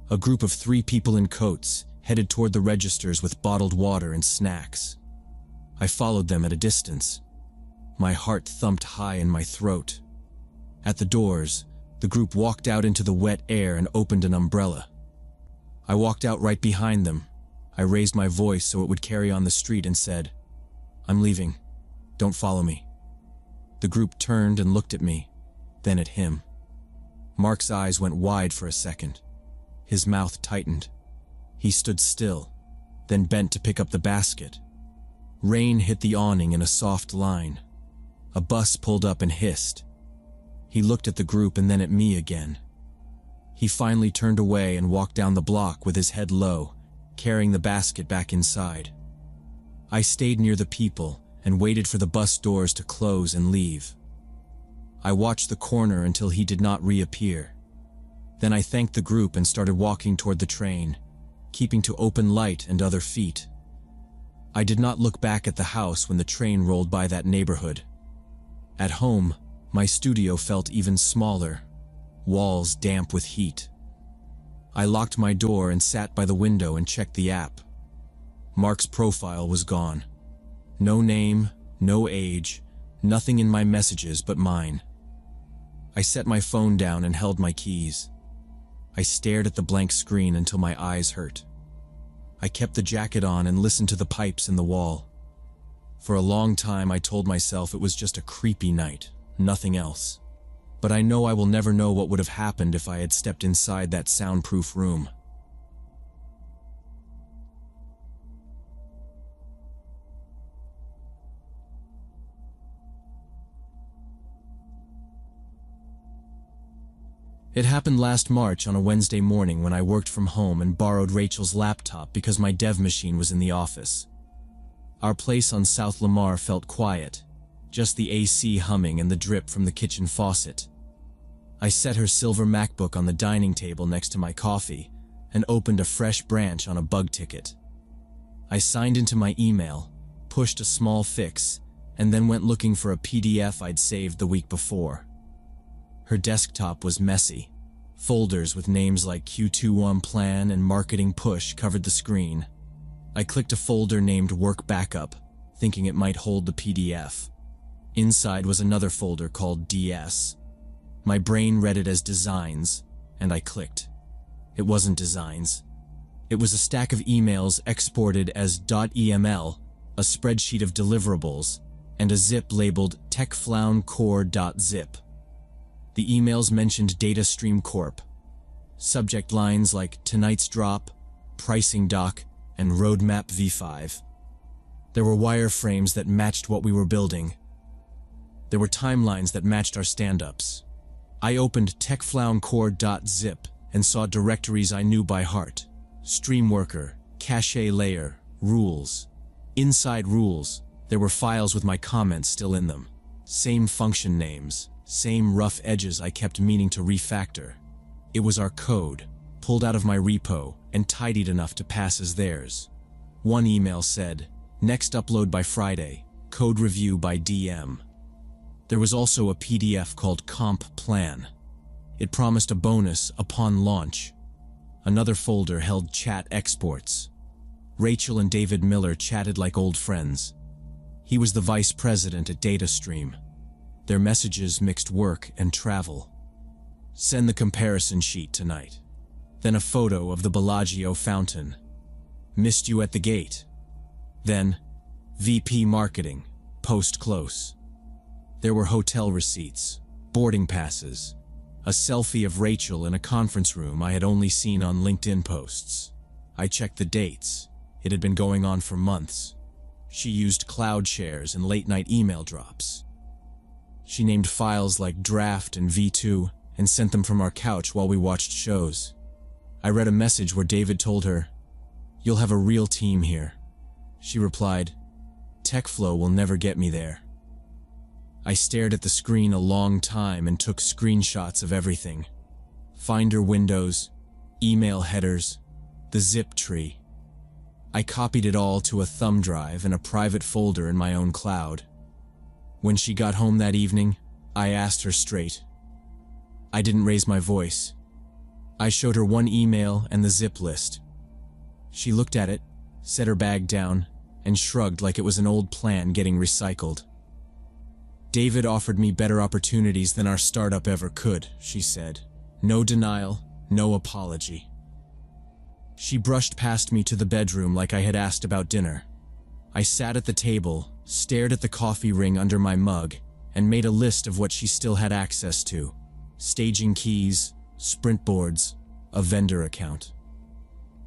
A group of 3 people in coats headed toward the registers with bottled water and snacks. I followed them at a distance. My heart thumped high in my throat. At the doors, the group walked out into the wet air and opened an umbrella. I walked out right behind them. I raised my voice so it would carry on the street and said, "I'm leaving. Don't follow me." The group turned and looked at me, then at him. Mark's eyes went wide for a second. His mouth tightened. He stood still, then bent to pick up the basket. Rain hit the awning in a soft line. A bus pulled up and hissed. He looked at the group and then at me again. He finally turned away and walked down the block with his head low, carrying the basket back inside. I stayed near the people and waited for the bus doors to close and leave. I watched the corner until he did not reappear. Then I thanked the group and started walking toward the train, keeping to open light and other feet. I did not look back at the house when the train rolled by that neighborhood. At home, my studio felt even smaller, walls damp with heat. I locked my door and sat by the window and checked the app. Mark's profile was gone. No name, no age, nothing in my messages but mine. I set my phone down and held my keys. I stared at the blank screen until my eyes hurt. I kept the jacket on and listened to the pipes in the wall. For a long time I told myself it was just a creepy night, nothing else. But I know I will never know what would have happened if I had stepped inside that soundproof room. It happened last March on a Wednesday morning when I worked from home and borrowed Rachel's laptop because my dev machine was in the office. Our place on South Lamar felt quiet, just the AC humming and the drip from the kitchen faucet. I set her silver MacBook on the dining table next to my coffee and opened a fresh branch on a bug ticket. I signed into my email, pushed a small fix, and then went looking for a PDF I'd saved the week before. Her desktop was messy. Folders with names like Q21 Plan and Marketing Push covered the screen. I clicked a folder named Work Backup, thinking it might hold the PDF. Inside was another folder called DS. My brain read it as Designs, and I clicked. It wasn't Designs. It was a stack of emails exported as .eml, a spreadsheet of deliverables, and a zip labeled techflowncore.zip. The emails mentioned DataStream Corp. Subject lines like Tonight's Drop, Pricing Doc, and Roadmap V5. There were wireframes that matched what we were building. There were timelines that matched our stand-ups. I opened techflowncore.zip and saw directories I knew by heart. Streamworker, Cache Layer, Rules. Inside Rules, there were files with my comments still in them. Same function names. Same rough edges I kept meaning to refactor. It was our code, pulled out of my repo and tidied enough to pass as theirs. One email said, next upload by Friday, code review by DM. There was also a PDF called Comp Plan. It promised a bonus upon launch. Another folder held chat exports. Rachel and David Miller chatted like old friends. He was the vice president at DataStream. Their messages mixed work and travel. Send the comparison sheet tonight. Then a photo of the Bellagio fountain. Missed you at the gate. Then, VP Marketing, post close. There were hotel receipts, boarding passes, a selfie of Rachel in a conference room I had only seen on LinkedIn posts. I checked the dates. It had been going on for months. She used cloud shares and late-night email drops. She named files like Draft and V2 and sent them from our couch while we watched shows. I read a message where David told her, "You'll have a real team here." She replied, "TechFlow will never get me there." I stared at the screen a long time and took screenshots of everything. Finder windows, email headers, the zip tree. I copied it all to a thumb drive and a private folder in my own cloud. When she got home that evening, I asked her straight. I didn't raise my voice. I showed her one email and the zip list. She looked at it, set her bag down, and shrugged like it was an old plan getting recycled. "David offered me better opportunities than our startup ever could," she said. No denial, no apology. She brushed past me to the bedroom like I had asked about dinner. I sat at the table, stared at the coffee ring under my mug, and made a list of what she still had access to. Staging keys, sprint boards, a vendor account.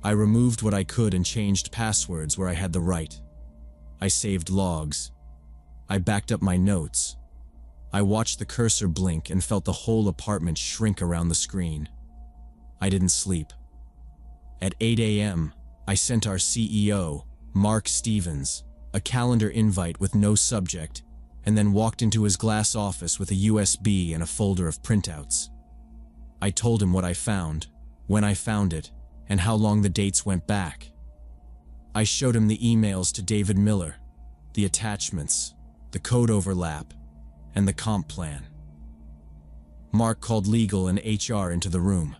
I removed what I could and changed passwords where I had the right. I saved logs. I backed up my notes. I watched the cursor blink and felt the whole apartment shrink around the screen. I didn't sleep. At 8 a.m., I sent our CEO, Mark Stevens, a calendar invite with no subject, and then walked into his glass office with a USB and a folder of printouts. I told him what I found, when I found it, and how long the dates went back. I showed him the emails to David Miller, the attachments, the code overlap, and the comp plan. Mark called legal and HR into the room.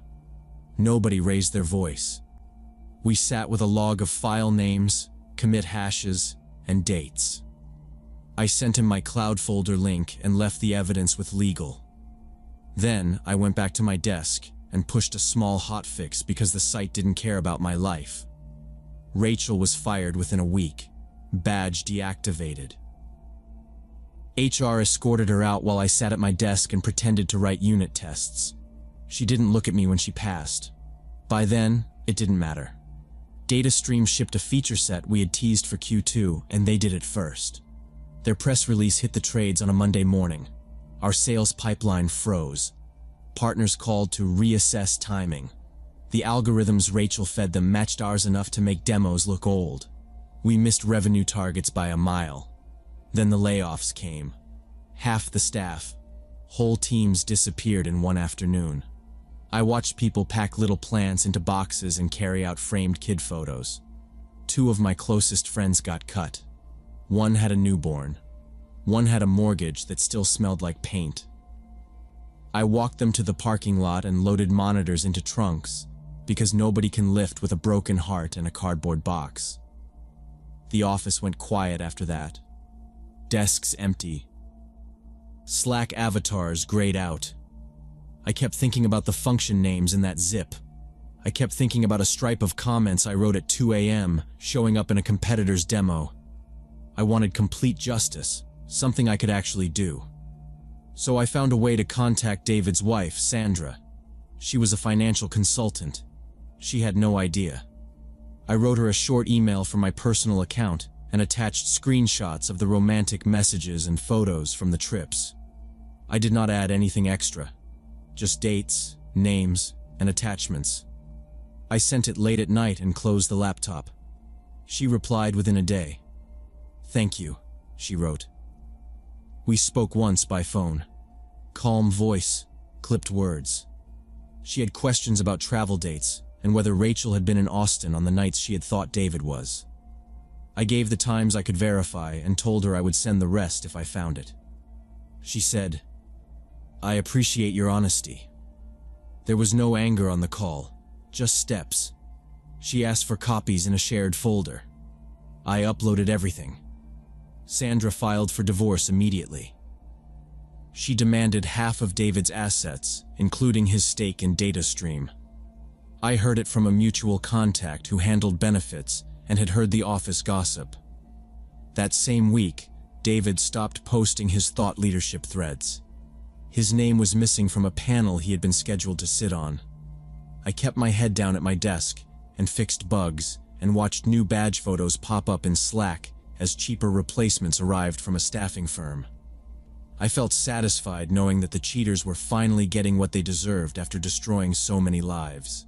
Nobody raised their voice. We sat with a log of file names, commit hashes, and dates. I sent him my cloud folder link and left the evidence with legal. Then I went back to my desk and pushed a small hotfix because the site didn't care about my life. Rachel was fired within a week, badge deactivated. HR escorted her out while I sat at my desk and pretended to write unit tests. She didn't look at me when she passed. By then, it didn't matter. DataStream shipped a feature set we had teased for Q2, and they did it first. Their press release hit the trades on a Monday morning. Our sales pipeline froze. Partners called to reassess timing. The algorithms Rachel fed them matched ours enough to make demos look old. We missed revenue targets by a mile. Then the layoffs came. Half the staff. Whole teams disappeared in one afternoon. I watched people pack little plants into boxes and carry out framed kid photos. 2 of my closest friends got cut. One had a newborn. One had a mortgage that still smelled like paint. I walked them to the parking lot and loaded monitors into trunks, because nobody can lift with a broken heart and a cardboard box. The office went quiet after that. Desks empty. Slack avatars grayed out. I kept thinking about the function names in that zip. I kept thinking about a stripe of comments I wrote at 2 a.m. showing up in a competitor's demo. I wanted complete justice, something I could actually do. So I found a way to contact David's wife, Sandra. She was a financial consultant. She had no idea. I wrote her a short email from my personal account and attached screenshots of the romantic messages and photos from the trips. I did not add anything extra, just dates, names, and attachments. I sent it late at night and closed the laptop. She replied within a day. "Thank you," she wrote. We spoke once by phone. Calm voice, clipped words. She had questions about travel dates and whether Rachel had been in Austin on the nights she had thought David was. I gave the times I could verify and told her I would send the rest if I found it. She said, "I appreciate your honesty." There was no anger on the call, just steps. She asked for copies in a shared folder. I uploaded everything. Sandra filed for divorce immediately. She demanded half of David's assets, including his stake in DataStream. I heard it from a mutual contact who handled benefits and had heard the office gossip. That same week, David stopped posting his thought leadership threads. His name was missing from a panel he had been scheduled to sit on. I kept my head down at my desk and fixed bugs and watched new badge photos pop up in Slack as cheaper replacements arrived from a staffing firm. I felt satisfied knowing that the cheaters were finally getting what they deserved after destroying so many lives.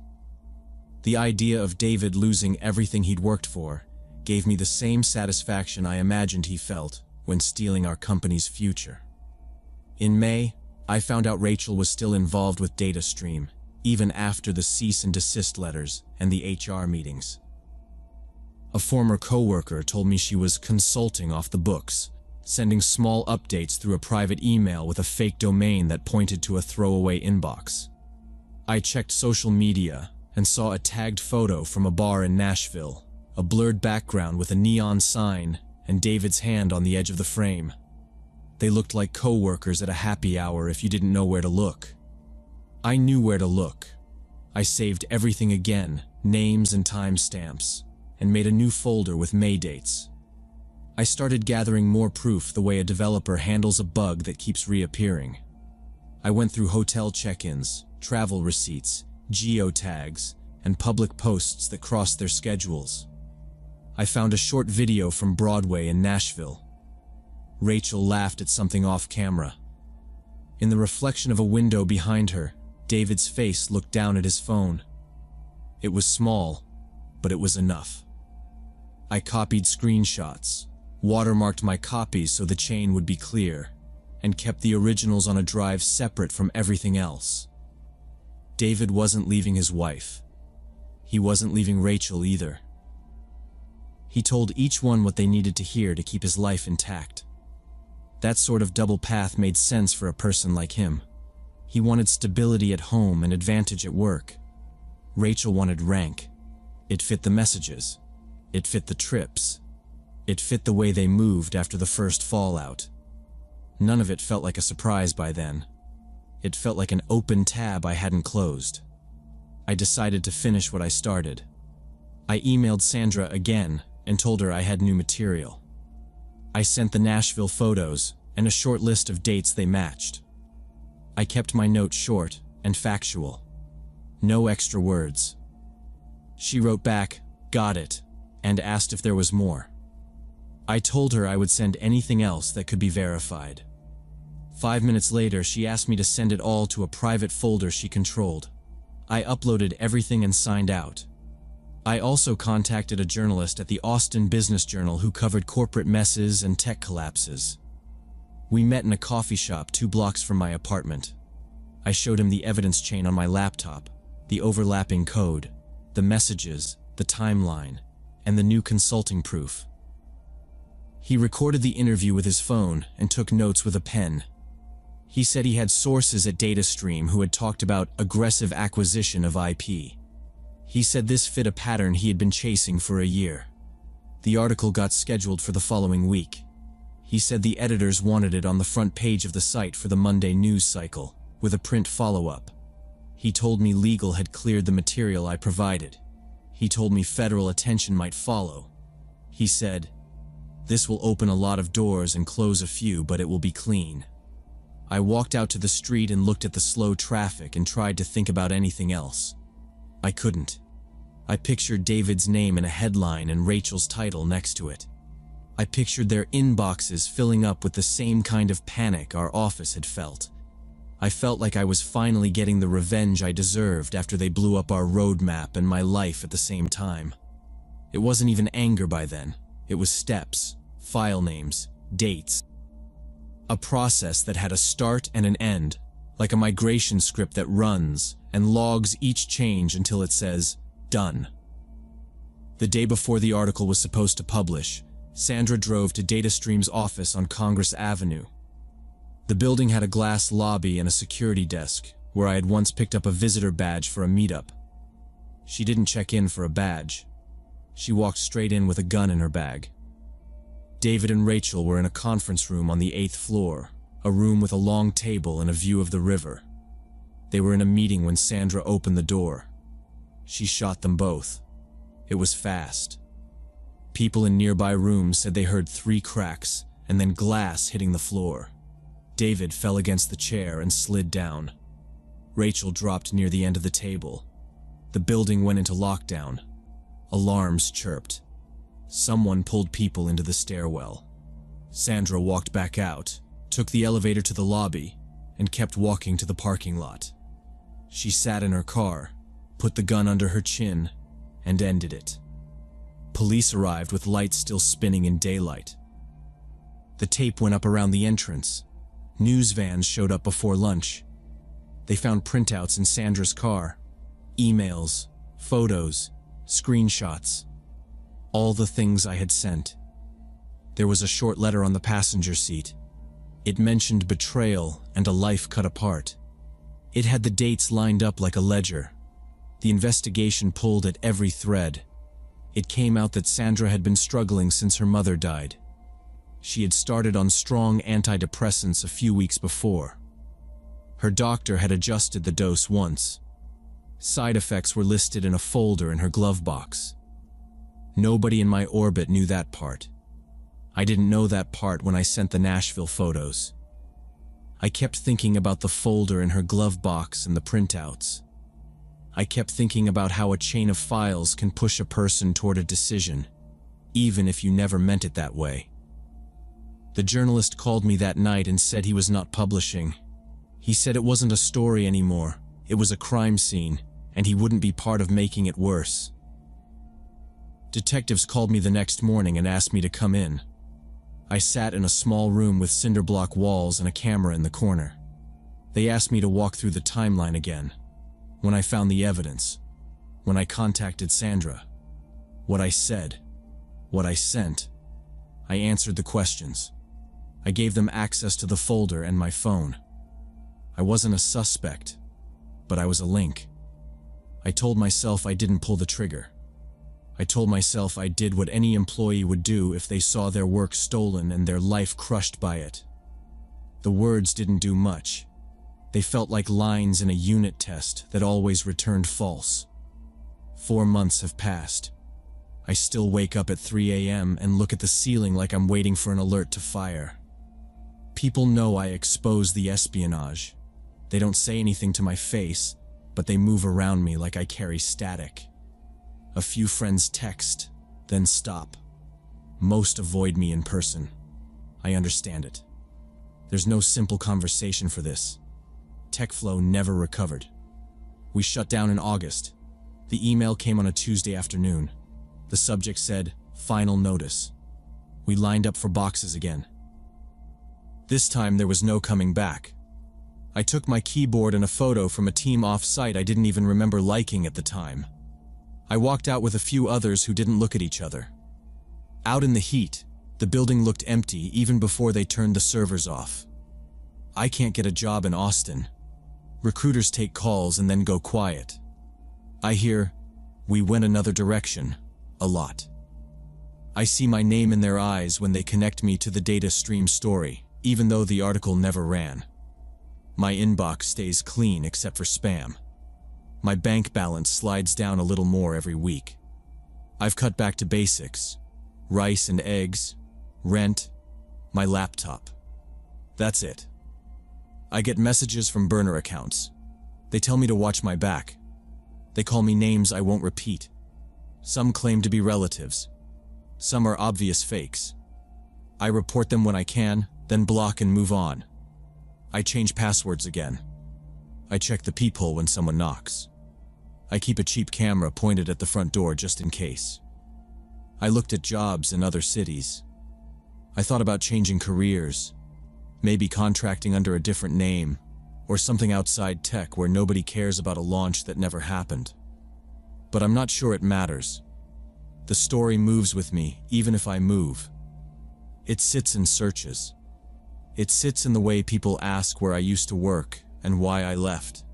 The idea of David losing everything he'd worked for gave me the same satisfaction I imagined he felt when stealing our company's future. In May, I found out Rachel was still involved with DataStream, even after the cease and desist letters and the HR meetings. A former coworker told me she was consulting off the books, sending small updates through a private email with a fake domain that pointed to a throwaway inbox. I checked social media and saw a tagged photo from a bar in Nashville, a blurred background with a neon sign and David's hand on the edge of the frame. They looked like coworkers at a happy hour if you didn't know where to look. I knew where to look. I saved everything again, names and timestamps, and made a new folder with May dates. I started gathering more proof the way a developer handles a bug that keeps reappearing. I went through hotel check-ins, travel receipts, geotags, and public posts that crossed their schedules. I found a short video from Broadway in Nashville. Rachel laughed at something off camera. In the reflection of a window behind her, David's face looked down at his phone. It was small, but it was enough. I copied screenshots, watermarked my copies so the chain would be clear, and kept the originals on a drive separate from everything else. David wasn't leaving his wife. He wasn't leaving Rachel either. He told each one what they needed to hear to keep his life intact. That sort of double path made sense for a person like him. He wanted stability at home and advantage at work. Rachel wanted rank. It fit the messages. It fit the trips. It fit the way they moved after the first fallout. None of it felt like a surprise by then. It felt like an open tab I hadn't closed. I decided to finish what I started. I emailed Sandra again and told her I had new material. I sent the Nashville photos and a short list of dates they matched. I kept my note short and factual. No extra words. She wrote back, "Got it," and asked if there was more. I told her I would send anything else that could be verified. 5 minutes later, she asked me to send it all to a private folder she controlled. I uploaded everything and signed out. I also contacted a journalist at the Austin Business Journal who covered corporate messes and tech collapses. We met in a coffee shop 2 blocks from my apartment. I showed him the evidence chain on my laptop, the overlapping code, the messages, the timeline, and the new consulting proof. He recorded the interview with his phone and took notes with a pen. He said he had sources at DataStream who had talked about aggressive acquisition of IP. He said this fit a pattern he had been chasing for a year. The article got scheduled for the following week. He said the editors wanted it on the front page of the site for the Monday news cycle, with a print follow-up. He told me legal had cleared the material I provided. He told me federal attention might follow. He said, "This will open a lot of doors and close a few, but it will be clean." I walked out to the street and looked at the slow traffic and tried to think about anything else. I couldn't. I pictured David's name in a headline and Rachel's title next to it. I pictured their inboxes filling up with the same kind of panic our office had felt. I felt like I was finally getting the revenge I deserved after they blew up our roadmap and my life at the same time. It wasn't even anger by then. It was steps, file names, dates. A process that had a start and an end, like a migration script that runs and logs each change until it says, "Done." The day before the article was supposed to publish, Sandra drove to DataStream's office on Congress Avenue. The building had a glass lobby and a security desk, where I had once picked up a visitor badge for a meetup. She didn't check in for a badge. She walked straight in with a gun in her bag. David and Rachel were in a conference room on the 8th floor, a room with a long table and a view of the river. They were in a meeting when Sandra opened the door. She shot them both. It was fast. People in nearby rooms said they heard 3 cracks and then glass hitting the floor. David fell against the chair and slid down. Rachel dropped near the end of the table. The building went into lockdown. Alarms chirped. Someone pulled people into the stairwell. Sandra walked back out, took the elevator to the lobby, and kept walking to the parking lot. She sat in her car, put the gun under her chin, and ended it. Police arrived with lights still spinning in daylight. The tape went up around the entrance. News vans showed up before lunch. They found printouts in Sandra's car, emails, photos, screenshots, all the things I had sent. There was a short letter on the passenger seat. It mentioned betrayal and a life cut apart. It had the dates lined up like a ledger. The investigation pulled at every thread. It came out that Sandra had been struggling since her mother died. She had started on strong antidepressants a few weeks before. Her doctor had adjusted the dose once. Side effects were listed in a folder in her glove box. Nobody in my orbit knew that part. I didn't know that part when I sent the Nashville photos. I kept thinking about the folder in her glove box and the printouts. I kept thinking about how a chain of files can push a person toward a decision, even if you never meant it that way. The journalist called me that night and said he was not publishing. He said it wasn't a story anymore, it was a crime scene, and he wouldn't be part of making it worse. Detectives called me the next morning and asked me to come in. I sat in a small room with cinder block walls and a camera in the corner. They asked me to walk through the timeline again. When I found the evidence, when I contacted Sandra, what I said, what I sent. I answered the questions. I gave them access to the folder and my phone. I wasn't a suspect, but I was a link. I told myself I didn't pull the trigger. I told myself I did what any employee would do if they saw their work stolen and their life crushed by it. The words didn't do much. They felt like lines in a unit test that always returned false. 4 months have passed. I still wake up at 3 a.m. and look at the ceiling like I'm waiting for an alert to fire. People know I expose the espionage. They don't say anything to my face, but they move around me like I carry static. A few friends text, then stop. Most avoid me in person. I understand it. There's no simple conversation for this. TechFlow never recovered. We shut down in August. The email came on a Tuesday afternoon. The subject said, "Final notice." We lined up for boxes again. This time there was no coming back. I took my keyboard and a photo from a team off-site I didn't even remember liking at the time. I walked out with a few others who didn't look at each other. Out in the heat, the building looked empty even before they turned the servers off. I can't get a job in Austin. Recruiters take calls and then go quiet. I hear, "We went another direction," a lot. I see my name in their eyes when they connect me to the data stream story, even though the article never ran. My inbox stays clean except for spam. My bank balance slides down a little more every week. I've cut back to basics: rice and eggs, rent, my laptop. That's it. I get messages from burner accounts. They tell me to watch my back. They call me names I won't repeat. Some claim to be relatives. Some are obvious fakes. I report them when I can, then block and move on. I change passwords again. I check the peephole when someone knocks. I keep a cheap camera pointed at the front door just in case. I looked at jobs in other cities. I thought about changing careers, maybe contracting under a different name, or something outside tech where nobody cares about a launch that never happened. But I'm not sure it matters. The story moves with me, even if I move. It sits in searches. It sits in the way people ask where I used to work and why I left.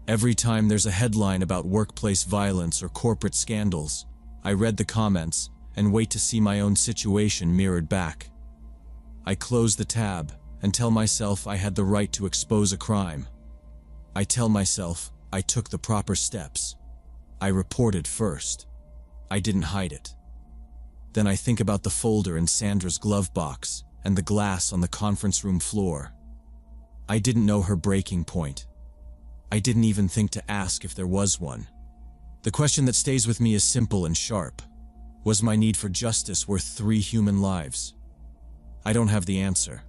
Every time there's a headline about workplace violence or corporate scandals, I read the comments and wait to see my own situation mirrored back. I close the tab and tell myself I had the right to expose a crime. I tell myself I took the proper steps. I reported first. I didn't hide it. Then I think about the folder in Sandra's glove box and the glass on the conference room floor. I didn't know her breaking point. I didn't even think to ask if there was one. The question that stays with me is simple and sharp. Was my need for justice worth 3 human lives? I don't have the answer.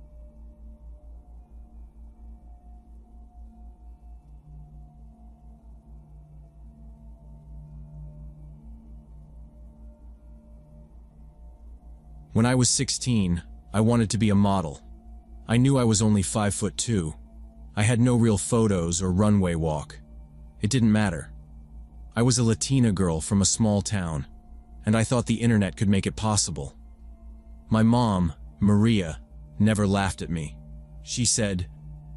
When I was 16, I wanted to be a model. I knew I was only 5'2". I had no real photos or runway walk. It didn't matter. I was a Latina girl from a small town, and I thought the internet could make it possible. My mom, Maria, never laughed at me. She said,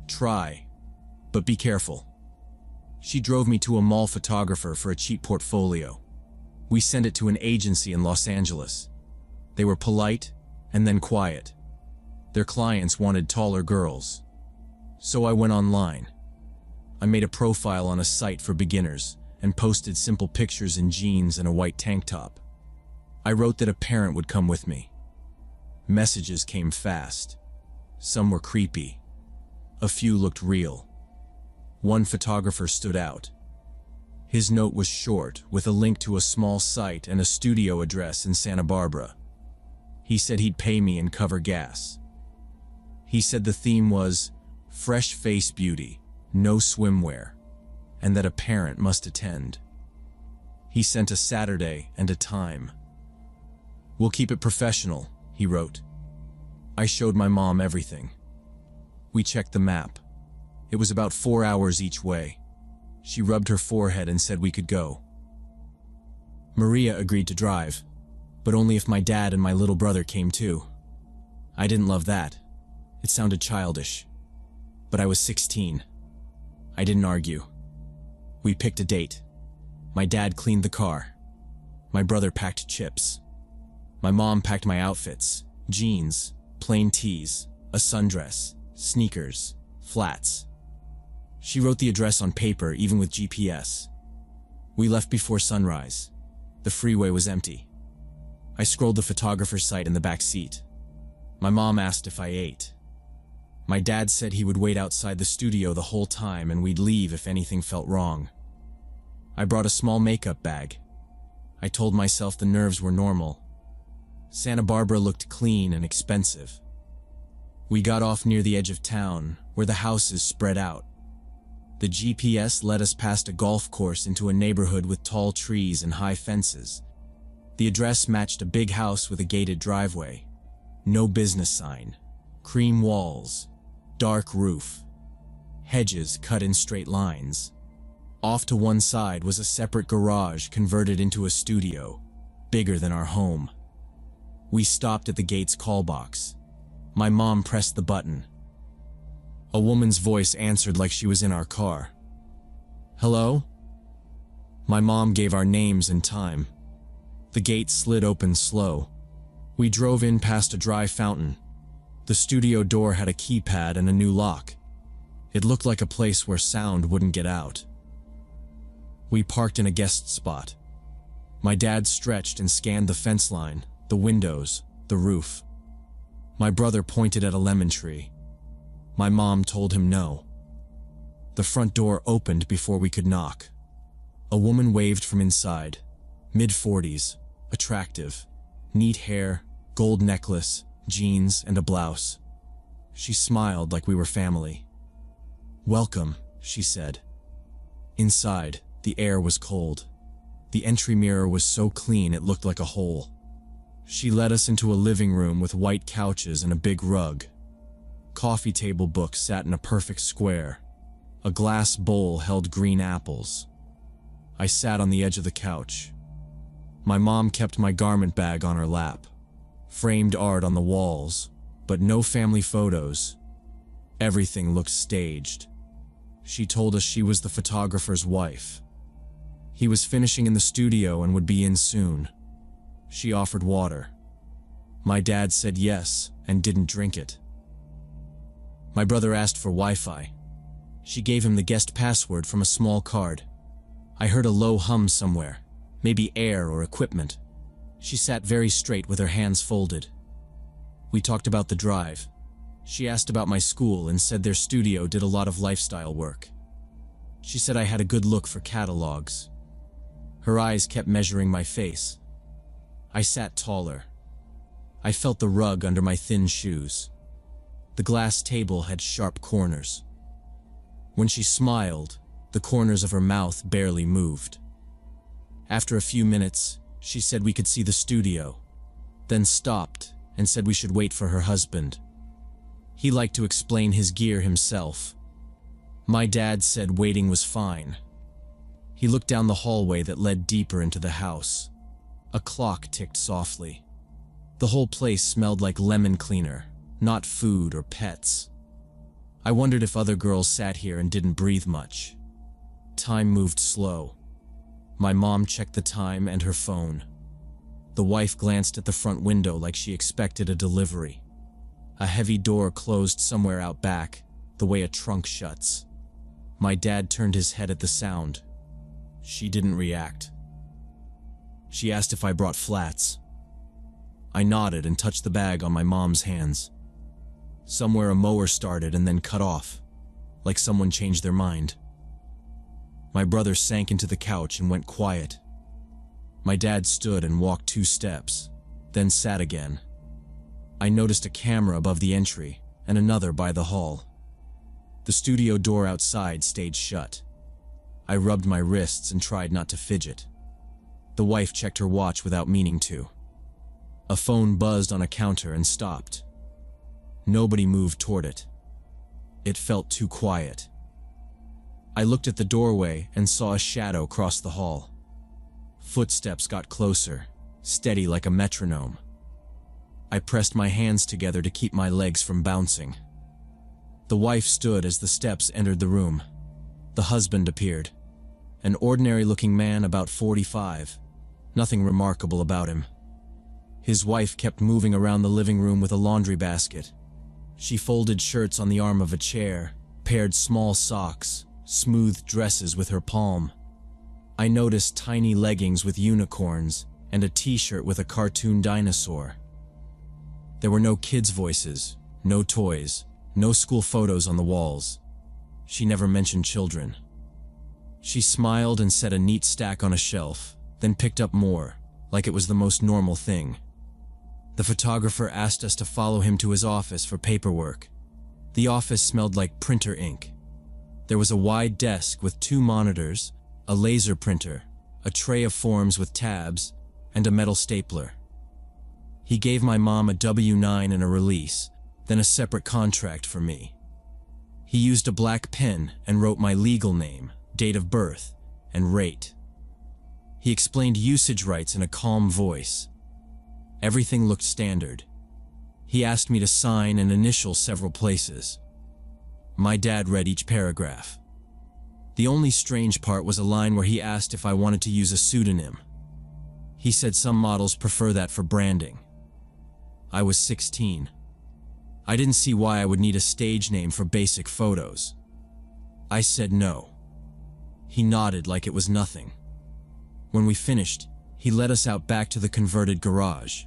"Try, but be careful." She drove me to a mall photographer for a cheap portfolio. We sent it to an agency in Los Angeles. They were polite and then quiet. Their clients wanted taller girls. So I went online. I made a profile on a site for beginners and posted simple pictures in jeans and a white tank top. I wrote that a parent would come with me. Messages came fast. Some were creepy. A few looked real. One photographer stood out. His note was short, with a link to a small site and a studio address in Santa Barbara. He said he'd pay me and cover gas. He said the theme was fresh face beauty, no swimwear, and that a parent must attend. He sent a Saturday and a time. "We'll keep it professional," he wrote. I showed my mom everything. We checked the map. It was about 4 hours each way. She rubbed her forehead and said we could go. Maria agreed to drive, but only if my dad and my little brother came too. I didn't love that. It sounded childish. But I was 16. I didn't argue. We picked a date. My dad cleaned the car. My brother packed chips. My mom packed my outfits: jeans, plain tees, a sundress, sneakers, flats. She wrote the address on paper, even with GPS. We left before sunrise. The freeway was empty. I scrolled the photographer's site in the back seat. My mom asked if I ate. My dad said he would wait outside the studio the whole time and we'd leave if anything felt wrong. I brought a small makeup bag. I told myself the nerves were normal. Santa Barbara looked clean and expensive. We got off near the edge of town, where the houses spread out. The GPS led us past a golf course into a neighborhood with tall trees and high fences. The address matched a big house with a gated driveway. No business sign. Cream walls. Dark roof. Hedges cut in straight lines. Off to one side was a separate garage converted into a studio, bigger than our home. We stopped at the gate's call box. My mom pressed the button. A woman's voice answered like she was in our car. "Hello?" My mom gave our names and time. The gate slid open slow. We drove in past a dry fountain. The studio door had a keypad and a new lock. It looked like a place where sound wouldn't get out. We parked in a guest spot. My dad stretched and scanned the fence line, the windows, the roof. My brother pointed at a lemon tree. My mom told him no. The front door opened before we could knock. A woman waved from inside, mid-40s, attractive, neat hair, gold necklace, jeans, and a blouse. She smiled like we were family. "Welcome," she said. Inside, the air was cold. The entry mirror was so clean it looked like a hole. She led us into a living room with white couches and a big rug. Coffee table books sat in a perfect square. A glass bowl held green apples. I sat on the edge of the couch. My mom kept my garment bag on her lap. Framed art on the walls, but no family photos. Everything looked staged. She told us she was the photographer's wife. He was finishing in the studio and would be in soon. She offered water. My dad said yes and didn't drink it. My brother asked for Wi-Fi. She gave him the guest password from a small card. I heard a low hum somewhere, maybe air or equipment. She sat very straight with her hands folded. We talked about the drive. She asked about my school and said their studio did a lot of lifestyle work. She said I had a good look for catalogs. Her eyes kept measuring my face. I sat taller. I felt the rug under my thin shoes. The glass table had sharp corners. When she smiled, the corners of her mouth barely moved. After a few minutes, she said we could see the studio, then stopped and said we should wait for her husband. He liked to explain his gear himself. My dad said waiting was fine. He looked down the hallway that led deeper into the house. A clock ticked softly. The whole place smelled like lemon cleaner, not food or pets. I wondered if other girls sat here and didn't breathe much. Time moved slow. My mom checked the time and her phone. The wife glanced at the front window like she expected a delivery. A heavy door closed somewhere out back, the way a trunk shuts. My dad turned his head at the sound. She didn't react. She asked if I brought flats. I nodded and touched the bag on my mom's hands. Somewhere a mower started and then cut off, like someone changed their mind. My brother sank into the couch and went quiet. My dad stood and walked 2 steps, then sat again. I noticed a camera above the entry and another by the hall. The studio door outside stayed shut. I rubbed my wrists and tried not to fidget. The wife checked her watch without meaning to. A phone buzzed on a counter and stopped. Nobody moved toward it. It felt too quiet. I looked at the doorway and saw a shadow cross the hall. Footsteps got closer, steady like a metronome. I pressed my hands together to keep my legs from bouncing. The wife stood as the steps entered the room. The husband appeared. An ordinary-looking man about 45. Nothing remarkable about him. His wife kept moving around the living room with a laundry basket. She folded shirts on the arm of a chair, paired small socks, smoothed dresses with her palm. I noticed tiny leggings with unicorns and a t-shirt with a cartoon dinosaur. There were no kids' voices, no toys, no school photos on the walls. She never mentioned children. She smiled and set a neat stack on a shelf, then picked up more, like it was the most normal thing. The photographer asked us to follow him to his office for paperwork. The office smelled like printer ink. There was a wide desk with 2 monitors, a laser printer, a tray of forms with tabs, and a metal stapler. He gave my mom a W-9 and a release, then a separate contract for me. He used a black pen and wrote my legal name, date of birth, and rate. He explained usage rights in a calm voice. Everything looked standard. He asked me to sign and initial several places. My dad read each paragraph. The only strange part was a line where he asked if I wanted to use a pseudonym. He said some models prefer that for branding. I was 16. I didn't see why I would need a stage name for basic photos. I said no. He nodded like it was nothing. When we finished, he led us out back to the converted garage.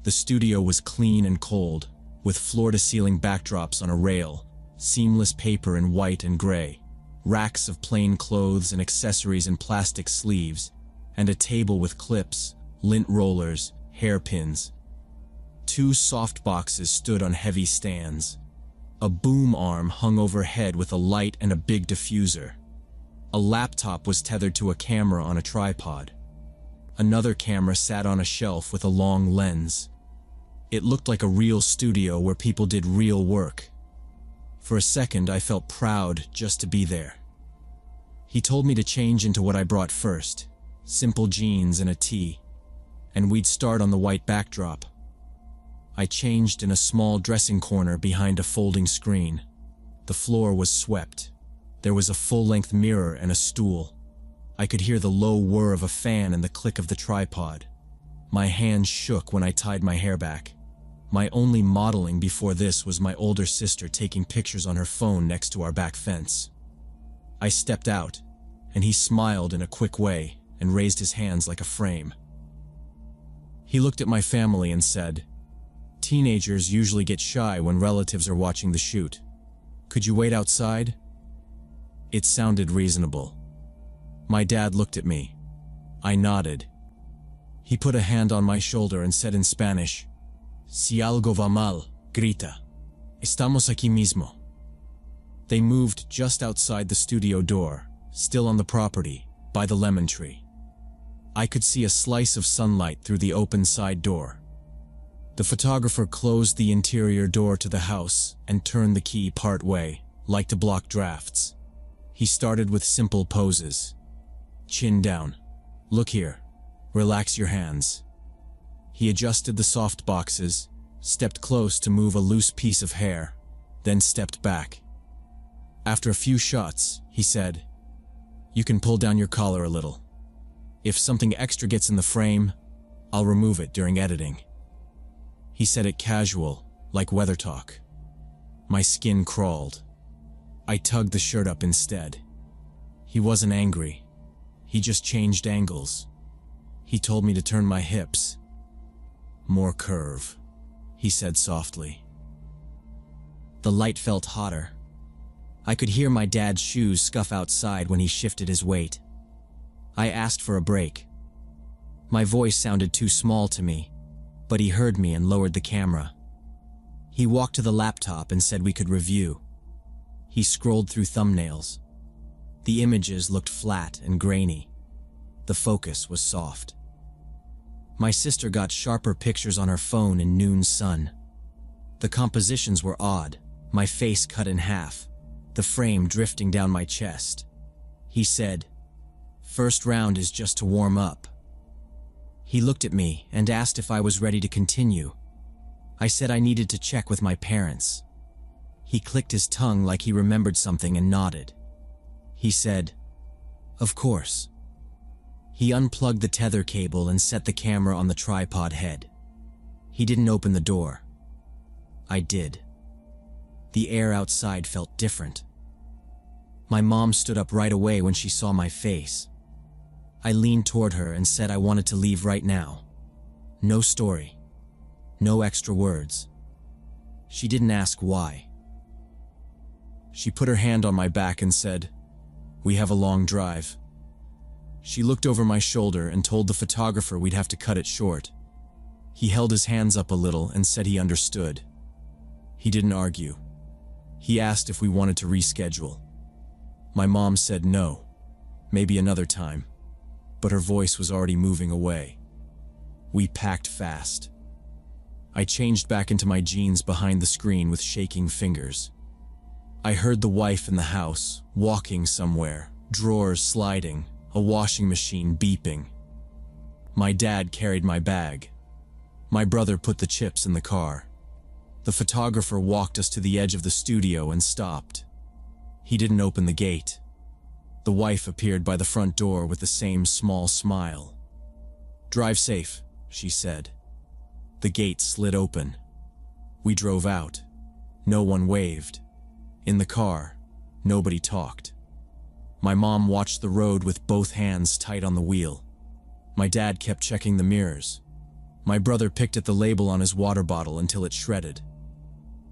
The studio was clean and cold, with floor-to-ceiling backdrops on a rail, seamless paper in white and gray, racks of plain clothes and accessories in plastic sleeves, and a table with clips, lint rollers, hairpins. 2 soft boxes stood on heavy stands. A boom arm hung overhead with a light and a big diffuser. A laptop was tethered to a camera on a tripod. Another camera sat on a shelf with a long lens. It looked like a real studio where people did real work. For a second, I felt proud just to be there. He told me to change into what I brought first, simple jeans and a tee, and we'd start on the white backdrop. I changed in a small dressing corner behind a folding screen. The floor was swept. There was a full-length mirror and a stool. I could hear the low whir of a fan and the click of the tripod. My hands shook when I tied my hair back. My only modeling before this was my older sister taking pictures on her phone next to our back fence. I stepped out, and he smiled in a quick way and raised his hands like a frame. He looked at my family and said, "Teenagers usually get shy when relatives are watching the shoot. Could you wait outside?" It sounded reasonable. My dad looked at me. I nodded. He put a hand on my shoulder and said in Spanish, "Si algo va mal, grita. Estamos aquí mismo." They moved just outside the studio door, still on the property, by the lemon tree. I could see a slice of sunlight through the open side door. The photographer closed the interior door to the house and turned the key part way, like to block drafts. He started with simple poses. Chin down. Look here. Relax your hands. He adjusted the soft boxes, stepped close to move a loose piece of hair, then stepped back. After a few shots, he said, "You can pull down your collar a little. If something extra gets in the frame, I'll remove it during editing." He said it casual, like weather talk. My skin crawled. I tugged the shirt up instead. He wasn't angry. He just changed angles. He told me to turn my hips. "More curve," he said softly. The light felt hotter. I could hear my dad's shoes scuff outside when he shifted his weight. I asked for a break. My voice sounded too small to me, but he heard me and lowered the camera. He walked to the laptop and said we could review. He scrolled through thumbnails. The images looked flat and grainy. The focus was soft. My sister got sharper pictures on her phone in noon sun. The compositions were odd, my face cut in half, the frame drifting down my chest. He said, "First round is just to warm up." He looked at me and asked if I was ready to continue. I said I needed to check with my parents. He clicked his tongue like he remembered something and nodded. He said, Of course. He unplugged the tether cable and set the camera on the tripod head. He didn't open the door. I did. The air outside felt different. My mom stood up right away when she saw my face. I leaned toward her and said I wanted to leave right now. No story. No extra words. She didn't ask why. She put her hand on my back and said, "We have a long drive." She looked over my shoulder and told the photographer we'd have to cut it short. He held his hands up a little and said he understood. He didn't argue. He asked if we wanted to reschedule. My mom said no, maybe another time, but her voice was already moving away. We packed fast. I changed back into my jeans behind the screen with shaking fingers. I heard the wife in the house, walking somewhere, drawers sliding, a washing machine beeping. My dad carried my bag. My brother put the chips in the car. The photographer walked us to the edge of the studio and stopped. He didn't open the gate. The wife appeared by the front door with the same small smile. "Drive safe," she said. The gate slid open. We drove out. No one waved. In the car, nobody talked. My mom watched the road with both hands tight on the wheel. My dad kept checking the mirrors. My brother picked at the label on his water bottle until it shredded.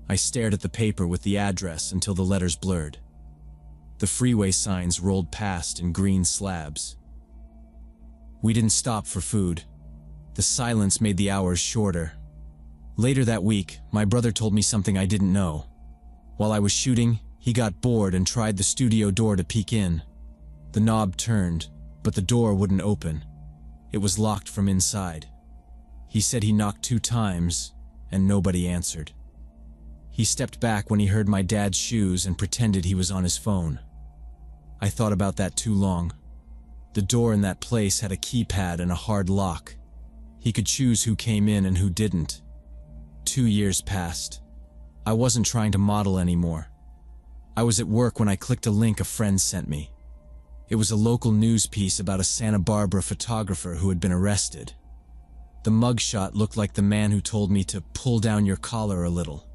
I stared at the paper with the address until the letters blurred. The freeway signs rolled past in green slabs. We didn't stop for food. The silence made the hours shorter. Later that week, my brother told me something I didn't know. While I was shooting, he got bored and tried the studio door to peek in. The knob turned, but the door wouldn't open. It was locked from inside. He said he knocked 2 times, and nobody answered. He stepped back when he heard my dad's shoes and pretended he was on his phone. I thought about that too long. The door in that place had a keypad and a hard lock. He could choose who came in and who didn't. 2 years passed. I wasn't trying to model anymore. I was at work when I clicked a link a friend sent me. It was a local news piece about a Santa Barbara photographer who had been arrested. The mugshot looked like the man who told me to pull down your collar a little.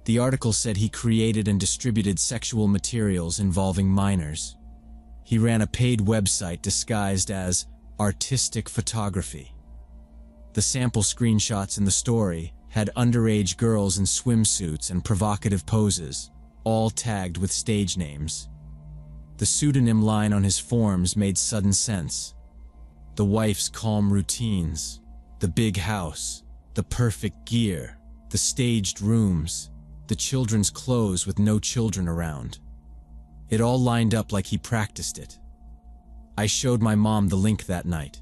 The article said he created and distributed sexual materials involving minors. He ran a paid website disguised as artistic photography. The sample screenshots in the story had underage girls in swimsuits and provocative poses, all tagged with stage names. The pseudonym line on his forms made sudden sense. The wife's calm routines, the big house, the perfect gear, the staged rooms, the children's clothes with no children around. It all lined up like he practiced it. I showed my mom the link that night.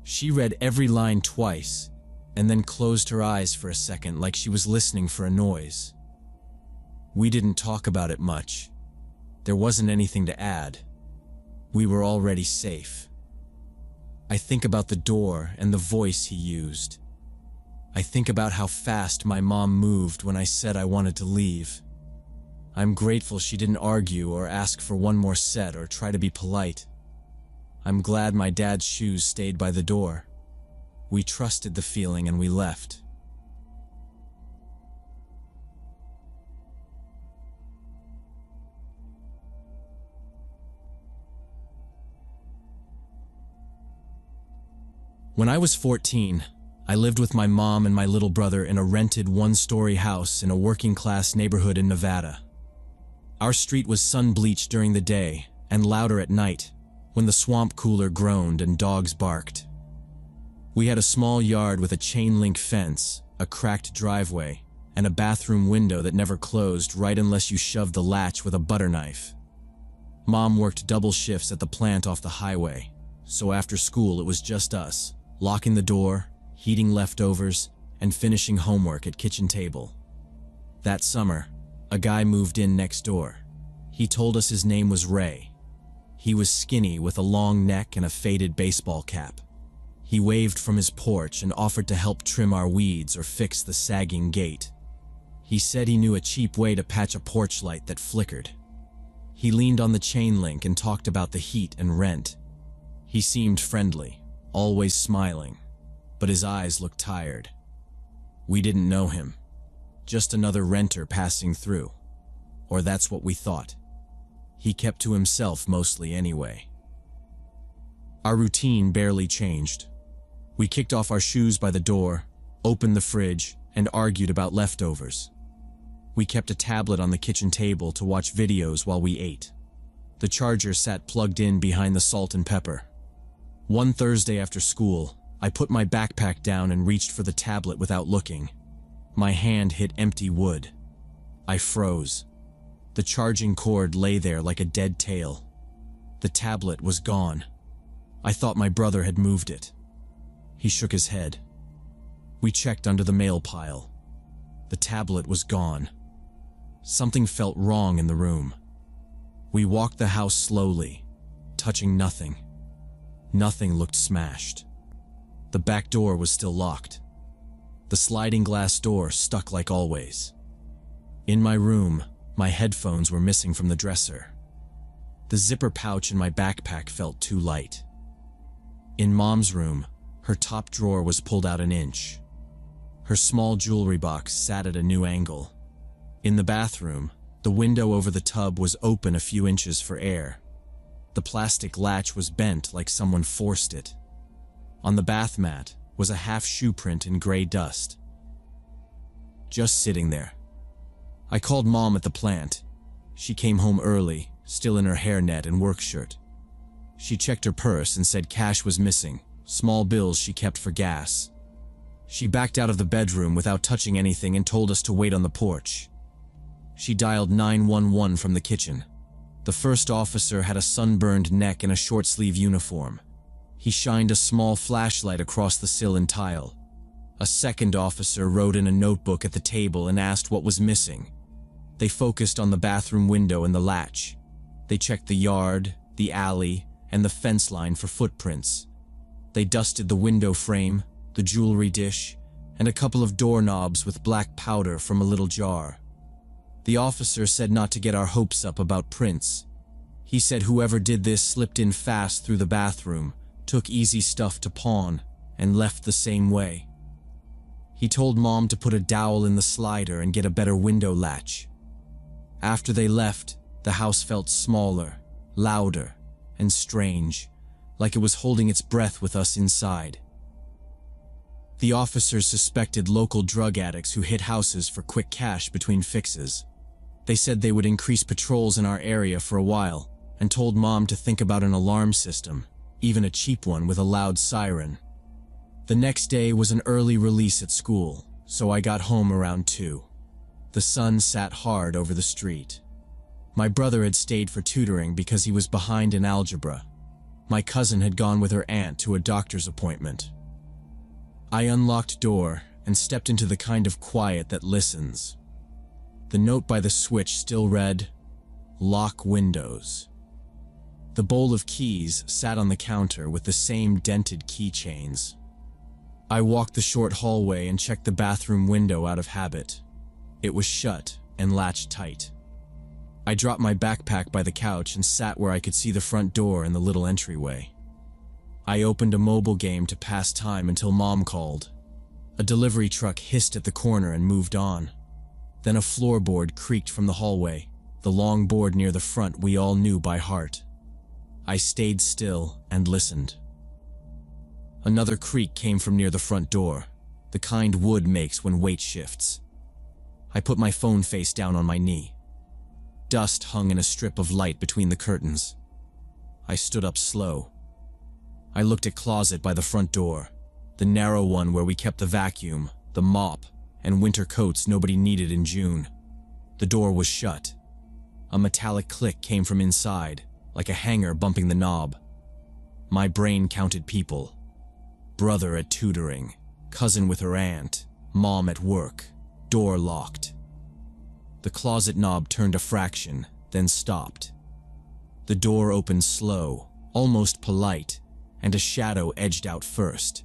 She read every line twice, and then closed her eyes for a second like she was listening for a noise. We didn't talk about it much. There wasn't anything to add. We were already safe. I think about the door and the voice he used. I think about how fast my mom moved when I said I wanted to leave. I'm grateful she didn't argue or ask for one more set or try to be polite. I'm glad my dad's shoes stayed by the door. We trusted the feeling and we left. When I was 14, I lived with my mom and my little brother in a rented 1-story house in a working-class neighborhood in Nevada. Our street was sun-bleached during the day and louder at night when the swamp cooler groaned and dogs barked. We had a small yard with a chain-link fence, a cracked driveway, and a bathroom window that never closed right unless you shoved the latch with a butter knife. Mom worked double shifts at the plant off the highway, so after school it was just us, locking the door, heating leftovers, and finishing homework at kitchen table. That summer, a guy moved in next door. He told us his name was Ray. He was skinny with a long neck and a faded baseball cap. He waved from his porch and offered to help trim our weeds or fix the sagging gate. He said he knew a cheap way to patch a porch light that flickered. He leaned on the chain link and talked about the heat and rent. He seemed friendly, always smiling, but his eyes looked tired. We didn't know him. Just another renter passing through. Or that's what we thought. He kept to himself mostly anyway. Our routine barely changed. We kicked off our shoes by the door, opened the fridge, and argued about leftovers. We kept a tablet on the kitchen table to watch videos while we ate. The charger sat plugged in behind the salt and pepper. One Thursday after school, I put my backpack down and reached for the tablet without looking. My hand hit empty wood. I froze. The charging cord lay there like a dead tail. The tablet was gone. I thought my brother had moved it. He shook his head. We checked under the mail pile. The tablet was gone. Something felt wrong in the room. We walked the house slowly, touching nothing. Nothing looked smashed. The back door was still locked. The sliding glass door stuck like always. In my room, my headphones were missing from the dresser. The zipper pouch in my backpack felt too light. In Mom's room, her top drawer was pulled out an inch. Her small jewelry box sat at a new angle. In the bathroom, the window over the tub was open a few inches for air. The plastic latch was bent like someone forced it. On the bath mat was a half shoe print in gray dust. Just sitting there. I called Mom at the plant. She came home early, still in her hairnet and work shirt. She checked her purse and said cash was missing, small bills she kept for gas. She backed out of the bedroom without touching anything and told us to wait on the porch. She dialed 911 from the kitchen. The first officer had a sunburned neck and a short-sleeve uniform. He shined a small flashlight across the sill and tile. A second officer wrote in a notebook at the table and asked what was missing. They focused on the bathroom window and the latch. They checked the yard, the alley, and the fence line for footprints. They dusted the window frame, the jewelry dish, and a couple of doorknobs with black powder from a little jar. The officer said not to get our hopes up about prints. He said whoever did this slipped in fast through the bathroom, took easy stuff to pawn, and left the same way. He told Mom to put a dowel in the slider and get a better window latch. After they left, the house felt smaller, louder, and strange, like it was holding its breath with us inside. The officers suspected local drug addicts who hit houses for quick cash between fixes. They said they would increase patrols in our area for a while, and told Mom to think about an alarm system, even a cheap one with a loud siren. The next day was an early release at school, so I got home around 2. The sun sat hard over the street. My brother had stayed for tutoring because he was behind in algebra. My cousin had gone with her aunt to a doctor's appointment. I unlocked door and stepped into the kind of quiet that listens. The note by the switch still read, "Lock windows." The bowl of keys sat on the counter with the same dented keychains. I walked the short hallway and checked the bathroom window out of habit. It was shut and latched tight. I dropped my backpack by the couch and sat where I could see the front door and the little entryway. I opened a mobile game to pass time until Mom called. A delivery truck hissed at the corner and moved on. Then a floorboard creaked from the hallway, the long board near the front we all knew by heart. I stayed still and listened. Another creak came from near the front door, the kind wood makes when weight shifts. I put my phone face down on my knee. Dust hung in a strip of light between the curtains. I stood up slow. I looked at closet by the front door, the narrow one where we kept the vacuum, the mop, and winter coats nobody needed in June. The door was shut. A metallic click came from inside, like a hanger bumping the knob. My brain counted people. Brother at tutoring, cousin with her aunt, Mom at work, door locked. The closet knob turned a fraction, then stopped. The door opened slow, almost polite, and a shadow edged out first.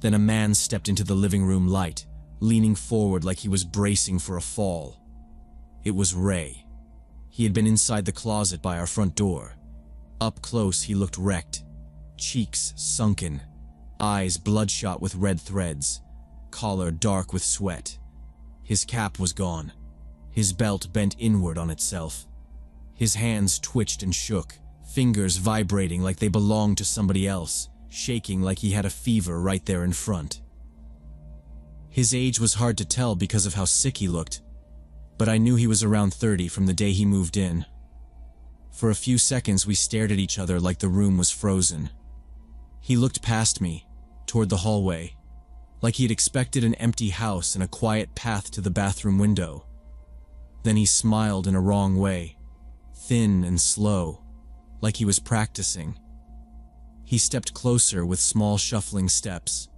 Then a man stepped into the living room light, leaning forward like he was bracing for a fall. It was Ray. He had been inside the closet by our front door. Up close, he looked wrecked. Cheeks sunken, eyes bloodshot with red threads, collar dark with sweat. His cap was gone, his belt bent inward on itself. His hands twitched and shook, fingers vibrating like they belonged to somebody else, shaking like he had a fever right there in front. His age was hard to tell because of how sick he looked, but I knew he was around 30 from the day he moved in. For a few seconds we stared at each other like the room was frozen. He looked past me, toward the hallway, like he had expected an empty house and a quiet path to the bathroom window. Then he smiled in a wrong way, thin and slow, like he was practicing. He stepped closer with small shuffling steps.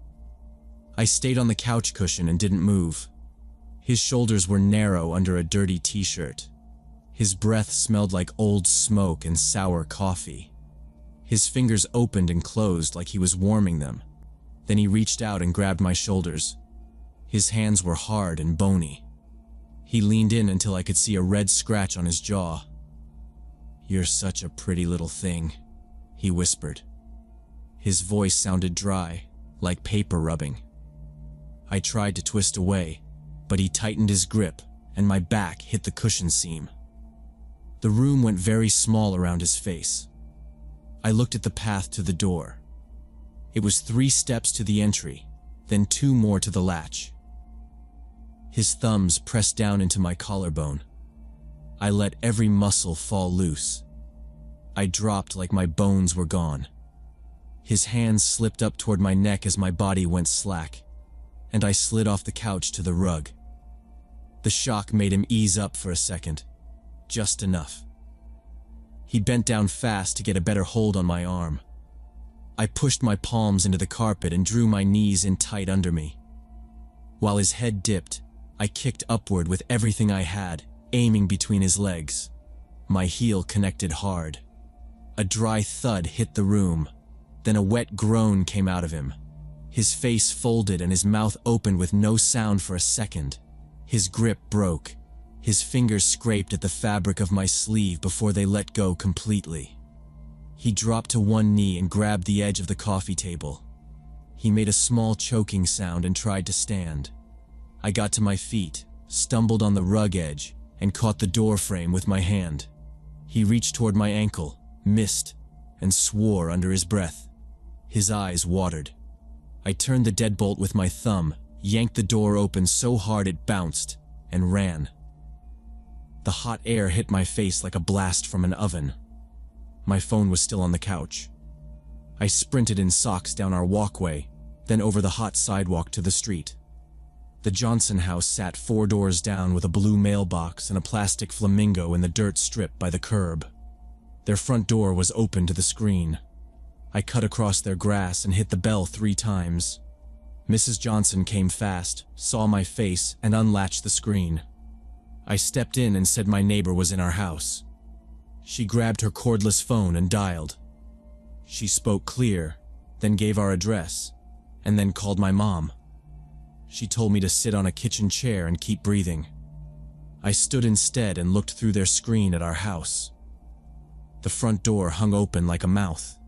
I stayed on the couch cushion and didn't move. His shoulders were narrow under a dirty t-shirt. His breath smelled like old smoke and sour coffee. His fingers opened and closed like he was warming them. Then he reached out and grabbed my shoulders. His hands were hard and bony. He leaned in until I could see a red scratch on his jaw. "You're such a pretty little thing," he whispered. His voice sounded dry, like paper rubbing. I tried to twist away, but he tightened his grip, and my back hit the cushion seam. The room went very small around his face. I looked at the path to the door. It was 3 steps to the entry, then 2 more to the latch. His thumbs pressed down into my collarbone. I let every muscle fall loose. I dropped like my bones were gone. His hands slipped up toward my neck as my body went slack, and I slid off the couch to the rug. The shock made him ease up for a second, just enough. He bent down fast to get a better hold on my arm. I pushed my palms into the carpet and drew my knees in tight under me. While his head dipped, I kicked upward with everything I had, aiming between his legs. My heel connected hard. A dry thud hit the room, then a wet groan came out of him. His face folded and his mouth opened with no sound for a second. His grip broke. His fingers scraped at the fabric of my sleeve before they let go completely. He dropped to one knee and grabbed the edge of the coffee table. He made a small choking sound and tried to stand. I got to my feet, stumbled on the rug edge, and caught the door frame with my hand. He reached toward my ankle, missed, and swore under his breath. His eyes watered. I turned the deadbolt with my thumb, yanked the door open so hard it bounced, and ran. The hot air hit my face like a blast from an oven. My phone was still on the couch. I sprinted in socks down our walkway, then over the hot sidewalk to the street. The Johnson house sat 4 doors down with a blue mailbox and a plastic flamingo in the dirt strip by the curb. Their front door was open to the screen. I cut across their grass and hit the bell 3 times. Mrs. Johnson came fast, saw my face, and unlatched the screen. I stepped in and said my neighbor was in our house. She grabbed her cordless phone and dialed. She spoke clear, then gave our address, and then called my mom. She told me to sit on a kitchen chair and keep breathing. I stood instead and looked through their screen at our house. The front door hung open like a mouth.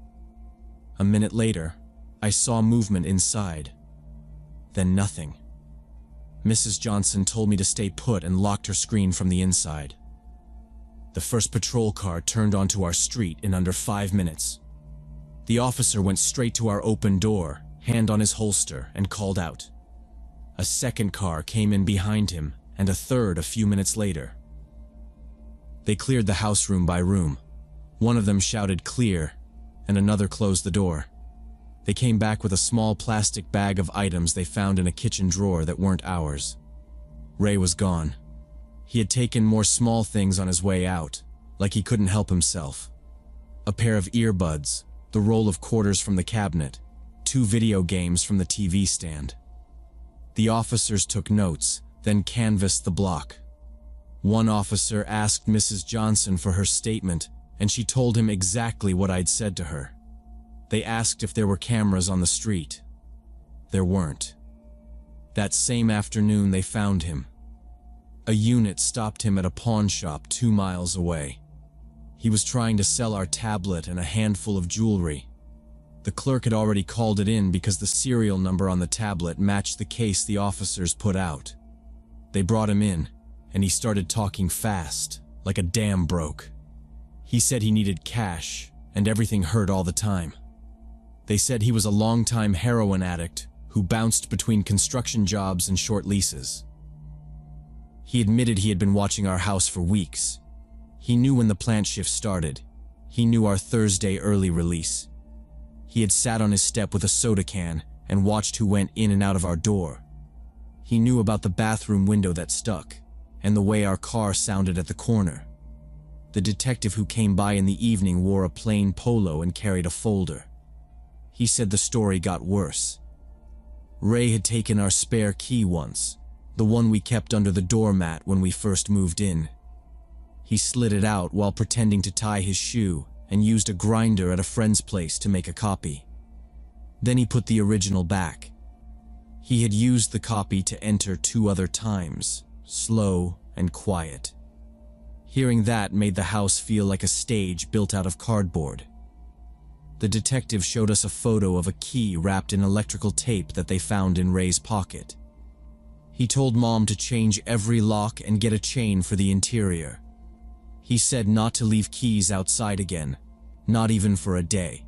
A minute later, I saw movement inside. Then nothing. Mrs. Johnson told me to stay put and locked her screen from the inside. The first patrol car turned onto our street in under 5 minutes. The officer went straight to our open door, hand on his holster, and called out. A second car came in behind him, and a third a few minutes later. They cleared the house room by room. One of them shouted "clear," and another closed the door. They came back with a small plastic bag of items they found in a kitchen drawer that weren't ours. Ray was gone. He had taken more small things on his way out, like he couldn't help himself. A pair of earbuds, the roll of quarters from the cabinet, 2 video games from the TV stand. The officers took notes, then canvassed the block. One officer asked Mrs. Johnson for her statement, and she told him exactly what I'd said to her. They asked if there were cameras on the street. There weren't. That same afternoon, they found him. A unit stopped him at a pawn shop 2 miles away. He was trying to sell our tablet and a handful of jewelry. The clerk had already called it in because the serial number on the tablet matched the case the officers put out. They brought him in, and he started talking fast, like a dam broke. He said he needed cash, and everything hurt all the time. They said he was a longtime heroin addict who bounced between construction jobs and short leases. He admitted he had been watching our house for weeks. He knew when the plant shift started. He knew our Thursday early release. He had sat on his step with a soda can and watched who went in and out of our door. He knew about the bathroom window that stuck, and the way our car sounded at the corner. The detective who came by in the evening wore a plain polo and carried a folder. He said the story got worse. Ray had taken our spare key once, the one we kept under the doormat when we first moved in. He slid it out while pretending to tie his shoe and used a grinder at a friend's place to make a copy. Then he put the original back. He had used the copy to enter 2 other times, slow and quiet. Hearing that made the house feel like a stage built out of cardboard. The detective showed us a photo of a key wrapped in electrical tape that they found in Ray's pocket. He told Mom to change every lock and get a chain for the interior. He said not to leave keys outside again, not even for a day.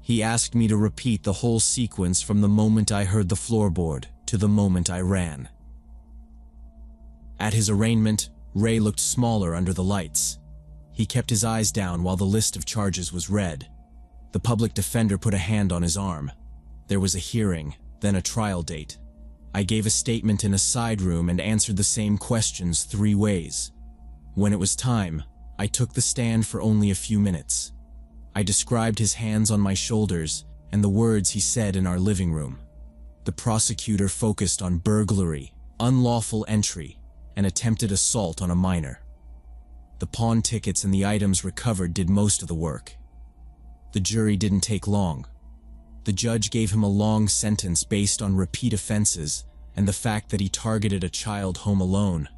He asked me to repeat the whole sequence from the moment I heard the floorboard to the moment I ran. At his arraignment, Ray looked smaller under the lights. He kept his eyes down while the list of charges was read. The public defender put a hand on his arm. There was a hearing, then a trial date. I gave a statement in a side room and answered the same questions 3 ways. When it was time, I took the stand for only a few minutes. I described his hands on my shoulders and the words he said in our living room. The prosecutor focused on burglary, unlawful entry, and attempted assault on a minor. The pawn tickets and the items recovered did most of the work. The jury didn't take long. The judge gave him a long sentence based on repeat offenses and the fact that he targeted a child home alone.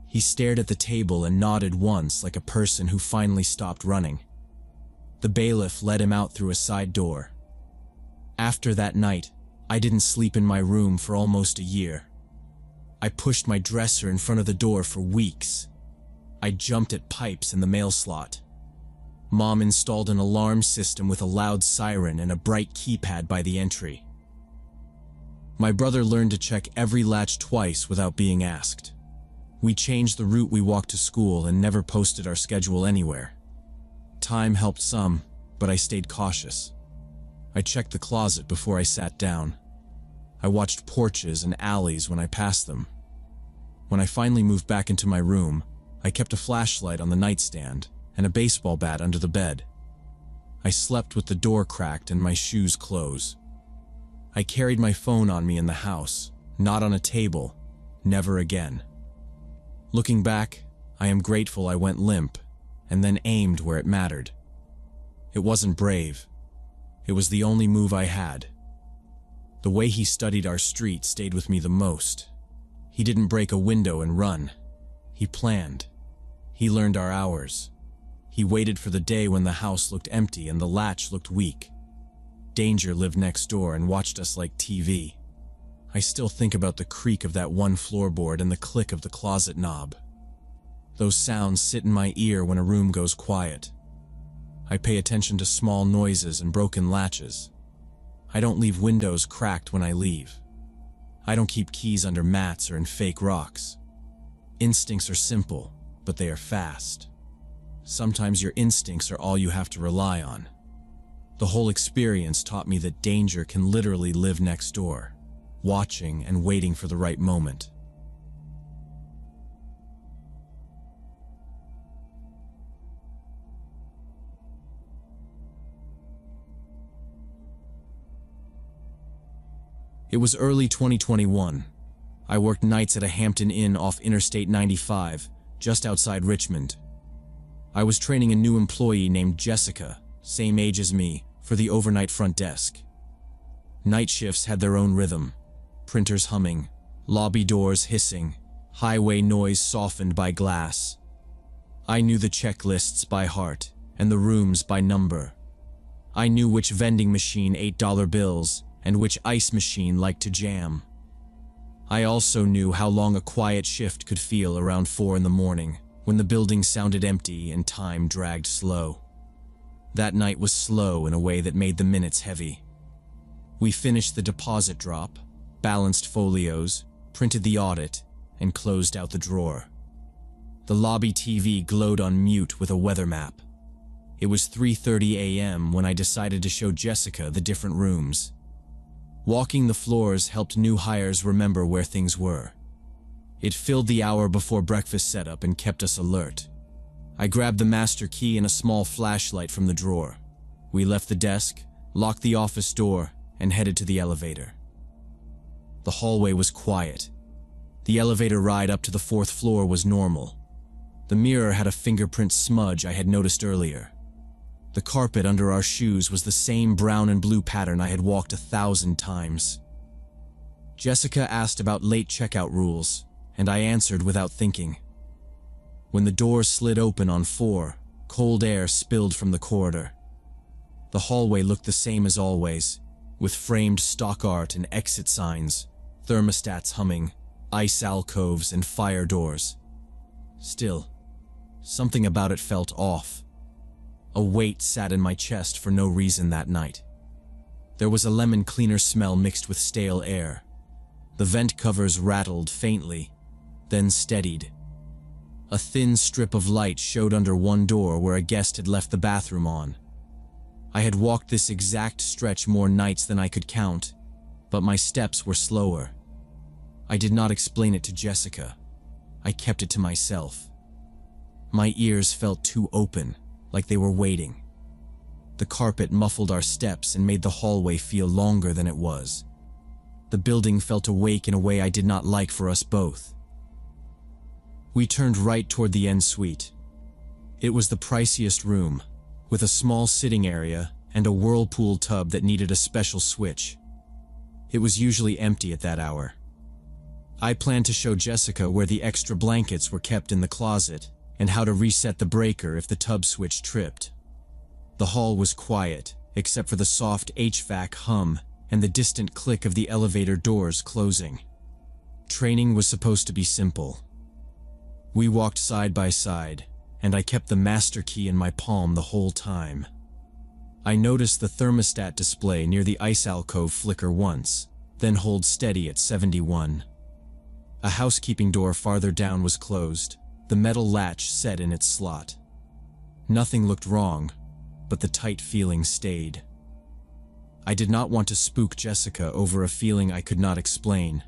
He stared at the table and nodded once like a person who finally stopped running. The bailiff led him out through a side door. After that night, I didn't sleep in my room for almost a year. I pushed my dresser in front of the door for weeks. I jumped at pipes in the mail slot. Mom installed an alarm system with a loud siren and a bright keypad by the entry. My brother learned to check every latch twice without being asked. We changed the route we walked to school and never posted our schedule anywhere. Time helped some, but I stayed cautious. I checked the closet before I sat down. I watched porches and alleys when I passed them. When I finally moved back into my room, I kept a flashlight on the nightstand and a baseball bat under the bed. I slept with the door cracked and my shoes closed. I carried my phone on me in the house, not on a table, never again. Looking back, I am grateful I went limp and then aimed where it mattered. It wasn't brave. It was the only move I had. The way he studied our street stayed with me the most. He didn't break a window and run. He planned. He learned our hours. He waited for the day when the house looked empty and the latch looked weak. Danger lived next door and watched us like TV. I still think about the creak of that one floorboard and the click of the closet knob. Those sounds sit in my ear when a room goes quiet. I pay attention to small noises and broken latches. I don't leave windows cracked when I leave. I don't keep keys under mats or in fake rocks. Instincts are simple, but they are fast. Sometimes your instincts are all you have to rely on. The whole experience taught me that danger can literally live next door, watching and waiting for the right moment. It was early 2021. I worked nights at a Hampton Inn off Interstate 95, just outside Richmond. I was training a new employee named Jessica, same age as me, for the overnight front desk. Night shifts had their own rhythm. Printers humming, lobby doors hissing, highway noise softened by glass. I knew the checklists by heart and the rooms by number. I knew which vending machine $8 bills and which ice machine liked to jam. I also knew how long a quiet shift could feel around 4 in the morning, when the building sounded empty and time dragged slow. That night was slow in a way that made the minutes heavy. We finished the deposit drop, balanced folios, printed the audit, and closed out the drawer. The lobby TV glowed on mute with a weather map. It was 3:30 a.m. when I decided to show Jessica the different rooms. Walking the floors helped new hires remember where things were. It filled the hour before breakfast setup and kept us alert. I grabbed the master key and a small flashlight from the drawer. We left the desk, locked the office door, and headed to the elevator. The hallway was quiet. The elevator ride up to the 4th floor was normal. The mirror had a fingerprint smudge I had noticed earlier. The carpet under our shoes was the same brown and blue pattern I had walked 1,000 times. Jessica asked about late checkout rules, and I answered without thinking. When the doors slid open on 4, cold air spilled from the corridor. The hallway looked the same as always, with framed stock art and exit signs, thermostats humming, ice alcoves, and fire doors. Still, something about it felt off. A weight sat in my chest for no reason that night. There was a lemon cleaner smell mixed with stale air. The vent covers rattled faintly, then steadied. A thin strip of light showed under one door where a guest had left the bathroom on. I had walked this exact stretch more nights than I could count, but my steps were slower. I did not explain it to Jessica. I kept it to myself. My ears felt too open, like they were waiting. The carpet muffled our steps and made the hallway feel longer than it was. The building felt awake in a way I did not like for us both. We turned right toward the end suite. It was the priciest room, with a small sitting area and a whirlpool tub that needed a special switch. It was usually empty at that hour. I planned to show Jessica where the extra blankets were kept in the closet and how to reset the breaker if the tub switch tripped. The hall was quiet, except for the soft HVAC hum and the distant click of the elevator doors closing. Training was supposed to be simple. We walked side by side, and I kept the master key in my palm the whole time. I noticed the thermostat display near the ice alcove flicker once, then hold steady at 71. A housekeeping door farther down was closed, the metal latch set in its slot. Nothing looked wrong, but the tight feeling stayed. I did not want to spook Jessica over a feeling I could not explain.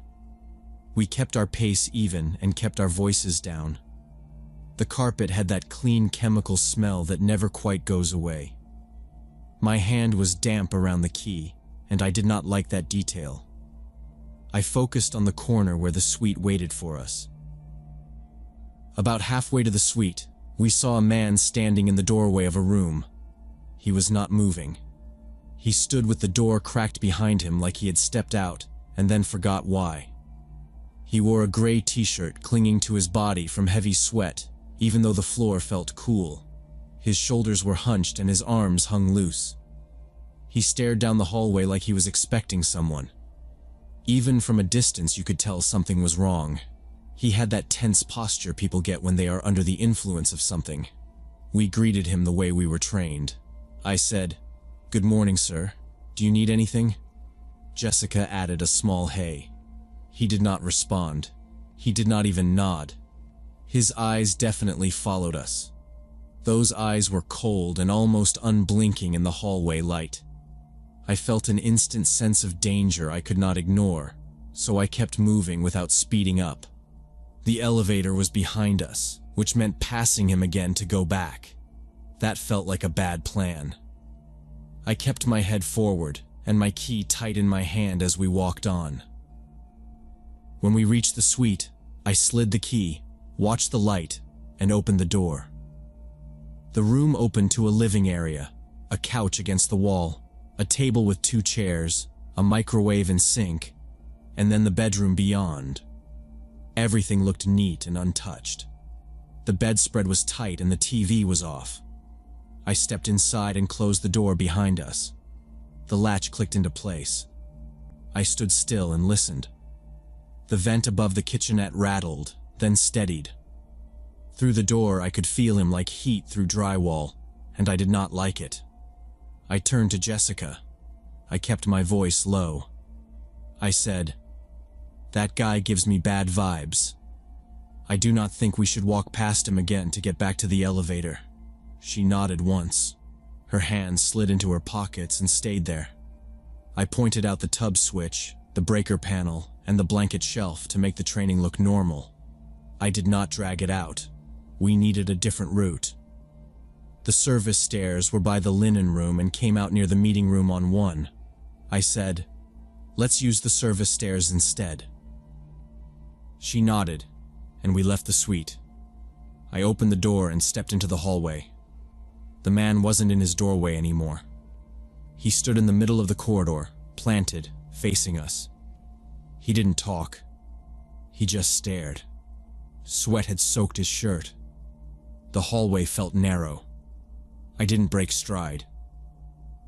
We kept our pace even and kept our voices down. The carpet had that clean chemical smell that never quite goes away. My hand was damp around the key, and I did not like that detail. I focused on the corner where the suite waited for us. About halfway to the suite, we saw a man standing in the doorway of a room. He was not moving. He stood with the door cracked behind him like he had stepped out and then forgot why. He wore a gray t-shirt clinging to his body from heavy sweat, even though the floor felt cool. His shoulders were hunched and his arms hung loose. He stared down the hallway like he was expecting someone. Even from a distance you could tell something was wrong. He had that tense posture people get when they are under the influence of something. We greeted him the way we were trained. I said, "Good morning, sir. Do you need anything?" Jessica added a small hey. He did not respond. He did not even nod. His eyes definitely followed us. Those eyes were cold and almost unblinking in the hallway light. I felt an instant sense of danger I could not ignore, so I kept moving without speeding up. The elevator was behind us, which meant passing him again to go back. That felt like a bad plan. I kept my head forward and my key tight in my hand as we walked on. When we reached the suite, I slid the key, watched the light, and opened the door. The room opened to a living area, a couch against the wall, a table with 2 chairs, a microwave and sink, and then the bedroom beyond. Everything looked neat and untouched. The bedspread was tight and the TV was off. I stepped inside and closed the door behind us. The latch clicked into place. I stood still and listened. The vent above the kitchenette rattled, then steadied. Through the door, I could feel him like heat through drywall, and I did not like it. I turned to Jessica. I kept my voice low. I said, "That guy gives me bad vibes. I do not think we should walk past him again to get back to the elevator." She nodded once. Her hands slid into her pockets and stayed there. I pointed out the tub switch, the breaker panel, and the blanket shelf to make the training look normal. I did not drag it out. We needed a different route. The service stairs were by the linen room and came out near the meeting room on one. I said, "Let's use the service stairs instead." She nodded, and we left the suite. I opened the door and stepped into the hallway. The man wasn't in his doorway anymore. He stood in the middle of the corridor, planted, facing us. He didn't talk. He just stared. Sweat had soaked his shirt. The hallway felt narrow. I didn't break stride.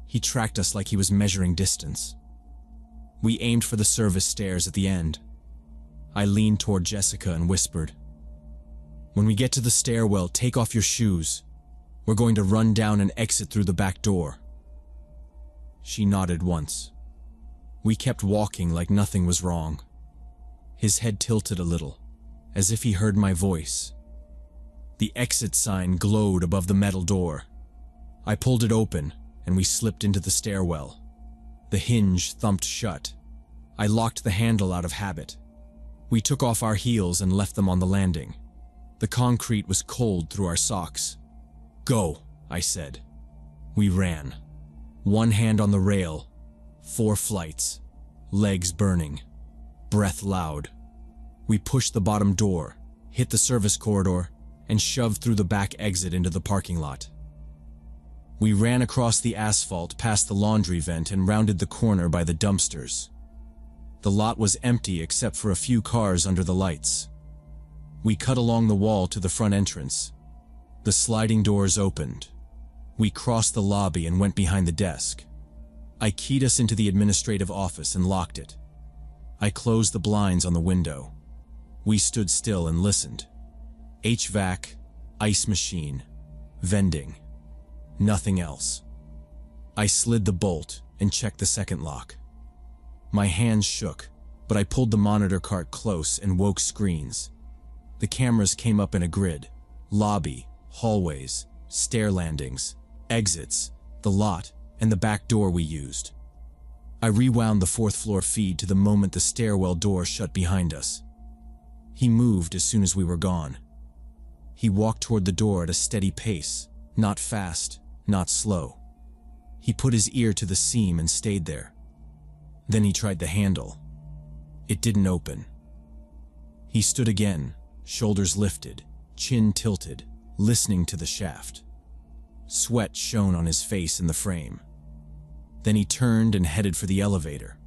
He tracked us like he was measuring distance. We aimed for the service stairs at the end. I leaned toward Jessica and whispered, "When we get to the stairwell, take off your shoes. We're going to run down and exit through the back door." She nodded once. We kept walking like nothing was wrong. His head tilted a little, as if he heard my voice. The exit sign glowed above the metal door. I pulled it open, and we slipped into the stairwell. The hinge thumped shut. I locked the handle out of habit. We took off our heels and left them on the landing. The concrete was cold through our socks. "Go," I said. We ran. One hand on the rail, 4 flights, legs burning, breath loud. We pushed the bottom door, hit the service corridor, and shoved through the back exit into the parking lot. We ran across the asphalt past the laundry vent and rounded the corner by the dumpsters. The lot was empty except for a few cars under the lights. We cut along the wall to the front entrance. The sliding doors opened. We crossed the lobby and went behind the desk. I keyed us into the administrative office and locked it. I closed the blinds on the window. We stood still and listened. HVAC, ice machine, vending. Nothing else. I slid the bolt and checked the second lock. My hands shook, but I pulled the monitor cart close and woke screens. The cameras came up in a grid. Lobby, hallways, stair landings, exits, the lot, and the back door we used. I rewound the 4th floor feed to the moment the stairwell door shut behind us. He moved as soon as we were gone. He walked toward the door at a steady pace, not fast, not slow. He put his ear to the seam and stayed there. Then he tried the handle. It didn't open. He stood again, shoulders lifted, chin tilted, listening to the shaft. Sweat shone on his face in the frame. Then he turned and headed for the elevator.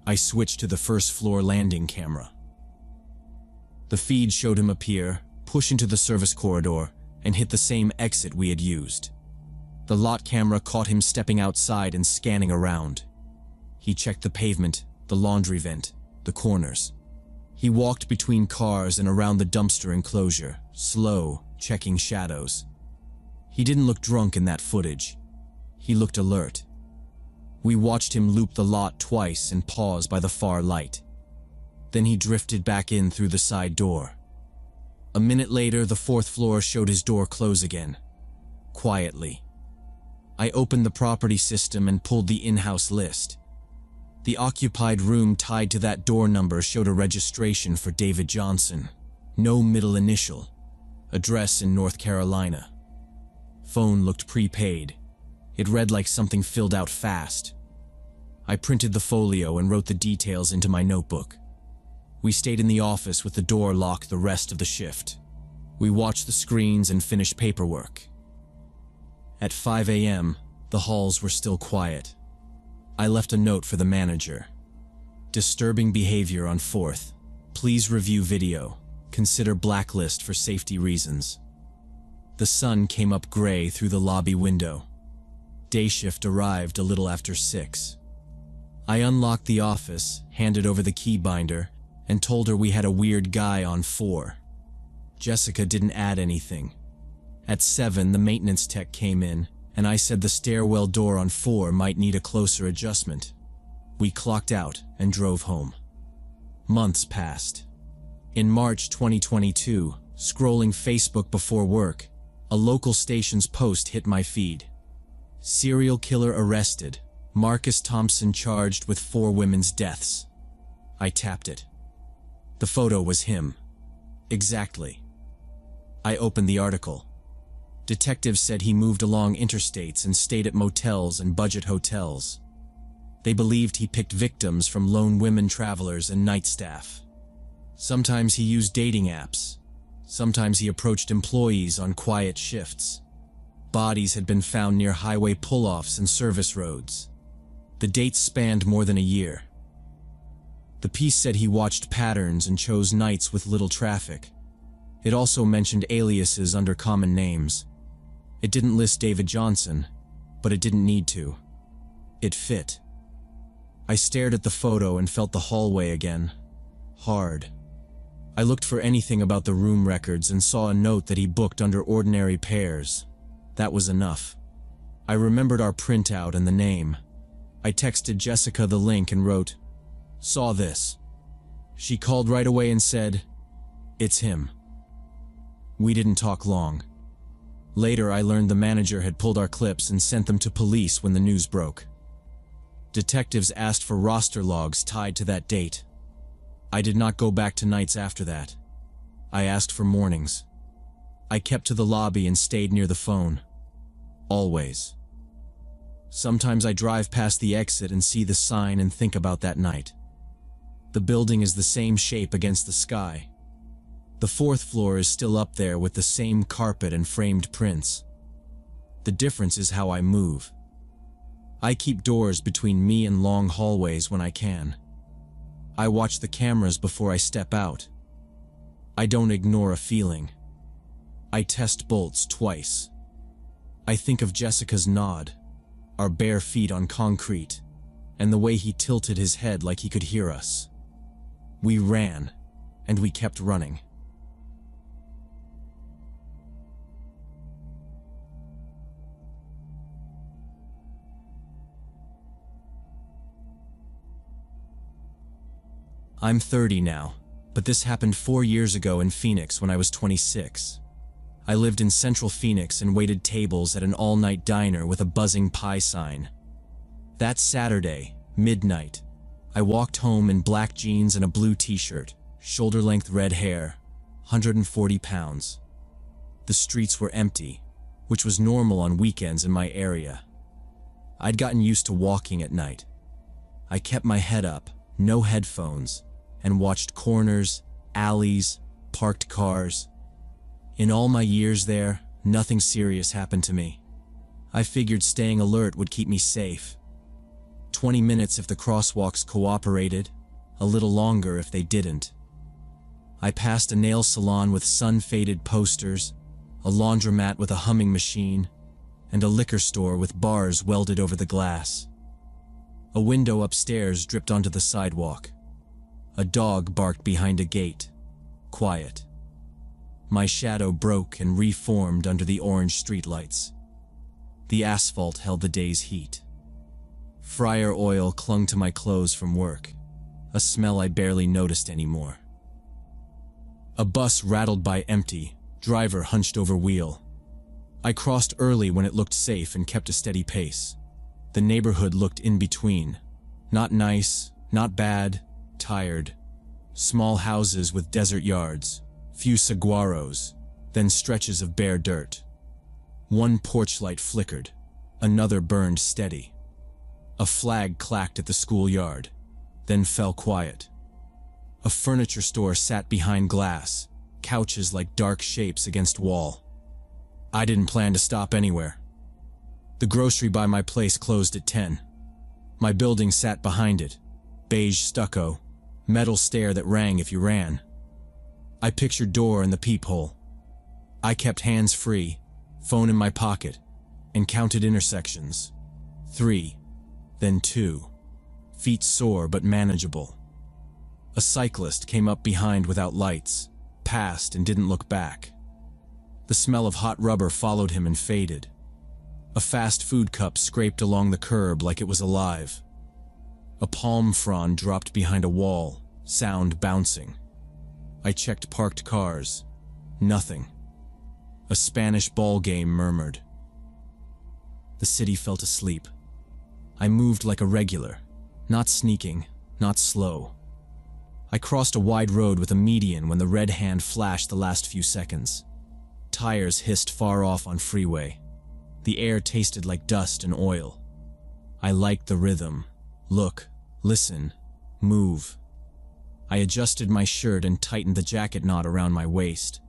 I switched to the 1st floor landing camera. The feed showed him appear, push into the service corridor, and hit the same exit we had used. The lot camera caught him stepping outside and scanning around. He checked the pavement, the laundry vent, the corners. He walked between cars and around the dumpster enclosure, slow, checking shadows. He didn't look drunk in that footage. He looked alert. We watched him loop the lot twice and pause by the far light. Then he drifted back in through the side door. A minute later, the 4th floor showed his door close again, quietly. I opened the property system and pulled the in-house list. The occupied room tied to that door number showed a registration for David Johnson. No middle initial. Address in North Carolina. Phone looked prepaid. It read like something filled out fast. I printed the folio and wrote the details into my notebook. We stayed in the office with the door locked the rest of the shift. We watched the screens and finished paperwork. At 5 a.m., the halls were still quiet. I left a note for the manager. Disturbing behavior on 4th. Please review video. Consider blacklist for safety reasons. The sun came up gray through the lobby window. Day shift arrived a little after 6. I unlocked the office, handed over the key binder, and told her we had a weird guy on 4. Jessica didn't add anything. At 7, the maintenance tech came in, and I said the stairwell door on 4 might need a closer adjustment. We clocked out and drove home. Months passed. In March 2022, scrolling Facebook before work, a local station's post hit my feed. Serial killer arrested. Marcus Thompson charged with 4 women's deaths. I tapped it. The photo was him. Exactly. I opened the article. Detectives said he moved along interstates and stayed at motels and budget hotels. They believed he picked victims from lone women travelers and night staff. Sometimes he used dating apps. Sometimes he approached employees on quiet shifts. Bodies had been found near highway pull-offs and service roads. The dates spanned more than a year. The piece said he watched patterns and chose nights with little traffic. It also mentioned aliases under common names. It didn't list David Johnson, but it didn't need to. It fit. I stared at the photo and felt the hallway again. Hard. I looked for anything about the room records and saw a note that he booked under ordinary pairs. That was enough. I remembered our printout and the name. I texted Jessica the link and wrote, "Saw this." She called right away and said, "It's him." We didn't talk long. Later, I learned the manager had pulled our clips and sent them to police when the news broke. Detectives asked for roster logs tied to that date. I did not go back to nights after that. I asked for mornings. I kept to the lobby and stayed near the phone. Always. Sometimes I drive past the exit and see the sign and think about that night. The building is the same shape against the sky. The 4th floor is still up there with the same carpet and framed prints. The difference is how I move. I keep doors between me and long hallways when I can. I watch the cameras before I step out. I don't ignore a feeling. I test bolts twice. I think of Jessica's nod, our bare feet on concrete, and the way he tilted his head like he could hear us. We ran, and we kept running. I'm 30 now, but this happened 4 years ago in Phoenix when I was 26. I lived in central Phoenix and waited tables at an all-night diner with a buzzing pie sign. That Saturday, midnight, I walked home in black jeans and a blue t-shirt, shoulder-length red hair, 140 pounds. The streets were empty, which was normal on weekends in my area. I'd gotten used to walking at night. I kept my head up, no headphones, and watched corners, alleys, parked cars. In all my years there, nothing serious happened to me. I figured staying alert would keep me safe. 20 minutes if the crosswalks cooperated, a little longer if they didn't. I passed a nail salon with sun-faded posters, a laundromat with a humming machine, and a liquor store with bars welded over the glass. A window upstairs dripped onto the sidewalk. A dog barked behind a gate. Quiet. My shadow broke and reformed under the orange streetlights. The asphalt held the day's heat. Fryer oil clung to my clothes from work, a smell I barely noticed anymore. A bus rattled by empty, driver hunched over wheel. I crossed early when it looked safe and kept a steady pace. The neighborhood looked in between. Not nice, not bad, tired. Small houses with desert yards, few saguaros, then stretches of bare dirt. One porch light flickered, another burned steady. A flag clacked at the schoolyard, then fell quiet. A furniture store sat behind glass, couches like dark shapes against wall. I didn't plan to stop anywhere. The grocery by my place closed at 10. My building sat behind it, beige stucco, Metal stare that rang if you ran. I pictured door in the peephole. I kept hands free, phone in my pocket, and counted intersections. 3, then 2. Feet sore but manageable. A cyclist came up behind without lights, passed and didn't look back. The smell of hot rubber followed him and faded. A fast food cup scraped along the curb like it was alive. A palm frond dropped behind a wall, sound bouncing. I checked parked cars. Nothing. A Spanish ball game murmured. The city fell asleep. I moved like a regular, not sneaking, not slow. I crossed a wide road with a median when the red hand flashed the last few seconds. Tires hissed far off on freeway. The air tasted like dust and oil. I liked the rhythm. Look, listen, move. I adjusted my shirt and tightened the jacket knot around my waist.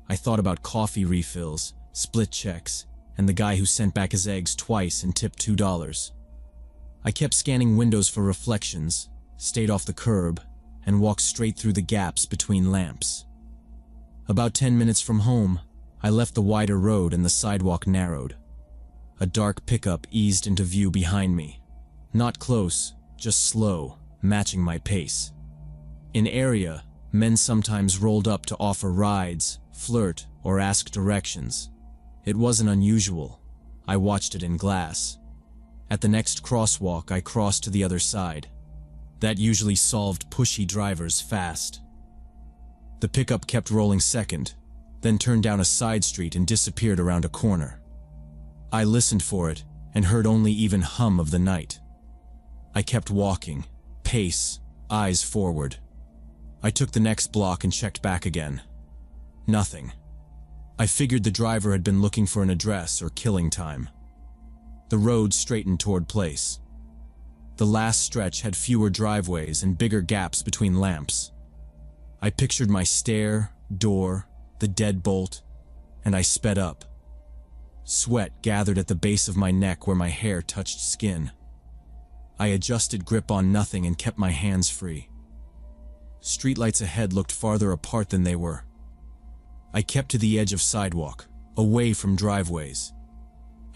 I thought about coffee refills, split checks, and the guy who sent back his eggs twice and tipped $2. I kept scanning windows for reflections, stayed off the curb, and walked straight through the gaps between lamps. About 10 minutes from home, I left the wider road and the sidewalk narrowed. A dark pickup eased into view behind me. Not close, just slow, matching my pace. In area, men sometimes rolled up to offer rides, flirt, or ask directions. It wasn't unusual. I watched it in glass. At the next crosswalk, I crossed to the other side. That usually solved pushy drivers fast. The pickup kept rolling second, then turned down a side street and disappeared around a corner. I listened for it and heard only even hum of the night. I kept walking, pace, eyes forward. I took the next block and checked back again. Nothing. I figured the driver had been looking for an address or killing time. The road straightened toward place. The last stretch had fewer driveways and bigger gaps between lamps. I pictured my stair, door, the deadbolt, and I sped up. Sweat gathered at the base of my neck where my hair touched skin. I adjusted grip on nothing and kept my hands free. Streetlights ahead looked farther apart than they were. I kept to the edge of sidewalk, away from driveways.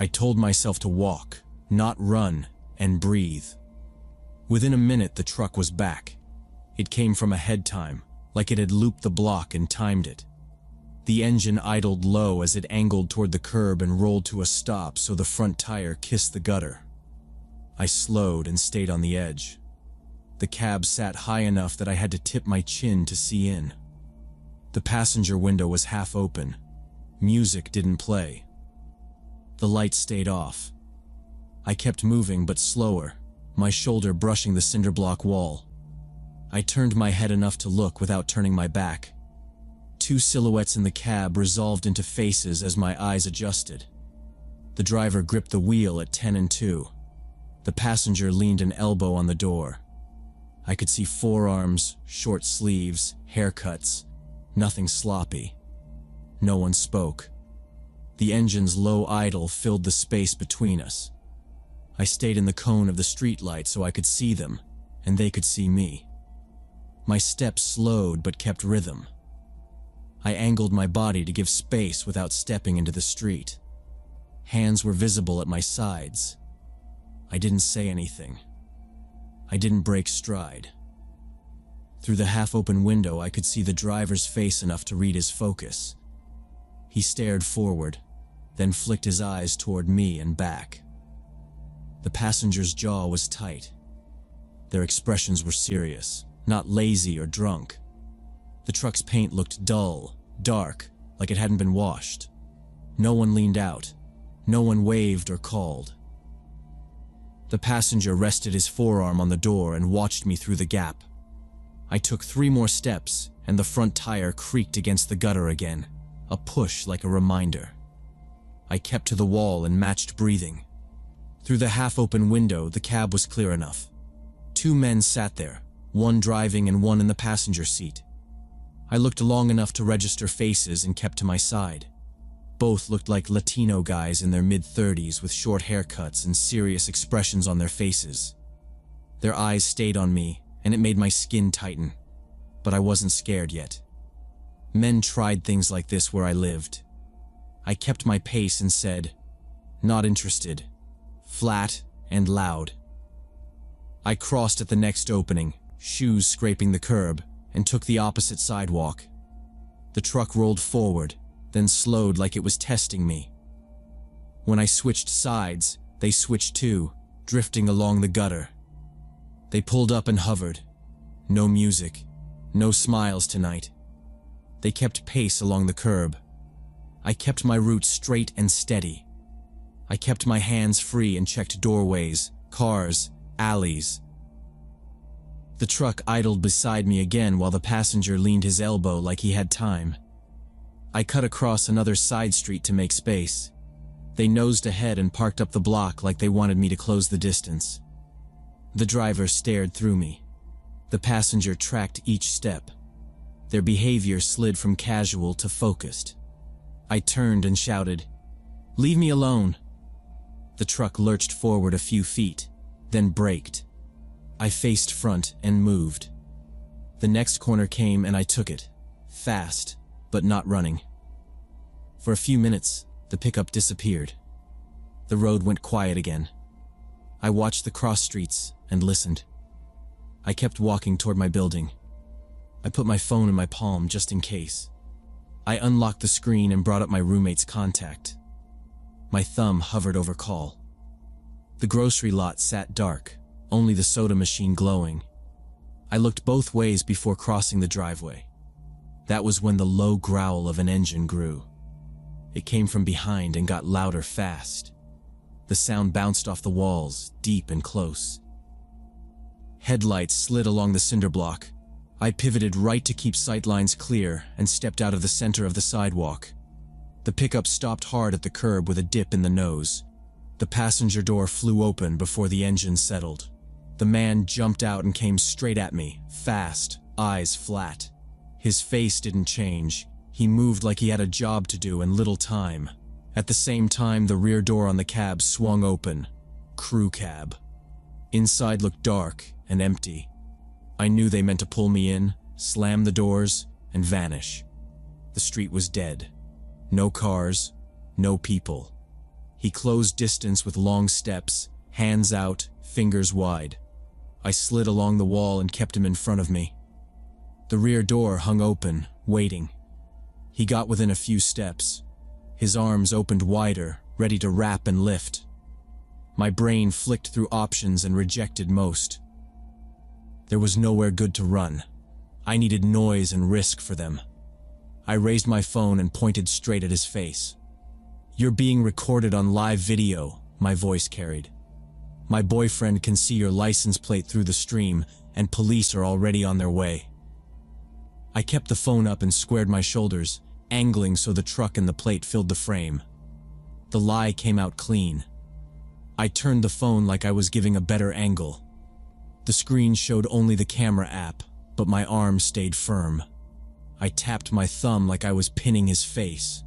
I told myself to walk, not run, and breathe. Within a minute, the truck was back. It came from ahead time, like it had looped the block and timed it. The engine idled low as it angled toward the curb and rolled to a stop so the front tire kissed the gutter. I slowed and stayed on the edge. The cab sat high enough that I had to tip my chin to see in. The passenger window was half open. Music didn't play. The lights stayed off. I kept moving but slower, my shoulder brushing the cinder block wall. I turned my head enough to look without turning my back. Two silhouettes in the cab resolved into faces as my eyes adjusted. The driver gripped the wheel at 10 and 2. The passenger leaned an elbow on the door. I could see forearms, short sleeves, haircuts, nothing sloppy. No one spoke. The engine's low idle filled the space between us. I stayed in the cone of the streetlight so I could see them, and they could see me. My steps slowed but kept rhythm. I angled my body to give space without stepping into the street. Hands were visible at my sides. I didn't say anything. I didn't break stride. Through the half-open window, I could see the driver's face enough to read his focus. He stared forward, then flicked his eyes toward me and back. The passenger's jaw was tight. Their expressions were serious, not lazy or drunk. The truck's paint looked dull, dark, like it hadn't been washed. No one leaned out. No one waved or called. The passenger rested his forearm on the door and watched me through the gap. I took 3 more steps, and the front tire creaked against the gutter again, a push like a reminder. I kept to the wall and matched breathing. Through the half-open window, the cab was clear enough. 2 men sat there, one driving and one in the passenger seat. I looked long enough to register faces and kept to my side. Both looked like Latino guys in their mid-30s with short haircuts and serious expressions on their faces. Their eyes stayed on me, and it made my skin tighten. But I wasn't scared yet. Men tried things like this where I lived. I kept my pace and said, "Not interested," flat and loud. I crossed at the next opening, shoes scraping the curb, and took the opposite sidewalk. The truck rolled forward, then slowed like it was testing me. When I switched sides, they switched too, drifting along the gutter. They pulled up and hovered. No music, no smiles tonight. They kept pace along the curb. I kept my route straight and steady. I kept my hands free and checked doorways, cars, alleys. The truck idled beside me again while the passenger leaned his elbow like he had time. I cut across another side street to make space. They nosed ahead and parked up the block like they wanted me to close the distance. The driver stared through me. The passenger tracked each step. Their behavior slid from casual to focused. I turned and shouted, "Leave me alone!" The truck lurched forward a few feet, then braked. I faced front and moved. The next corner came and I took it, fast, but not running. For a few minutes, the pickup disappeared. The road went quiet again. I watched the cross streets and listened. I kept walking toward my building. I put my phone in my palm just in case. I unlocked the screen and brought up my roommate's contact. My thumb hovered over call. The grocery lot sat dark, only the soda machine glowing. I looked both ways before crossing the driveway. That was when the low growl of an engine grew. It came from behind and got louder fast. The sound bounced off the walls, deep and close. Headlights slid along the cinder block. I pivoted right to keep sightlines clear and stepped out of the center of the sidewalk. The pickup stopped hard at the curb with a dip in the nose. The passenger door flew open before the engine settled. The man jumped out and came straight at me, fast, eyes flat. His face didn't change. He moved like he had a job to do and little time. At the same time, the rear door on the cab swung open. Crew cab. Inside looked dark and empty. I knew they meant to pull me in, slam the doors, and vanish. The street was dead. No cars, no people. He closed distance with long steps, hands out, fingers wide. I slid along the wall and kept him in front of me. The rear door hung open, waiting. He got within a few steps. His arms opened wider, ready to wrap and lift. My brain flicked through options and rejected most. There was nowhere good to run. I needed noise and risk for them. I raised my phone and pointed straight at his face. "You're being recorded on live video," my voice carried. "My boyfriend can see your license plate through the stream, and police are already on their way." I kept the phone up and squared my shoulders, angling so the truck and the plate filled the frame. The lie came out clean. I turned the phone like I was giving a better angle. The screen showed only the camera app, but my arm stayed firm. I tapped my thumb like I was pinning his face.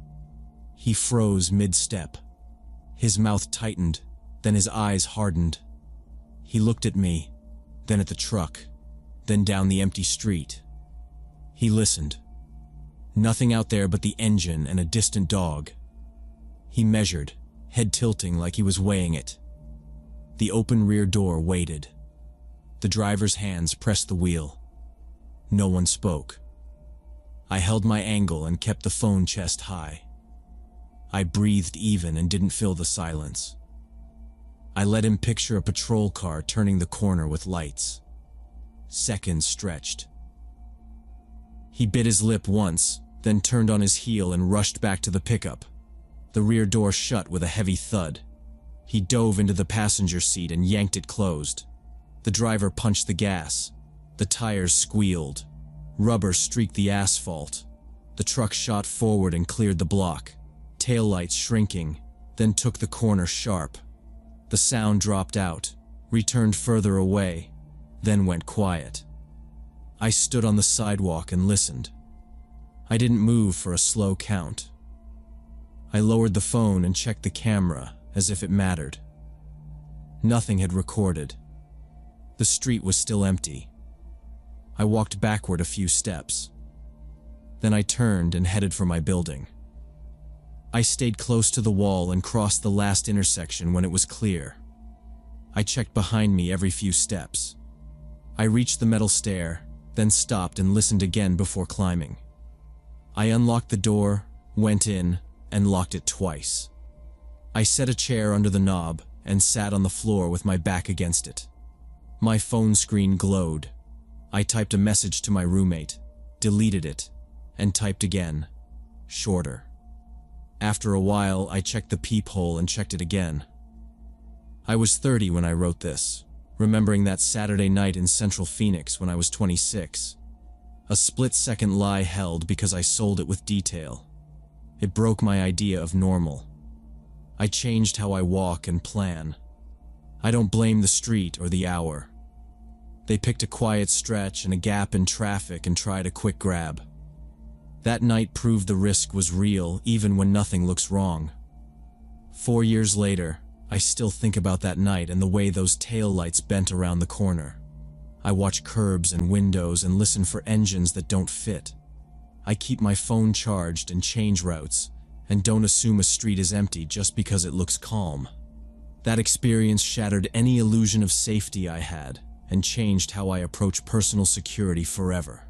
He froze mid-step. His mouth tightened, then his eyes hardened. He looked at me, then at the truck, then down the empty street. He listened. Nothing out there but the engine and a distant dog. He measured, head tilting like he was weighing it. The open rear door waited. The driver's hands pressed the wheel. No one spoke. I held my angle and kept the phone chest high. I breathed even and didn't fill the silence. I let him picture a patrol car turning the corner with lights. Seconds stretched. He bit his lip once, then turned on his heel and rushed back to the pickup. The rear door shut with a heavy thud. He dove into the passenger seat and yanked it closed. The driver punched the gas. The tires squealed. Rubber streaked the asphalt. The truck shot forward and cleared the block, taillights shrinking, then took the corner sharp. The sound dropped out, returned further away, then went quiet. I stood on the sidewalk and listened. I didn't move for a slow count. I lowered the phone and checked the camera as if it mattered. Nothing had recorded. The street was still empty. I walked backward a few steps. Then I turned and headed for my building. I stayed close to the wall and crossed the last intersection when it was clear. I checked behind me every few steps. I reached the metal stair, then stopped and listened again before climbing. I unlocked the door, went in, and locked it twice. I set a chair under the knob and sat on the floor with my back against it. My phone screen glowed. I typed a message to my roommate, deleted it, and typed again, shorter. After a while, I checked the peephole and checked it again. I was 30 when I wrote this, remembering that Saturday night in Central Phoenix when I was 26. A split-second lie held because I sold it with detail. It broke my idea of normal. I changed how I walk and plan. I don't blame the street or the hour. They picked a quiet stretch and a gap in traffic and tried a quick grab. That night proved the risk was real even when nothing looks wrong. 4 years later, I still think about that night and the way those taillights bent around the corner. I watch curbs and windows and listen for engines that don't fit. I keep my phone charged and change routes, and don't assume a street is empty just because it looks calm. That experience shattered any illusion of safety I had and changed how I approach personal security forever.